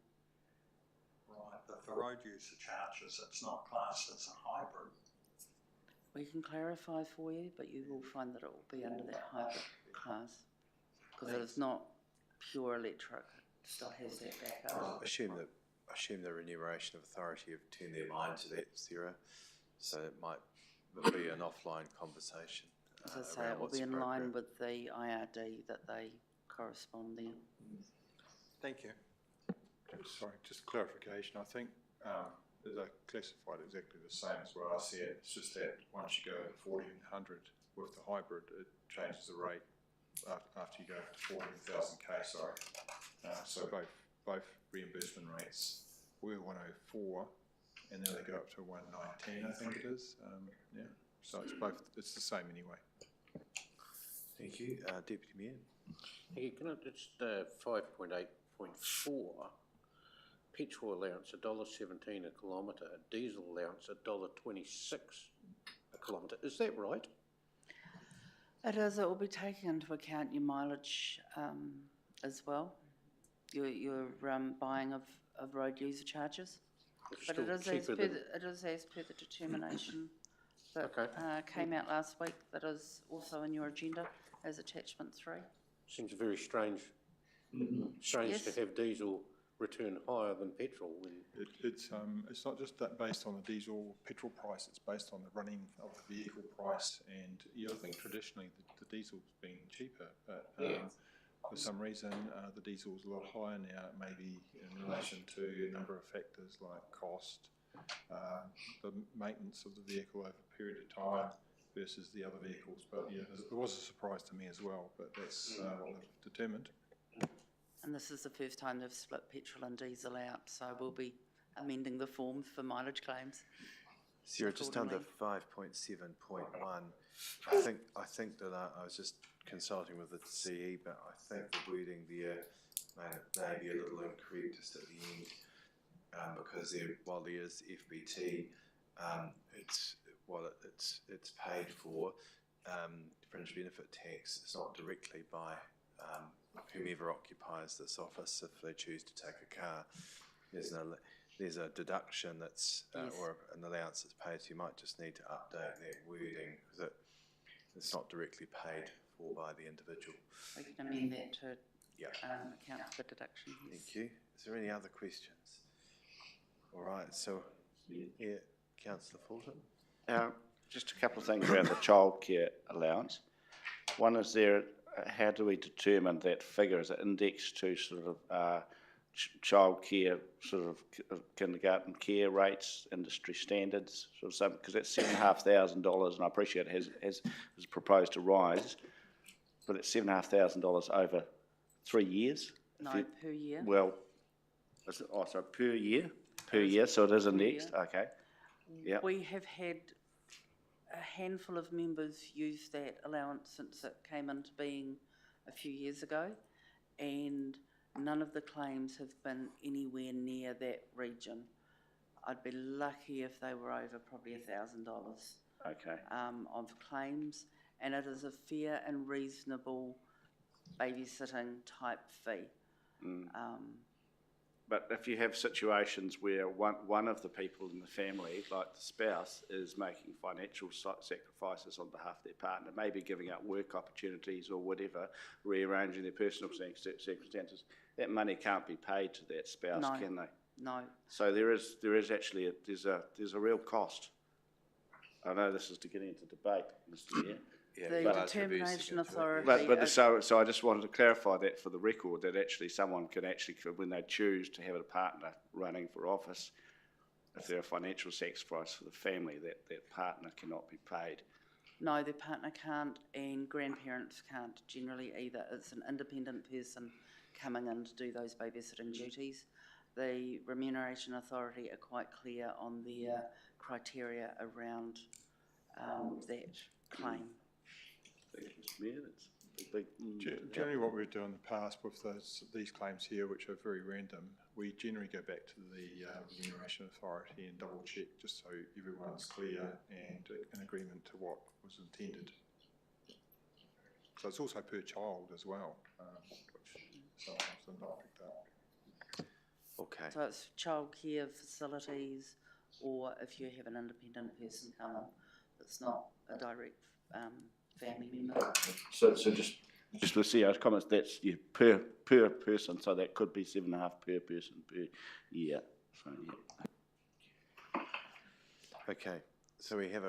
Right, but for road user charges, it's not classed as a hybrid. We can clarify for you, but you will find that it will be under that hybrid class, because it is not pure electric, it still has that backup. I assume the remuneration authority have turned their mind to that, Sarah, so it might be an offline conversation. As I say, it will be in line with the IRD that they correspond there. Thank you. Sorry, just clarification. I think they're classified exactly the same as where I see it. It's just that once you go to 1400 with the hybrid, it changes the rate after you go to 14,000 K, sorry. So both reimbursement rates were 104 and then they go up to 119, I think it is. Yeah, so it's the same anyway. Thank you. Deputy Mayor. Hey, can I just 5.8.4, petrol allowance $1.17 a kilometre, diesel allowance $1.26 a kilometre. Is that right? It is. It will be taking into account your mileage as well, your buying of road user charges. But it is as per the determination that came out last week. That is also in your agenda as attachment 3. Seems very strange. Strange to have diesel return higher than petrol. It's not just that based on the diesel petrol price, it's based on the running of the vehicle price, and I think traditionally the diesel's been cheaper, but for some reason the diesel's a lot higher now, maybe in relation to a number of factors like cost, the maintenance of the vehicle over a period of time versus the other vehicles. But yeah, it was a surprise to me as well, but that's what they've determined. And this is the first time they've split petrol and diesel out, so we'll be amending the forms for mileage claims. Sarah, just under 5.7.1, I think that I was just consulting with the CE, but I think the wording there may be a little incorrect just at the end, because while there is FBT, it's paid for fringe benefit tax. It's not directly by whomever occupies this office if they choose to take a car. There's a deduction that's or an allowance that's paid, so you might just need to update that wording because it's not directly paid for by the individual. We can amend that to account for the deduction. Yes. Thank you. Is there any other questions? All right, so Councillor Fulton. Just a couple of things around the childcare allowance. One is how do we determine that figure? Is it indexed to sort of childcare, sort of kindergarten care rates, industry standards, sort of something? Because that's $7,500, and I appreciate it has proposed to rise, but it's $7,500 over 3 years. No, per year. Well, so per year? Per year, so it is indexed, okay. Yeah. We have had a handful of members use that allowance since it came into being a few years ago, and none of the claims have been anywhere near that region. I'd be lucky if they were over probably $1,000 of claims, and it is a fair and reasonable babysitting type fee. But if you have situations where one of the people in the family, like the spouse, is making financial sacrifices on behalf of their partner, maybe giving up work opportunities or whatever, rearranging their personal circumstances, that money can't be paid to that spouse, can they? No. So there is actually there's a real cost. I know this is to get into debate, Mr. Mayor. The determination authority. But so I just wanted to clarify that for the record, that actually someone can when they choose to have a partner running for office, if there are financial sacrifice for the family, that partner cannot be paid. No, their partner can't and grandparents can't generally either. It's an independent person coming in to do those babysitting duties. The Remuneration Authority are quite clear on their criteria around that claim. Thank you, Mr Mayor. That's a big. Generally what we do in the past with these claims here, which are very random, we generally go back to the Remuneration Authority and double check just so everyone's clear and in agreement to what was intended. So it's also per child as well, which sometimes are not picked up. Okay. So it's childcare facilities, or if you have an independent person come in that's not a direct family member. So just Lucio's comments, that's per person, so that could be 7.5 per person per year. So, yeah. Okay, so we have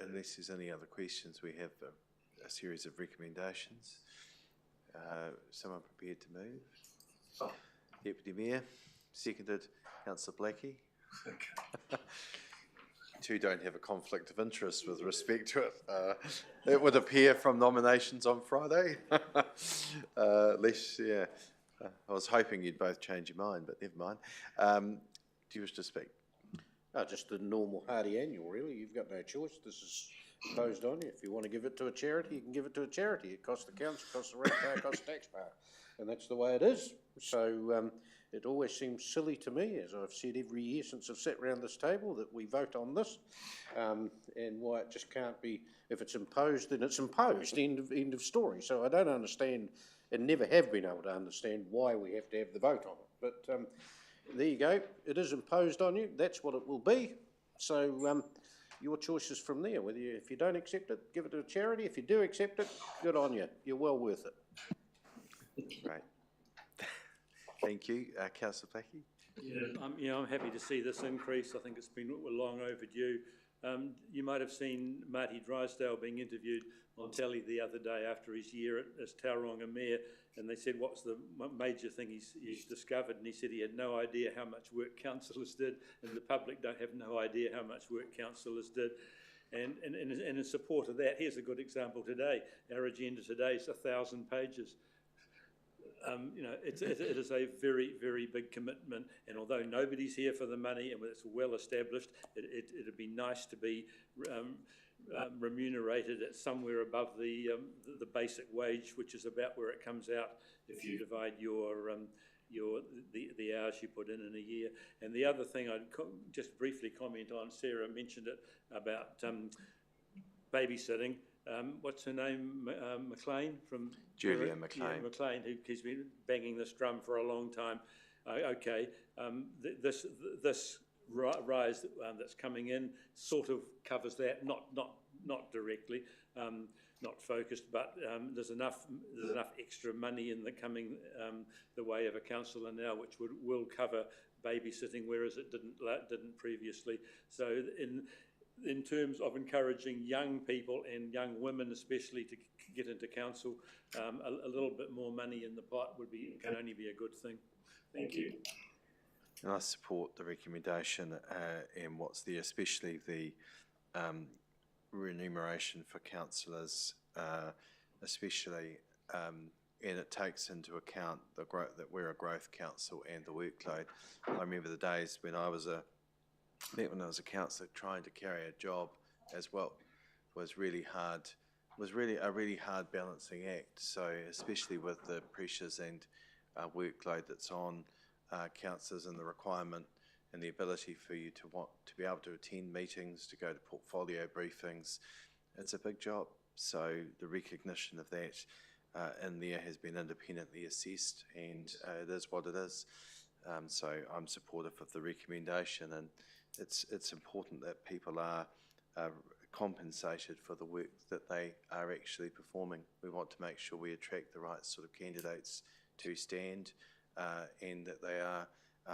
unless there's any other questions, we have a series of recommendations. Someone prepared to move? Deputy Mayor, seconded. Councillor Blackie. Two don't have a conflict of interest with respect to it. It would appear from nominations on Friday. I was hoping you'd both change your mind, but never mind. Do you wish to speak? Just the normal Hardy annual, really. You've got no choice. This is imposed on you. If you want to give it to a charity, you can give it to a charity. It costs the council, costs the ratepayer, costs the taxpayer. And that's the way it is. So it always seems silly to me, as I've said every year since I've sat around this table, that we vote on this, and why it just can't be, if it's imposed, then it's imposed, end of story. So I don't understand, and never have been able to understand, why we have to have the vote on it. But there you go, it is imposed on you, that's what it will be. So your choice is from there, whether you, if you don't accept it, give it to a charity. If you do accept it, good on you, you're well worth it. Great. Thank you. Councillor Blackie? I'm happy to see this increase. I think it's been long overdue. You might have seen Marty Drysdale being interviewed on telly the other day after his year as Tauranga Mayor, and they said, what's the major thing he's discovered? And he said he had no idea how much work councillors did, and the public don't have no idea how much work councillors did. And in support of that, here's a good example today. Our agenda today is 1,000 pages. It is a very, very big commitment, and although nobody's here for the money and it's well established, it'd be nice to be remunerated at somewhere above the basic wage, which is about where it comes out if you divide the hours you put in a year. And the other thing I'd just briefly comment on, Sarah mentioned it about babysitting. What's her name? McLean from Julia McLean. Yeah, McLean, who's been banging this drum for a long time. This rise that's coming in sort of covers that, not directly, not focused, but there's enough extra money in the coming the way of a councillor now, which will cover babysitting, whereas it didn't previously. So in terms of encouraging young people and young women especially to get into council, a little bit more money in the pot can only be a good thing. Thank you. And I support the recommendation and what's there, especially the remuneration for councillors, especially, and it takes into account the growth, that we're a growth council, and the workload. I remember the days when I was a councillor, trying to carry a job as well was really hard. Was really a really hard balancing act. So especially with the pressures and workload that's on councillors, and the requirement and the ability for you to be able to attend meetings, to go to portfolio briefings, it's a big job. So the recognition of that in there has been independently assessed, and it is what it is. So I'm supportive of the recommendation, and it's important that people are compensated for the work that they are actually performing. We want to make sure we attract the right sort of candidates to stand, and that they are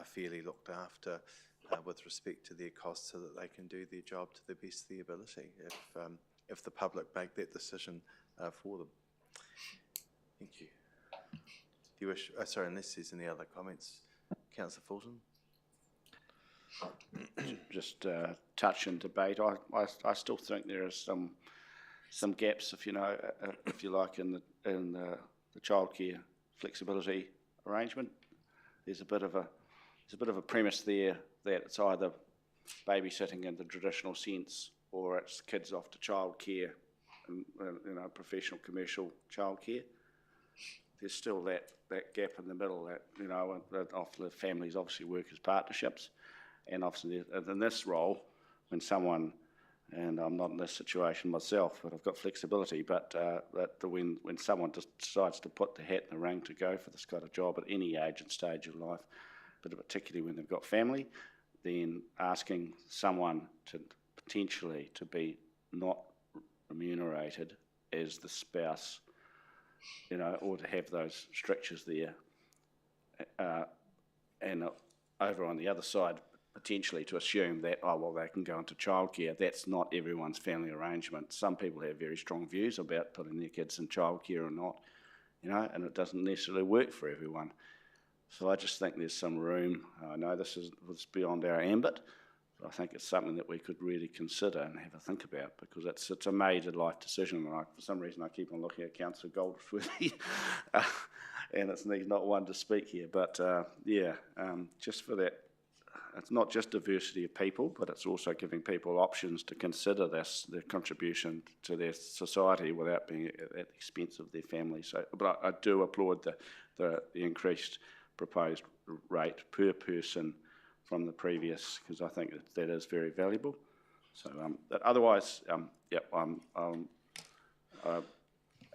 fairly looked after with respect to their costs, so that they can do their job to the best of their ability if the public make that decision for them. Thank you. Do you wish, sorry, unless there's any other comments, Councillor Fulton? just touch and debate. I still think there are some gaps, if you like, in the childcare flexibility arrangement. There's a bit of a premise there that it's either babysitting in the traditional sense, or it's kids off to childcare, and professional commercial childcare. There's still that gap in the middle that often the families obviously work as partnerships, and obviously in this role, when someone, and I'm not in this situation myself, but I've got flexibility, but when someone just decides to put the hat in the ring to go for this kind of job at any age and stage of life, but particularly when they've got family, then asking someone to potentially to be not remunerated as the spouse, or to have those strictures there, and over on the other side, potentially to assume that, they can go into childcare. That's not everyone's family arrangement. Some people have very strong views about putting their kids in childcare or not, and it doesn't necessarily work for everyone. So I just think there's some room. I know this is beyond our ambit, but I think it's something that we could really consider and have a think about, because it's a major life decision. And for some reason I keep on looking at Councillor Goldsworthy, and he's not one to speak here. But just for that, it's not just diversity of people, but it's also giving people options to consider their contribution to their society without being at the expense of their family. So, but I do applaud the increased proposed rate per person from the previous, because I think that is very valuable. So, but otherwise, I'm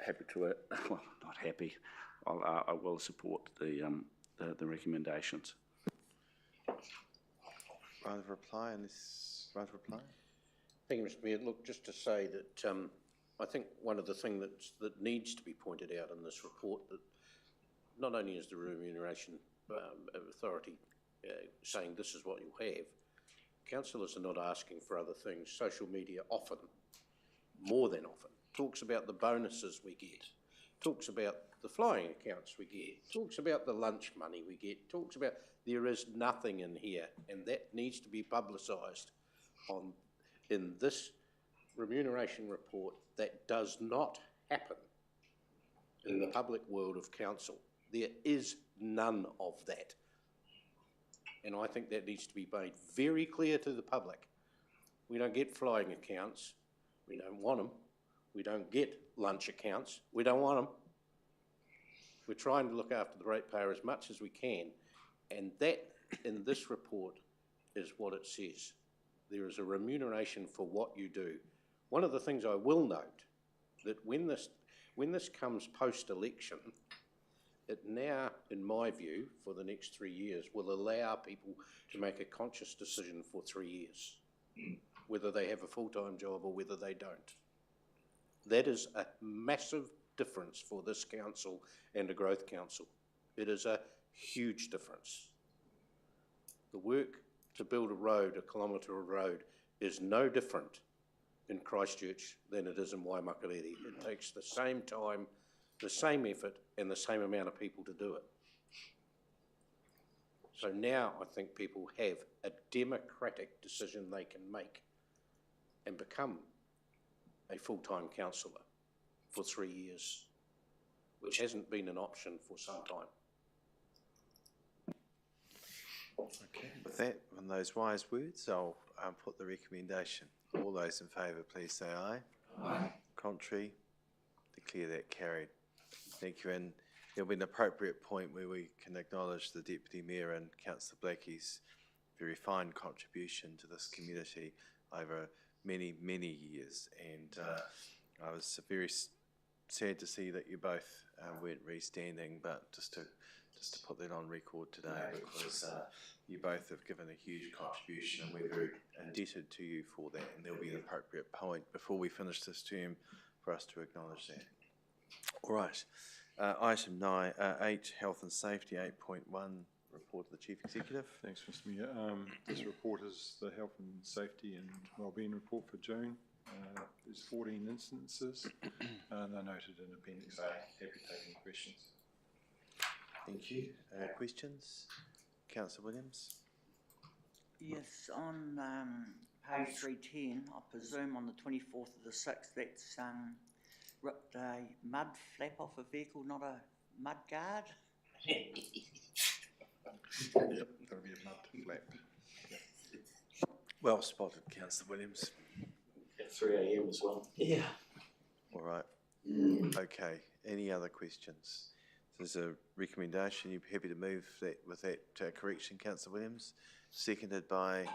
happy to it. Well, not happy. I will support the recommendations. Right of reply, and this right of reply. Thank you, Mr. Mayor. Look, just to say that I think one of the things that needs to be pointed out in this report, that not only is the remuneration authority saying this is what you'll have, councillors are not asking for other things. Social media often, more than often, talks about the bonuses we get, talks about the flying accounts we get, talks about the lunch money we get, talks about there is nothing in here, and that needs to be publicised in this remuneration report. That does not happen in the public world of council. There is none of that. And I think that needs to be made very clear to the public. We don't get flying accounts. We don't want them. We don't get lunch accounts. We don't want them. We're trying to look after the ratepayer as much as we can. And that, in this report, is what it says. There is a remuneration for what you do. One of the things I will note, that when this comes post-election, it now, in my view, for the next 3 years, will allow people to make a conscious decision for 3 years, whether they have a full-time job or whether they don't. That is a massive difference for this council and a growth council. It is a huge difference. The work to build a road, a kilometre of road, is no different in Christchurch than it is in Waimakariri. It takes the same time, the same effort, and the same amount of people to do it. So now I think people have a democratic decision they can make and become a full-time councillor for 3 years, which hasn't been an option for some time. Okay, with that, on those wise words, I'll put the recommendation. All those in favour, please say aye. Aye. Contrary, declare that carried. Thank you, and there'll be an appropriate point where we can acknowledge the Deputy Mayor and Councillor Blackie's very fine contribution to this community over many, many years. And I was very sad to see that you both weren't re-standing, but just to put that on record today, because you both have given a huge contribution and we're very indebted to you for that, and there'll be an appropriate point before we finish this term for us to acknowledge that. All right, item 8, health and safety, 8.1, report of the Chief Executive. Thanks, Mr. Mayor. This report is the health and safety and wellbeing report for June. There's 14 instances, and they're noted in Appendix A. Happy taking questions. Thank you. Questions? Councillor Williams. Yes, on page 310, I presume on the 24th of the 6th, that's ripped a mud flap off a vehicle, not a mud guard. Yep, that'll be a mud flap. Well spotted, Councillor Williams. At 3 a.m. as well. Yeah. All right. Okay, any other questions? There's a recommendation, you're happy to move that with that correction, Councillor Williams, seconded by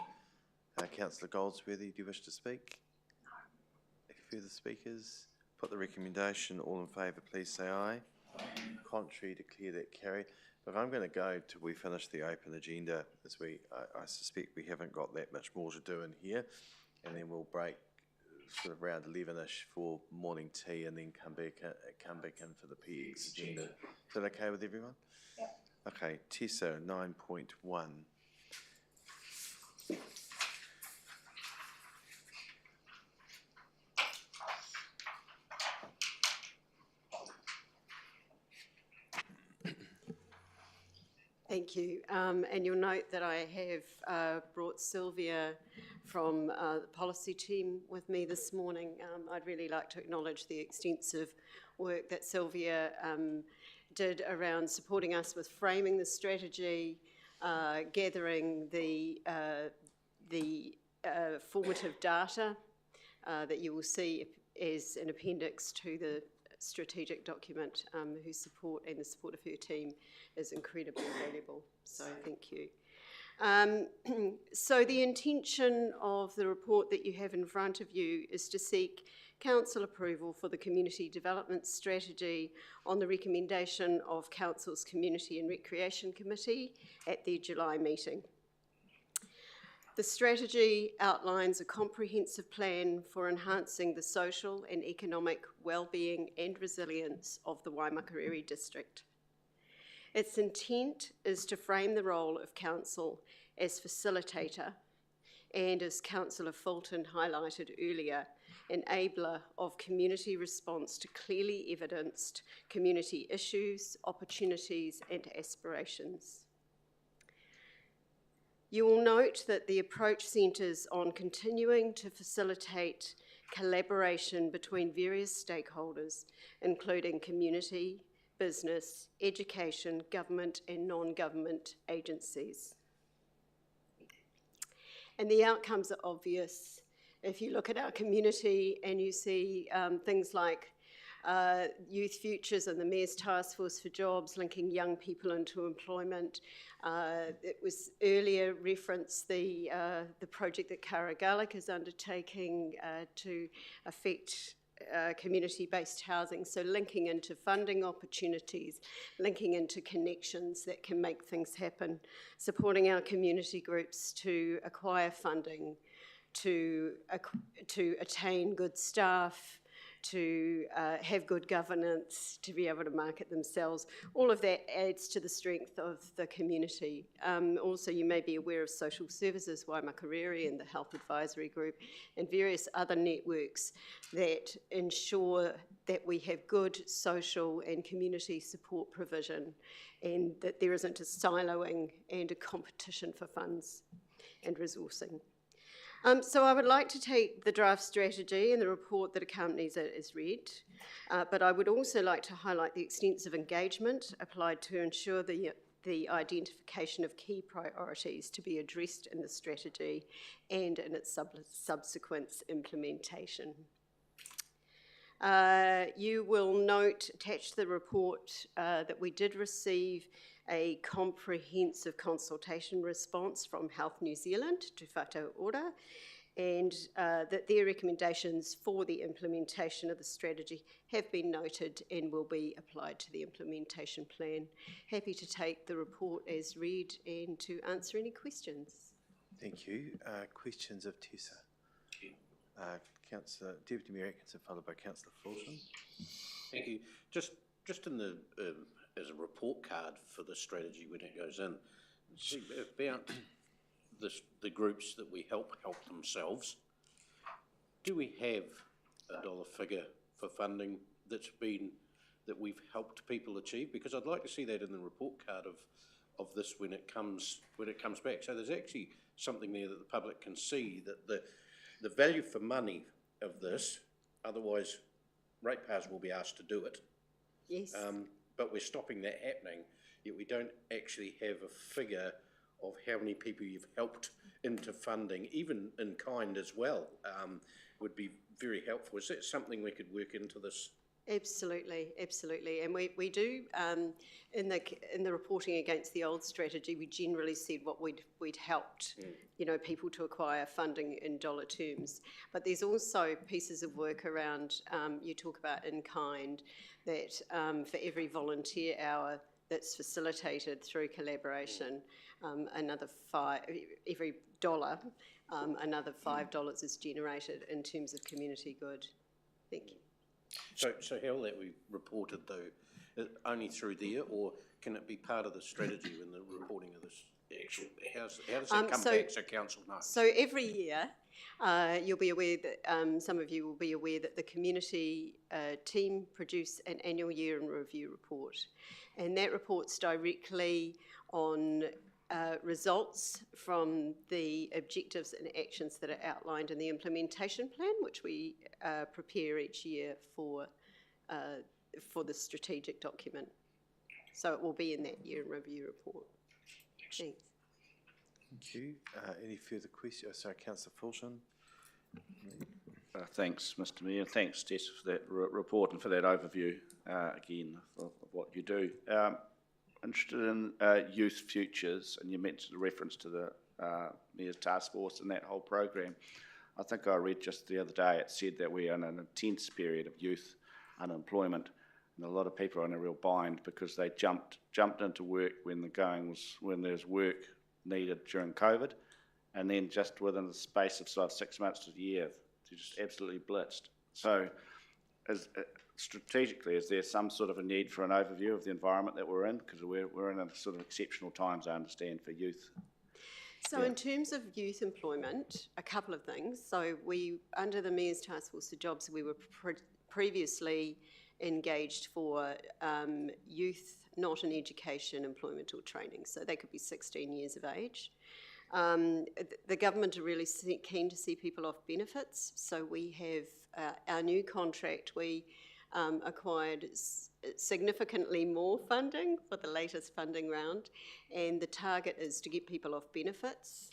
Councillor Goldsworthy. Do you wish to speak? Any further speakers? Put the recommendation, all in favour, please say aye. Contrary, declare that carried. But I'm going to go till we finish the open agenda, as I suspect we haven't got that much more to do in here, and then we'll break sort of around 11ish for morning tea, and then come back in for the PX agenda. Is that okay with everyone? Yep. Okay, Tessa 9.1. Thank you. And you'll note that I have brought Sylvia from the policy team with me this morning. I'd really like to acknowledge the extensive work that Sylvia did around supporting us with framing the strategy, gathering the formative data that you will see as an appendix to the strategic document. Her support and the support of her team is incredibly valuable, so thank you. So the intention of the report that you have in front of you is to seek Council approval for the Community Development Strategy on the recommendation of Council's Community and Recreation Committee at their July meeting. The strategy outlines a comprehensive plan for enhancing the social and economic well-being and resilience of the Waimakariri district. Its intent is to frame the role of Council as facilitator and, as Councillor Fulton highlighted earlier, enabler of community response to clearly evidenced community issues, opportunities and aspirations. You will note that the approach centres on continuing to facilitate collaboration between various stakeholders, including community, business, education, government and non-government agencies. And the outcomes are obvious. If you look at our community and you see things like Youth Futures and the Mayor's Task Force for Jobs linking young people into employment. It was earlier referenced the project that Karagalak is undertaking to affect community-based housing, so linking into funding opportunities, linking into connections that can make things happen, supporting our community groups to acquire funding, to attain good staff, to have good governance, to be able to market themselves. All of that adds to the strength of the community. Also, you may be aware of Social Services Waimakariri and the Health Advisory Group and various other networks that ensure that we have good social and community support provision and that there isn't a siloing and a competition for funds and resourcing. So I would like to take the draft strategy and the report that accompanies it as read, but I would also like to highlight the extensive engagement applied to ensure the identification of key priorities to be addressed in the strategy and in its subsequent implementation. You will note attached to the report that we did receive a comprehensive consultation response from Health New Zealand to Whātau Ora, and that their recommendations for the implementation of the strategy have been noted and will be applied to the implementation plan. Happy to take the report as read and to answer any questions. Thank you. Questions of Tessa? Councillor Deputy Mayor Atkinson, followed by Councillor Fulton. Thank you. Just in the as a report card for the strategy when it goes in, see about the groups that we help themselves. Do we have a dollar figure for funding that we've helped people achieve? Because I'd like to see that in the report card of this when it comes back. So there's actually something there that the public can see, that the value for money of this, otherwise ratepayers will be asked to do it. Yes. But we're stopping that happening, yet we don't actually have a figure of how many people you've helped into funding, even in kind as well, would be very helpful. Is that something we could work into this? Absolutely, absolutely. And we do, in the reporting against the old strategy, we generally said what we'd helped, people to acquire funding in dollar terms. But there's also pieces of work around, you talk about in kind, that for every volunteer hour that's facilitated through collaboration, every dollar, another $5 is generated in terms of community good. Thank you. So how will that be reported though? Only through there, or can it be part of the strategy when the reporting of this actual, how does that come back so council knows? So every year, you'll be aware that, some of you will be aware that the community team produce an annual year in review report. And that reports directly on results from the objectives and actions that are outlined in the implementation plan, which we prepare each year for the strategic document. So it will be in that year in review report. Thanks. Thank you. Any further questions? Sorry, Councillor Fulton. Thanks, Mr Mayor. Thanks, Tess, for that report and for that overview, again, of what you do. Interested in youth futures, and you mentioned a reference to the Mayor's task force and that whole program. I think I read just the other day, it said that we are in an intense period of youth unemployment, and a lot of people are in a real bind because they jumped into work when there's work needed during COVID, and then just within the space of sort of 6 months to a year, they're just absolutely blitzed. So, strategically, is there some sort of a need for an overview of the environment that we're in? Because we're in a sort of exceptional times, I understand, for youth. So in terms of youth employment, a couple of things. So we, under the Mayor's Task Force for Jobs, we were previously engaged for youth not in education, employment or training. So they could be 16 years of age. The government are really keen to see people off benefits. So we have our new contract, we acquired significantly more funding for the latest funding round, and the target is to get people off benefits.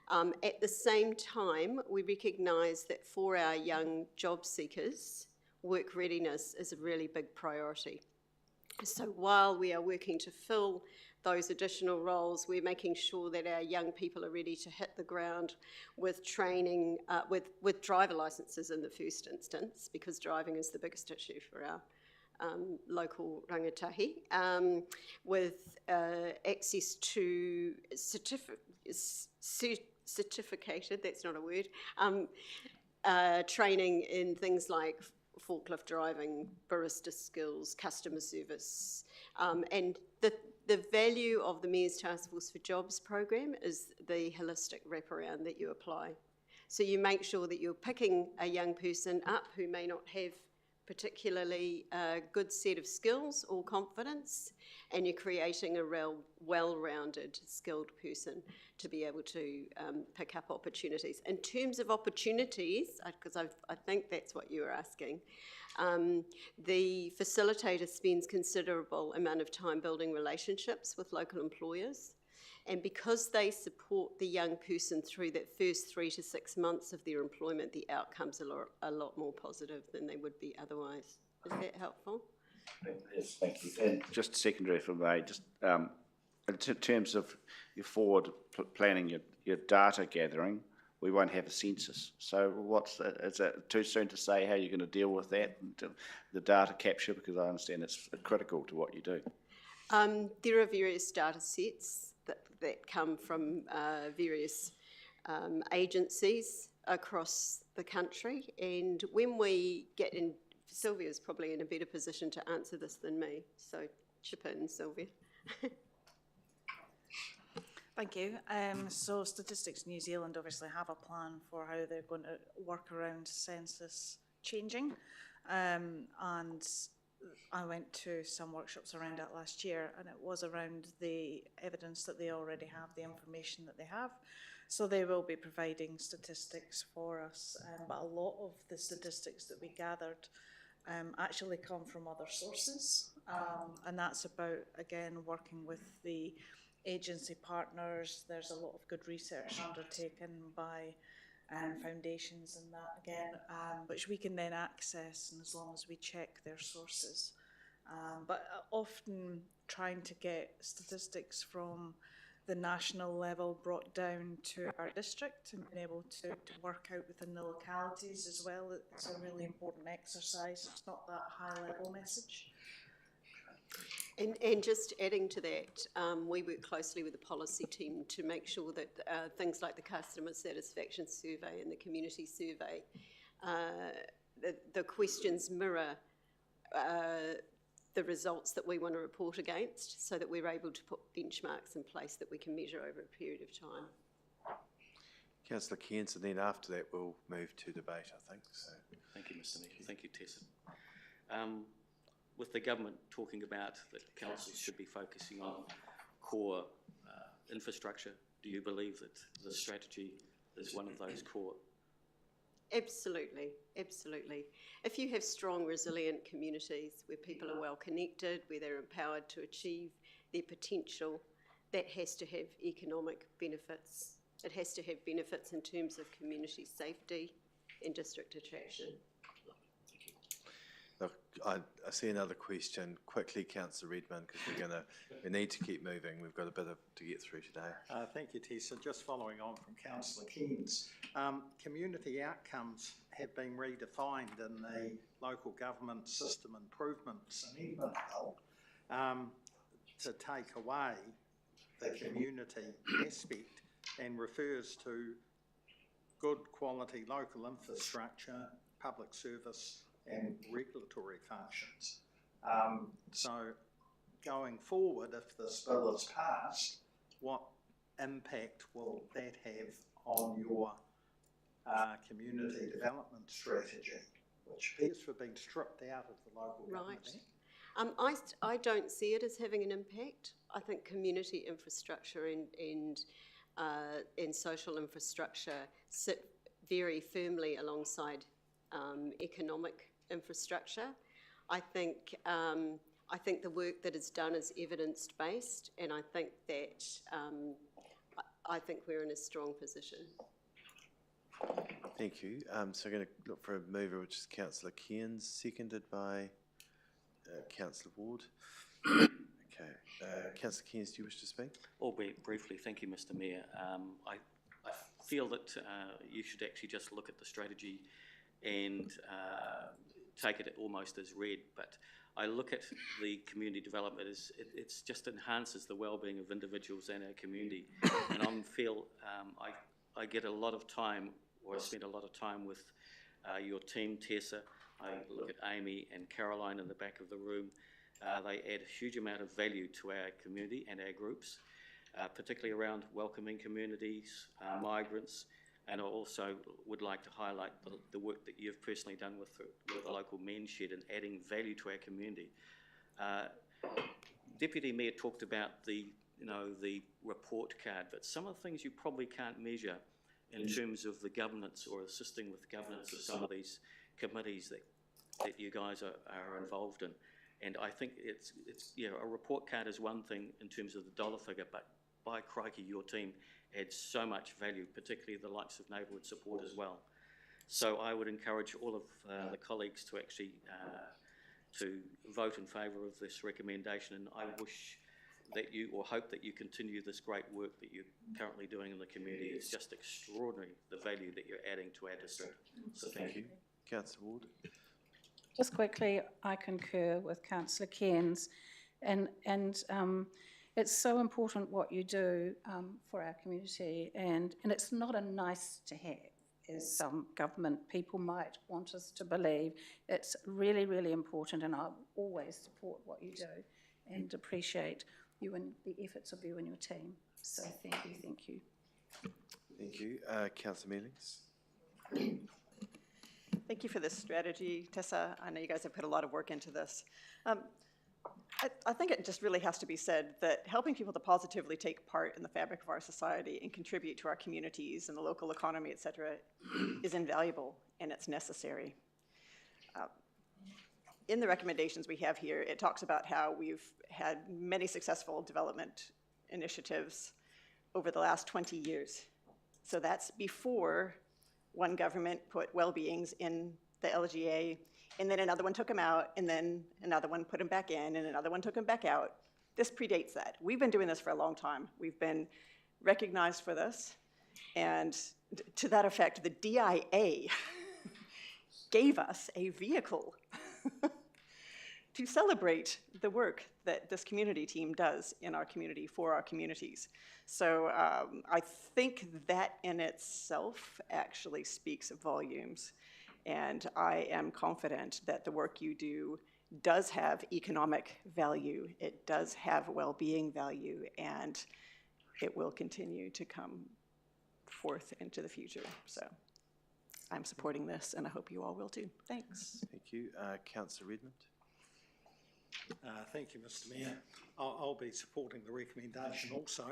At the same time, we recognise that for our young job seekers, work readiness is a really big priority. So while we are working to fill those additional roles, we're making sure that our young people are ready to hit the ground with training, with driver licences in the first instance, because driving is the biggest issue for our local rangatahi, with access to certificated, that's not a word, training in things like forklift driving, barista skills, customer service, and the value of the Mayor's Task Force for Jobs program is the holistic wraparound that you apply. So you make sure that you're picking a young person up who may not have particularly a good set of skills or confidence, and you're creating a real well-rounded, skilled person to be able to pick up opportunities. In terms of opportunities, because I think that's what you were asking, the facilitator spends considerable amount of time building relationships with local employers, and because they support the young person through that first 3 to 6 months of their employment, the outcomes are a lot more positive than they would be otherwise. Is that helpful? Yes, thank you. And just secondary for me, just in terms of your forward planning, your data gathering, we won't have a census. So is it too soon to say how you're going to deal with that, the data capture, because I understand it's critical to what you do? There are various data sets that come from various agencies across the country, and when we get in, Sylvia's probably in a better position to answer this than me, so chip in, Sylvia. Thank you. So Statistics New Zealand obviously have a plan for how they're going to work around census changing, and I went to some workshops around that last year, and it was around the evidence that they already have, the information that they have. So they will be providing statistics for us, but a lot of the statistics that we gathered actually come from other sources, and that's about, again, working with the agency partners. There's a lot of good research undertaken by foundations and that, again, which we can then access, and as long as we check their sources. But often trying to get statistics from the national level brought down to our district and being able to work out within the localities as well, it's a really important exercise. It's not that high level message. And just adding to that, we work closely with the policy team to make sure that things like the customer satisfaction survey and the community survey, the questions mirror the results that we want to report against, so that we're able to put benchmarks in place that we can measure over a period of time. Councillor Cairns, and then after that we'll move to debate, I think. So. Thank you, Mr. Mayor. Thank you, Tessa. With the government talking about that councils should be focusing on core infrastructure, do you believe that the strategy is one of those core? Absolutely, absolutely. If you have strong, resilient communities where people are well connected, where they're empowered to achieve their potential, that has to have economic benefits. It has to have benefits in terms of community safety and district attraction. Look, I see another question. Quickly, Councillor Redmond, because we need to keep moving. We've got a bit to get through today. Thank you, Tessa. Just following on from Councillor Cairns, community outcomes have been redefined in the local government system improvements amendment bill to take away the community aspect and refers to good quality local infrastructure, public service and regulatory functions. So going forward, if this bill is passed, what impact will that have on your community development strategy, which appears to have been stripped out of the local government? I don't see it as having an impact. I think community infrastructure and social infrastructure sit very firmly alongside economic infrastructure. I think the work that is done is evidence-based, and I think that we're in a strong position. Thank you. So I'm going to look for a mover, which is Councillor Cairns, seconded by Councillor Ward. Okay. Councillor Cairns, do you wish to speak? Albeit briefly, thank you, Mr. Mayor. I feel that you should actually just look at the strategy and take it almost as read, but I look at the community development as it just enhances the well-being of individuals and our community. And I get a lot of time, or I spend a lot of time with your team, Tessa. I look at Amy and Caroline in the back of the room. They add a huge amount of value to our community and our groups, particularly around welcoming communities, migrants, and I also would like to highlight the work that you've personally done with the local men's shed and adding value to our community. Deputy Mayor talked about the report card, but some of the things you probably can't measure in terms of the governance or assisting with governance of some of these committees that you guys are involved in. And I think it's a report card is one thing in terms of the dollar figure, but by crikey, your team adds so much value, particularly the likes of neighbourhood support as well. So I would encourage all of the colleagues to actually to vote in favour of this recommendation, and I wish that you, or hope that you continue this great work that you're currently doing in the community. It's just extraordinary, the value that you're adding to our district. So thank you. Councillor Ward. Just quickly, I concur with Councillor Cairns, and it's so important what you do for our community, and it's not a nice to have, as some government people might want us to believe. It's really, really important, and I'll always support what you do and appreciate you and the efforts of you and your team. So thank you, thank you. Thank you. Councillor Mealings. Thank you for this strategy, Tessa. I know you guys have put a lot of work into this. I think it just really has to be said that helping people to positively take part in the fabric of our society and contribute to our communities and the local economy, et cetera, is invaluable and it's necessary. In the recommendations we have here, it talks about how we've had many successful development initiatives over the last 20 years. So that's before one government put well-beings in the LGA, and then another one took them out, and then another one put them back in, and another one took them back out. This predates that. We've been doing this for a long time. We've been recognized for this, and to that effect, the DIA gave us a vehicle to celebrate the work that this community team does in our community for our communities. So I think that in itself actually speaks volumes. And I am confident that the work you do does have economic value, it does have well-being value, and it will continue to come forth into the future. So I'm supporting this, and I hope you all will too. Thanks. Thank you. Councillor Redmond. Thank you, Mr. Mayor. I'll be supporting the recommendation also.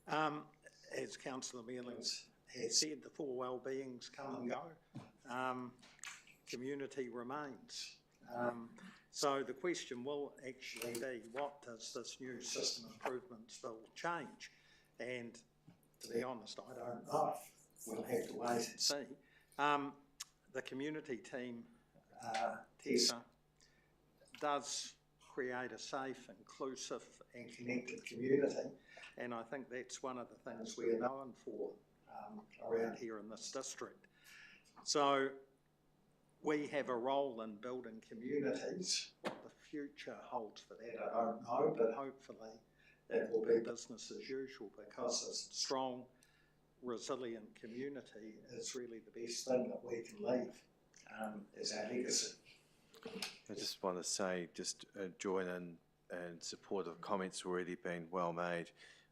As Councillor Mealings has said, the four well-beings come and go. Community remains. So the question will actually be, what does this new system improvements bill change? And to be honest, I don't know. We'll have to wait and see. The community team, Tessa, does create a safe, inclusive and connected community, and I think that's one of the things we're known for around here in this district. So we have a role in building communities. What the future holds for that, I don't know, but hopefully it will be business as usual, because a strong, resilient community is really the best thing that we can leave as our legacy. I just want to say, join in and support of comments already been well made.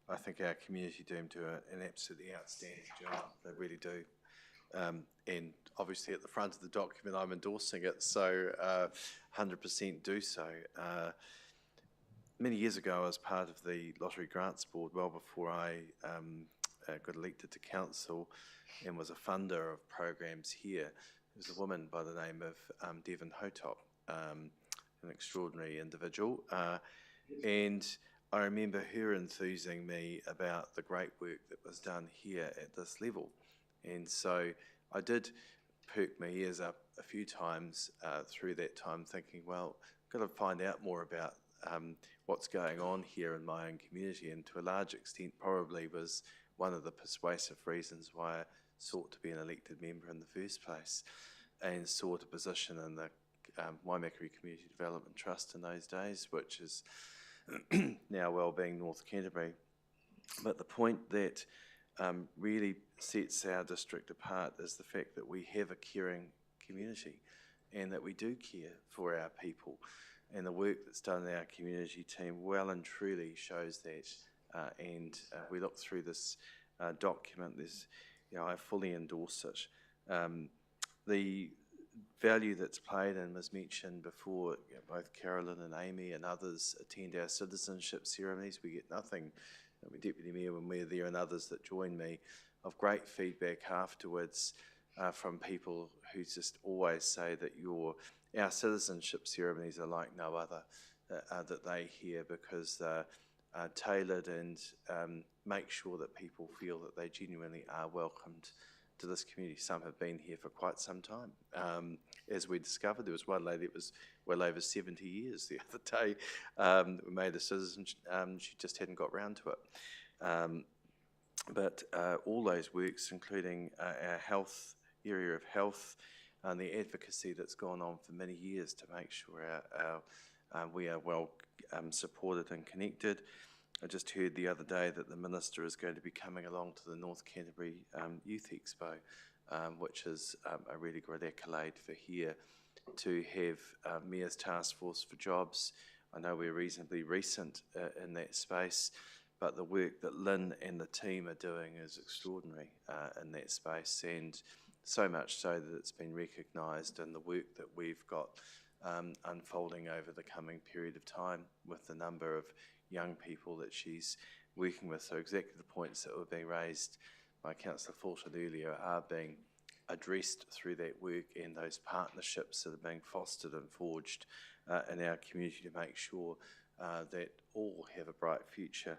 I think our community team do an absolutely outstanding job. They really do. And obviously at the front of the document, I'm endorsing it, so 100% do so. Many years ago, I was part of the Lottery Grants Board, well before I got elected to council, and was a funder of programs here. There was a woman by the name of Devon Hotop, an extraordinary individual, and I remember her enthusing me about the great work that was done here at this level. And so I did perk my ears up a few times through that time, thinking, well, I've got to find out more about what's going on here in my own community, and to a large extent probably was one of the persuasive reasons why I sought to be an elected member in the first place, and sought a position in the Waimakariri Community Development Trust in those days, which is now Wellbeing North Canterbury. But the point that really sets our district apart is the fact that we have a caring community, and that we do care for our people, and the work that's done in our community team well and truly shows that. And we look through this document, I fully endorse it. The value that's played and was mentioned before, both Carolyn and Amy and others attend our citizenship ceremonies. We get nothing, Deputy Mayor, when we're there, and others that join me, of great feedback afterwards from people who just always say that our citizenship ceremonies are like no other that they hear, because they're tailored and make sure that people feel that they genuinely are welcomed to this community. Some have been here for quite some time. As we discovered, there was one lady that was well over 70 years the other day. We made a citizen, she just hadn't got round to it. But all those works, including our health, area of health, and the advocacy that's gone on for many years to make sure we are well supported and connected. I just heard the other day that the Minister is going to be coming along to the North Canterbury Youth Expo, which is a really great accolade for here to have Mayor's Task Force for Jobs. I know we're reasonably recent in that space, but the work that Lynn and the team are doing is extraordinary in that space, and so much so that it's been recognised in the work that we've got unfolding over the coming period of time with the number of young people that she's working with. So exactly the points that were being raised by Councillor Fulton earlier are being addressed through that work and those partnerships that are being fostered and forged in our community to make sure that all have a bright future.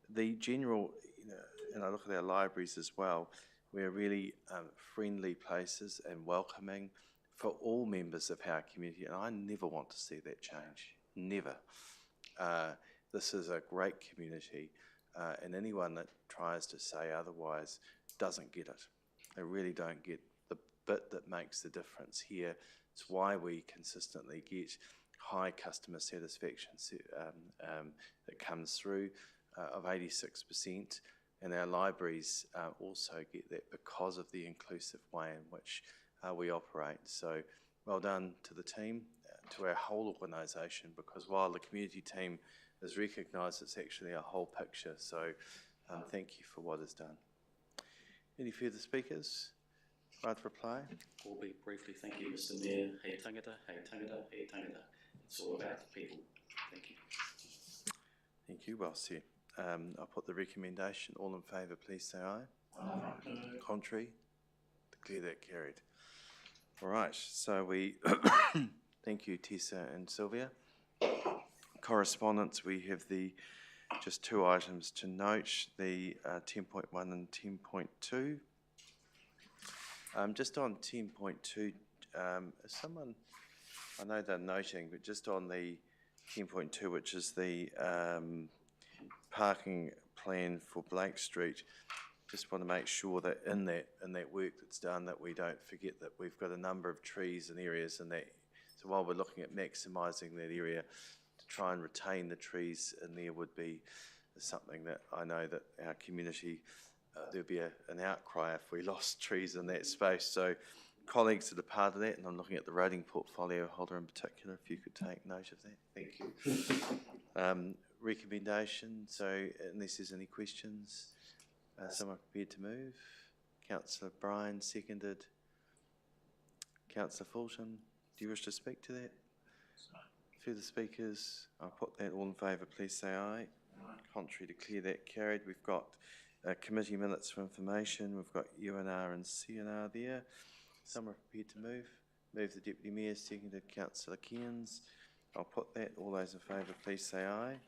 The general, and I look at our libraries as well, we're really friendly places and welcoming for all members of our community, and I never want to see that change, never. This is a great community, and anyone that tries to say otherwise doesn't get it. They really don't get the bit that makes the difference here. It's why we consistently get high customer satisfaction that comes through of 86%, and our libraries also get that because of the inclusive way in which we operate. So well done to the team, to our whole organisation, because while the community team is recognised, it's actually a whole picture. So thank you for what is done. Any further speakers? Right to reply? Albeit briefly, thank you, Mr. Mayor. Hei tangata, hei tangata, hei tangata. It's all about the people. Thank you. Thank you, well said. I'll put the recommendation. All in favour, please say aye. Aye. Contrary? Declare that carried. All right, so we thank you, Tessa and Sylvia. Correspondence, we have just two items to note, the 10.1 and 10.2. Just on 10.2, someone, I know they're noting, but just on the 10.2, which is the parking plan for Blake Street, just want to make sure that in that work that's done, that we don't forget that we've got a number of trees and areas in that. So while we're looking at maximising that area, to try and retain the trees in there would be something that I know that our community, there'd be an outcry if we lost trees in that space. So colleagues that are part of that, and I'm looking at the roading portfolio holder in particular, if you could take note of that. Thank you. Recommendation, so unless there's any questions, someone prepared to move? Councillor Bryan, seconded. Councillor Fulton, do you wish to speak to that? Further speakers? I'll put that. All in favour, please say aye. Contrary, declare that carried. We've got committee minutes for information. We've got UNR and CNR there. Someone prepared to move? Move the Deputy Mayor, seconded Councillor Cairns. I'll put that. All those in favour, please say aye.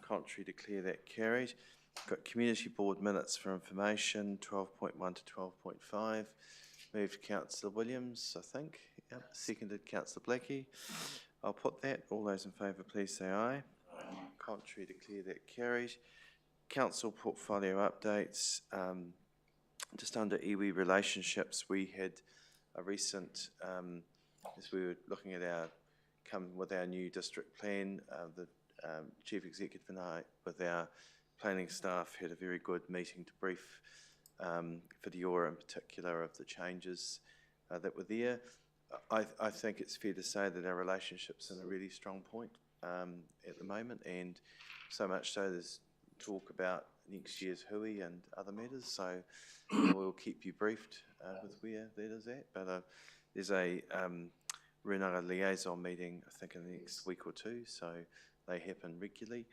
Contrary, declare that carried. Got community board minutes for information, 12.1 to 12.5. Moved Councillor Williams, I think. Yep. Seconded Councillor Blackie. I'll put that. All those in favour, please say aye. Contrary, declare that carried. Council portfolio updates. Just under iwi relationships, we had a recent, as we were looking at come with our new district plan, the Chief Executive and I, with our planning staff, had a very good meeting to brief Whitiora in particular of the changes that were there. I think it's fair to say that our relationship's in a really strong point at the moment, and so much so there's talk about next year's hui and other matters, so we'll keep you briefed with where that is at. But there's a Runanga liaison meeting, I think, in the next week or two, so they happen regularly.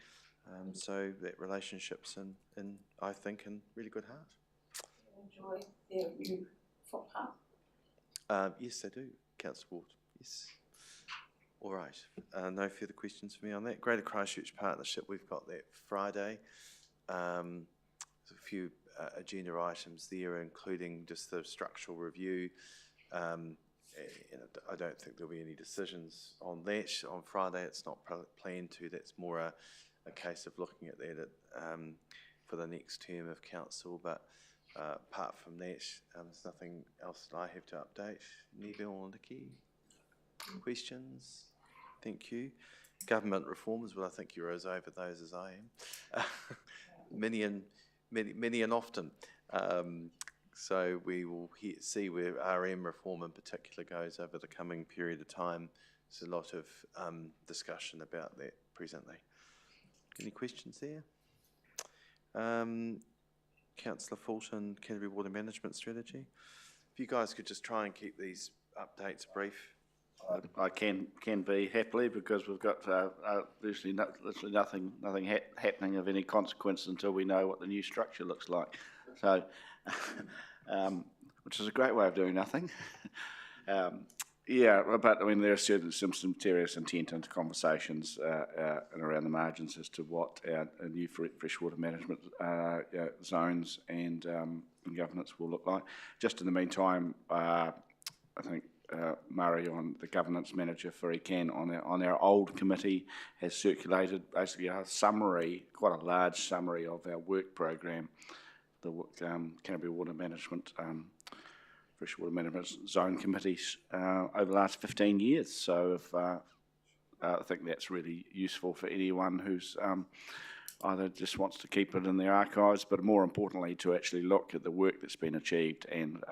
So that relationship's in I think, in really good heart. Enjoy their new footpath. Yes, they do, Councillor Ward, yes. All right, no further questions for me on that. Greater Christchurch Partnership, we've got that Friday. There's a few agenda items there, including just the structural review. I don't think there'll be any decisions on that on Friday. It's not planned to. That's more a case of looking at that for the next term of council. But apart from that, there's nothing else that I have to update. Neville or Nikki? Questions? Thank you. Government reforms, well, I think you're as over those as I am. many and often. So we will see where RM reform in particular goes over the coming period of time. There's a lot of discussion about that presently. Any questions there? Councillor Fulton, Canterbury Water Management Strategy. If you guys could just try and keep these updates brief. I can be happily, because we've got literally nothing happening of any consequence until we know what the new structure looks like. So, which is a great way of doing nothing. Yeah, but I mean, there are certainly some serious intent into conversations and around the margins as to what our new freshwater management zones and governance will look like. Just in the meantime, I think Murray, on the governance manager for ECAN, on our old committee, has circulated basically a summary, quite a large summary of our work program, the Canterbury Water Management, Freshwater Management Zone committees over the last 15 years. So if, I think that's really useful for anyone who's either just wants to keep it in their archives, but more importantly to actually look at the work that's been achieved and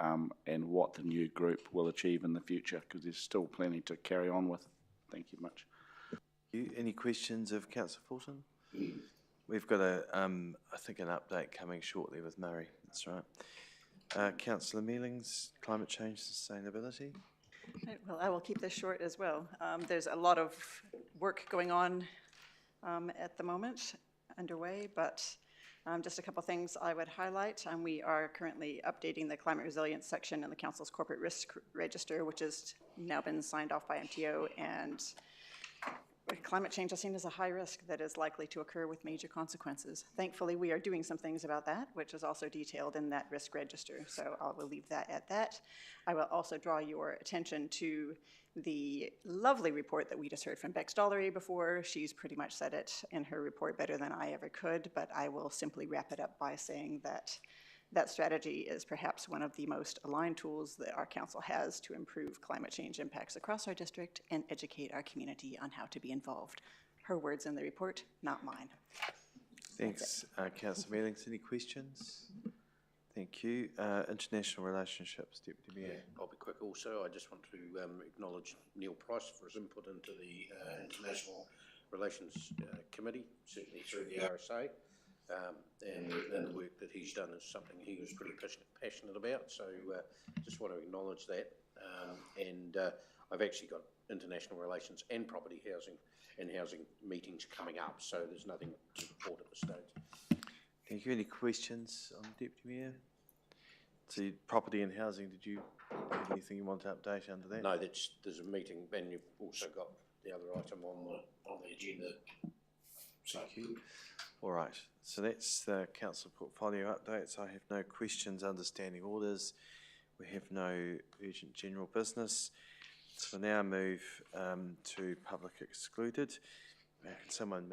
what the new group will achieve in the future, because there's still plenty to carry on with. Thank you much. Any questions of Councillor Fulton? We've got I think an update coming shortly with Murray. That's right. Councillor Mealings, climate change sustainability. Right, well, I will keep this short as well. There's a lot of work going on at the moment underway, but just a couple of things I would highlight. We are currently updating the climate resilience section in the Council's corporate risk register, which has now been signed off by MTO, and climate change is seen as a high risk that is likely to occur with major consequences. Thankfully, we are doing some things about that, which is also detailed in that risk register, so I will leave that at that. I will also draw your attention to the lovely report that we just heard from Bex Dollery before. She's pretty much said it in her report better than I ever could, but I will simply wrap it up by saying that that strategy is perhaps one of the most aligned tools that our council has to improve climate change impacts across our district and educate our community on how to be involved. Her words in the report, not mine. Thanks, Councillor Mealings. Any questions? Thank you. International relationships, Deputy Mayor. I'll be quick also. I just want to acknowledge Neil Price for his input into the International Relations Committee, certainly through the RSA. And the work that he's done is something he was pretty passionate about, so just want to acknowledge that. I've actually got international relations and property housing meetings coming up, so there's nothing to report at this stage. Thank you. Any questions on the Deputy Mayor? So property and housing, did you have anything you want to update under that? No, there's a meeting, and you've also got the other item on the agenda. Thank you. All right, so that's the council portfolio updates. I have no questions under standing orders. We have no urgent general business. So we'll now move to public excluded. Can someone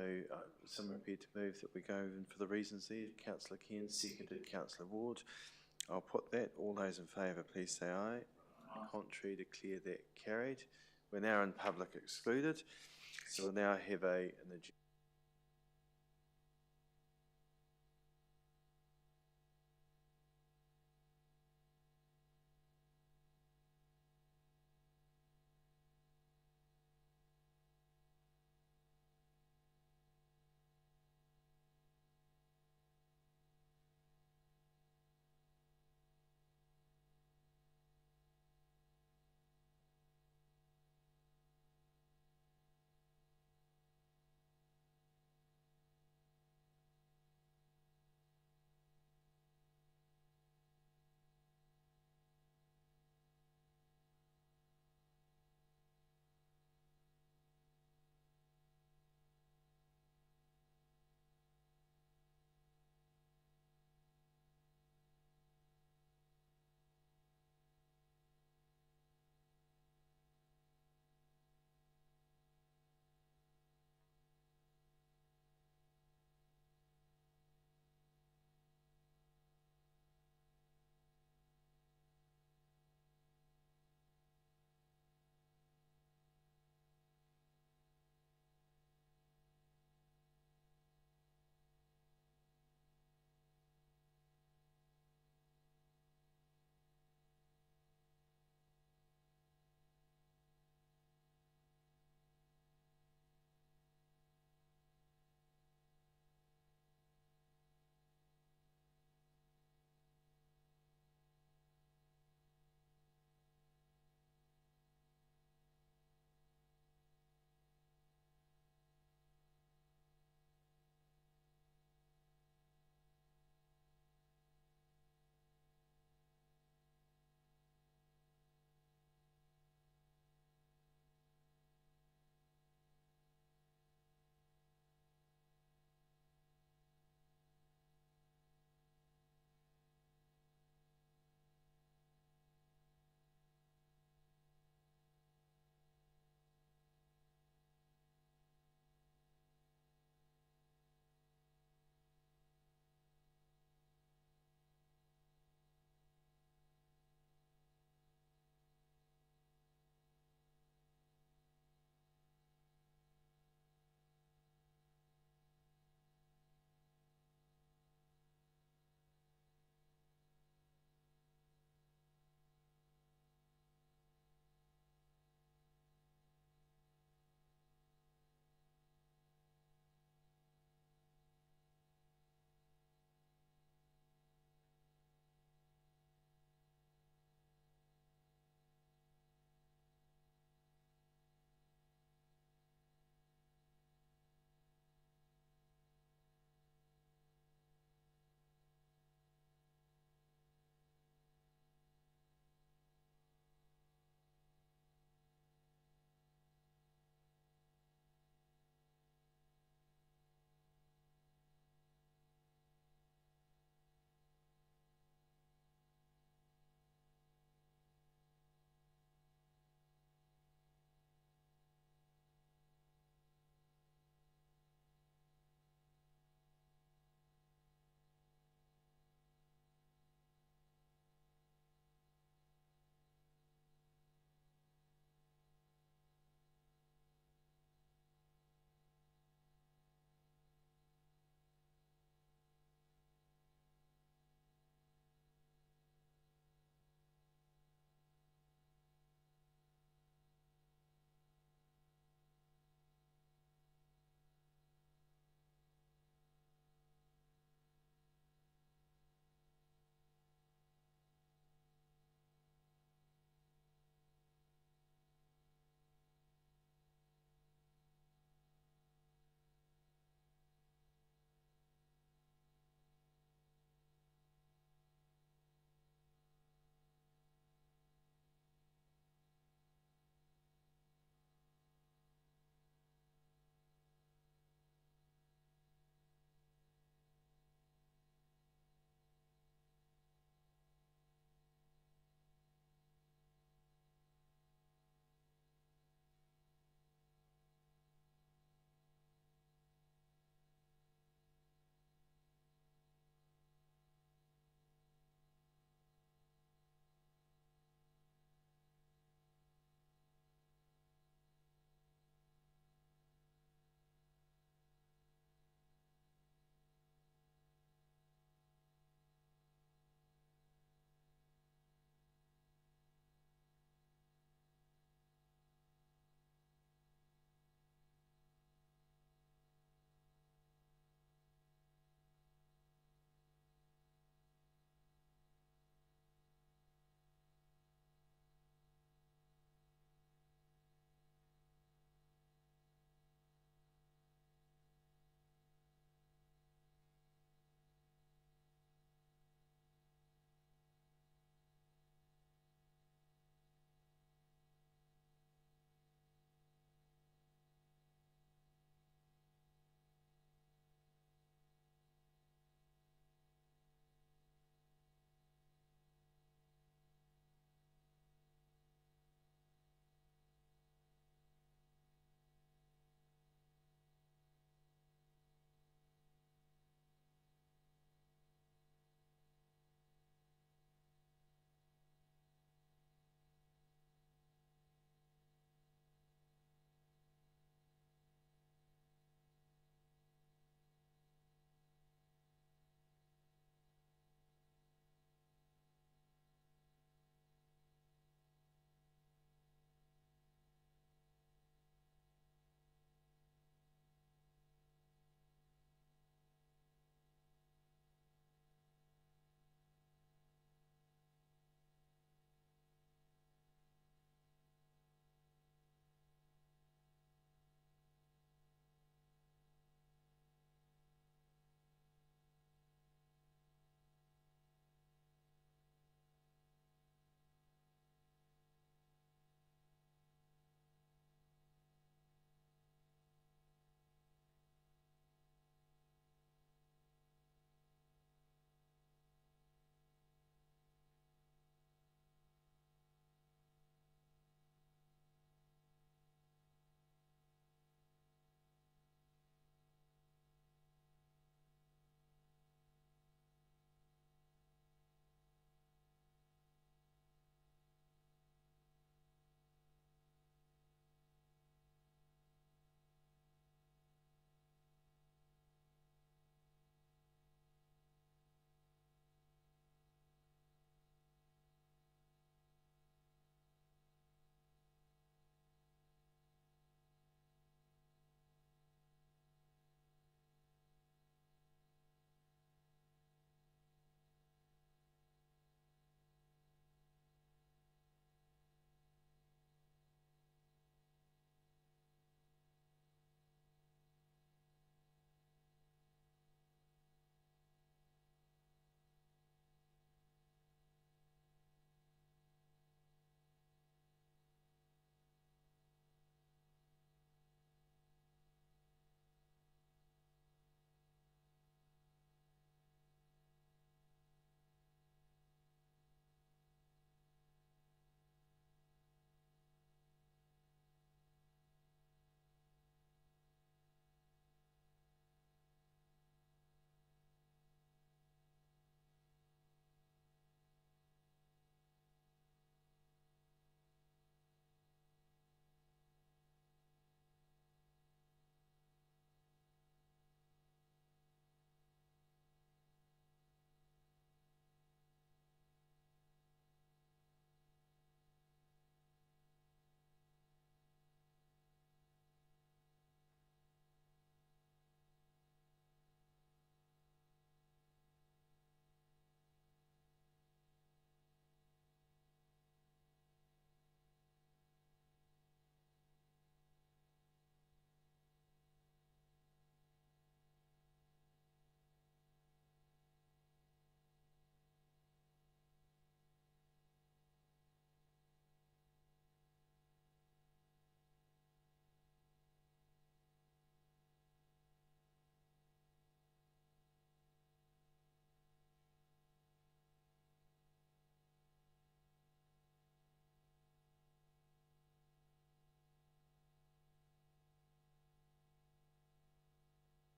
appear to move that we go in for the reasons there? Councillor Ken, seconded Councillor Ward. I'll put that. All those in favour, please say aye. Contrary, declare that carried. We're now in public excluded. So we'll now have an agenda.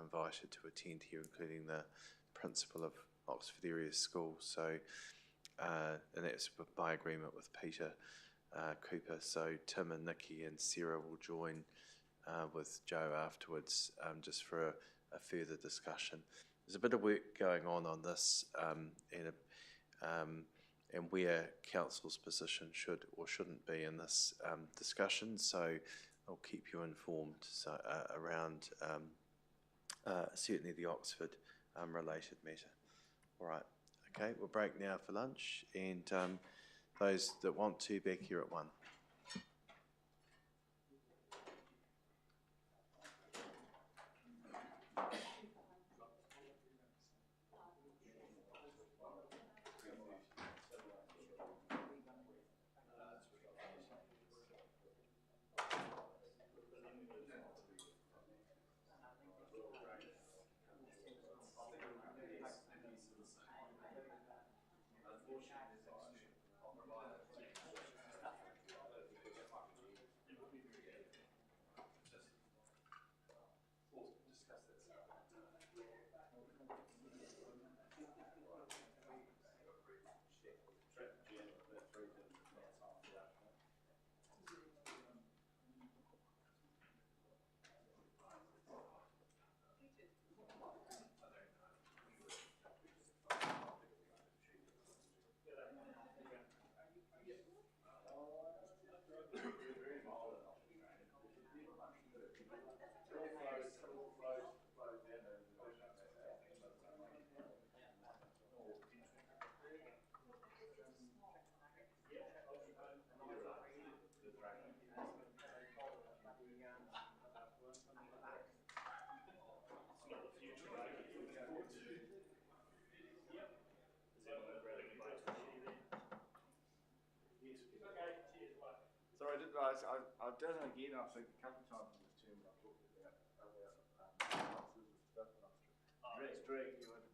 invited to attend here, including the principal of Oxford Area School. So, and that's by agreement with Peter Cooper. So Tim and Nikki and Sarah will join with Joe afterwards, just for a further discussion. There's a bit of work going on this, and where council's position should or shouldn't be in this discussion. So I'll keep you informed around certainly the Oxford related matter. All right, okay, we'll break now for lunch, and those that want to, back here at 1. Sorry, I've done it again, I think, a couple of times in this term, I've talked about other houses and stuff, and I've dragged you into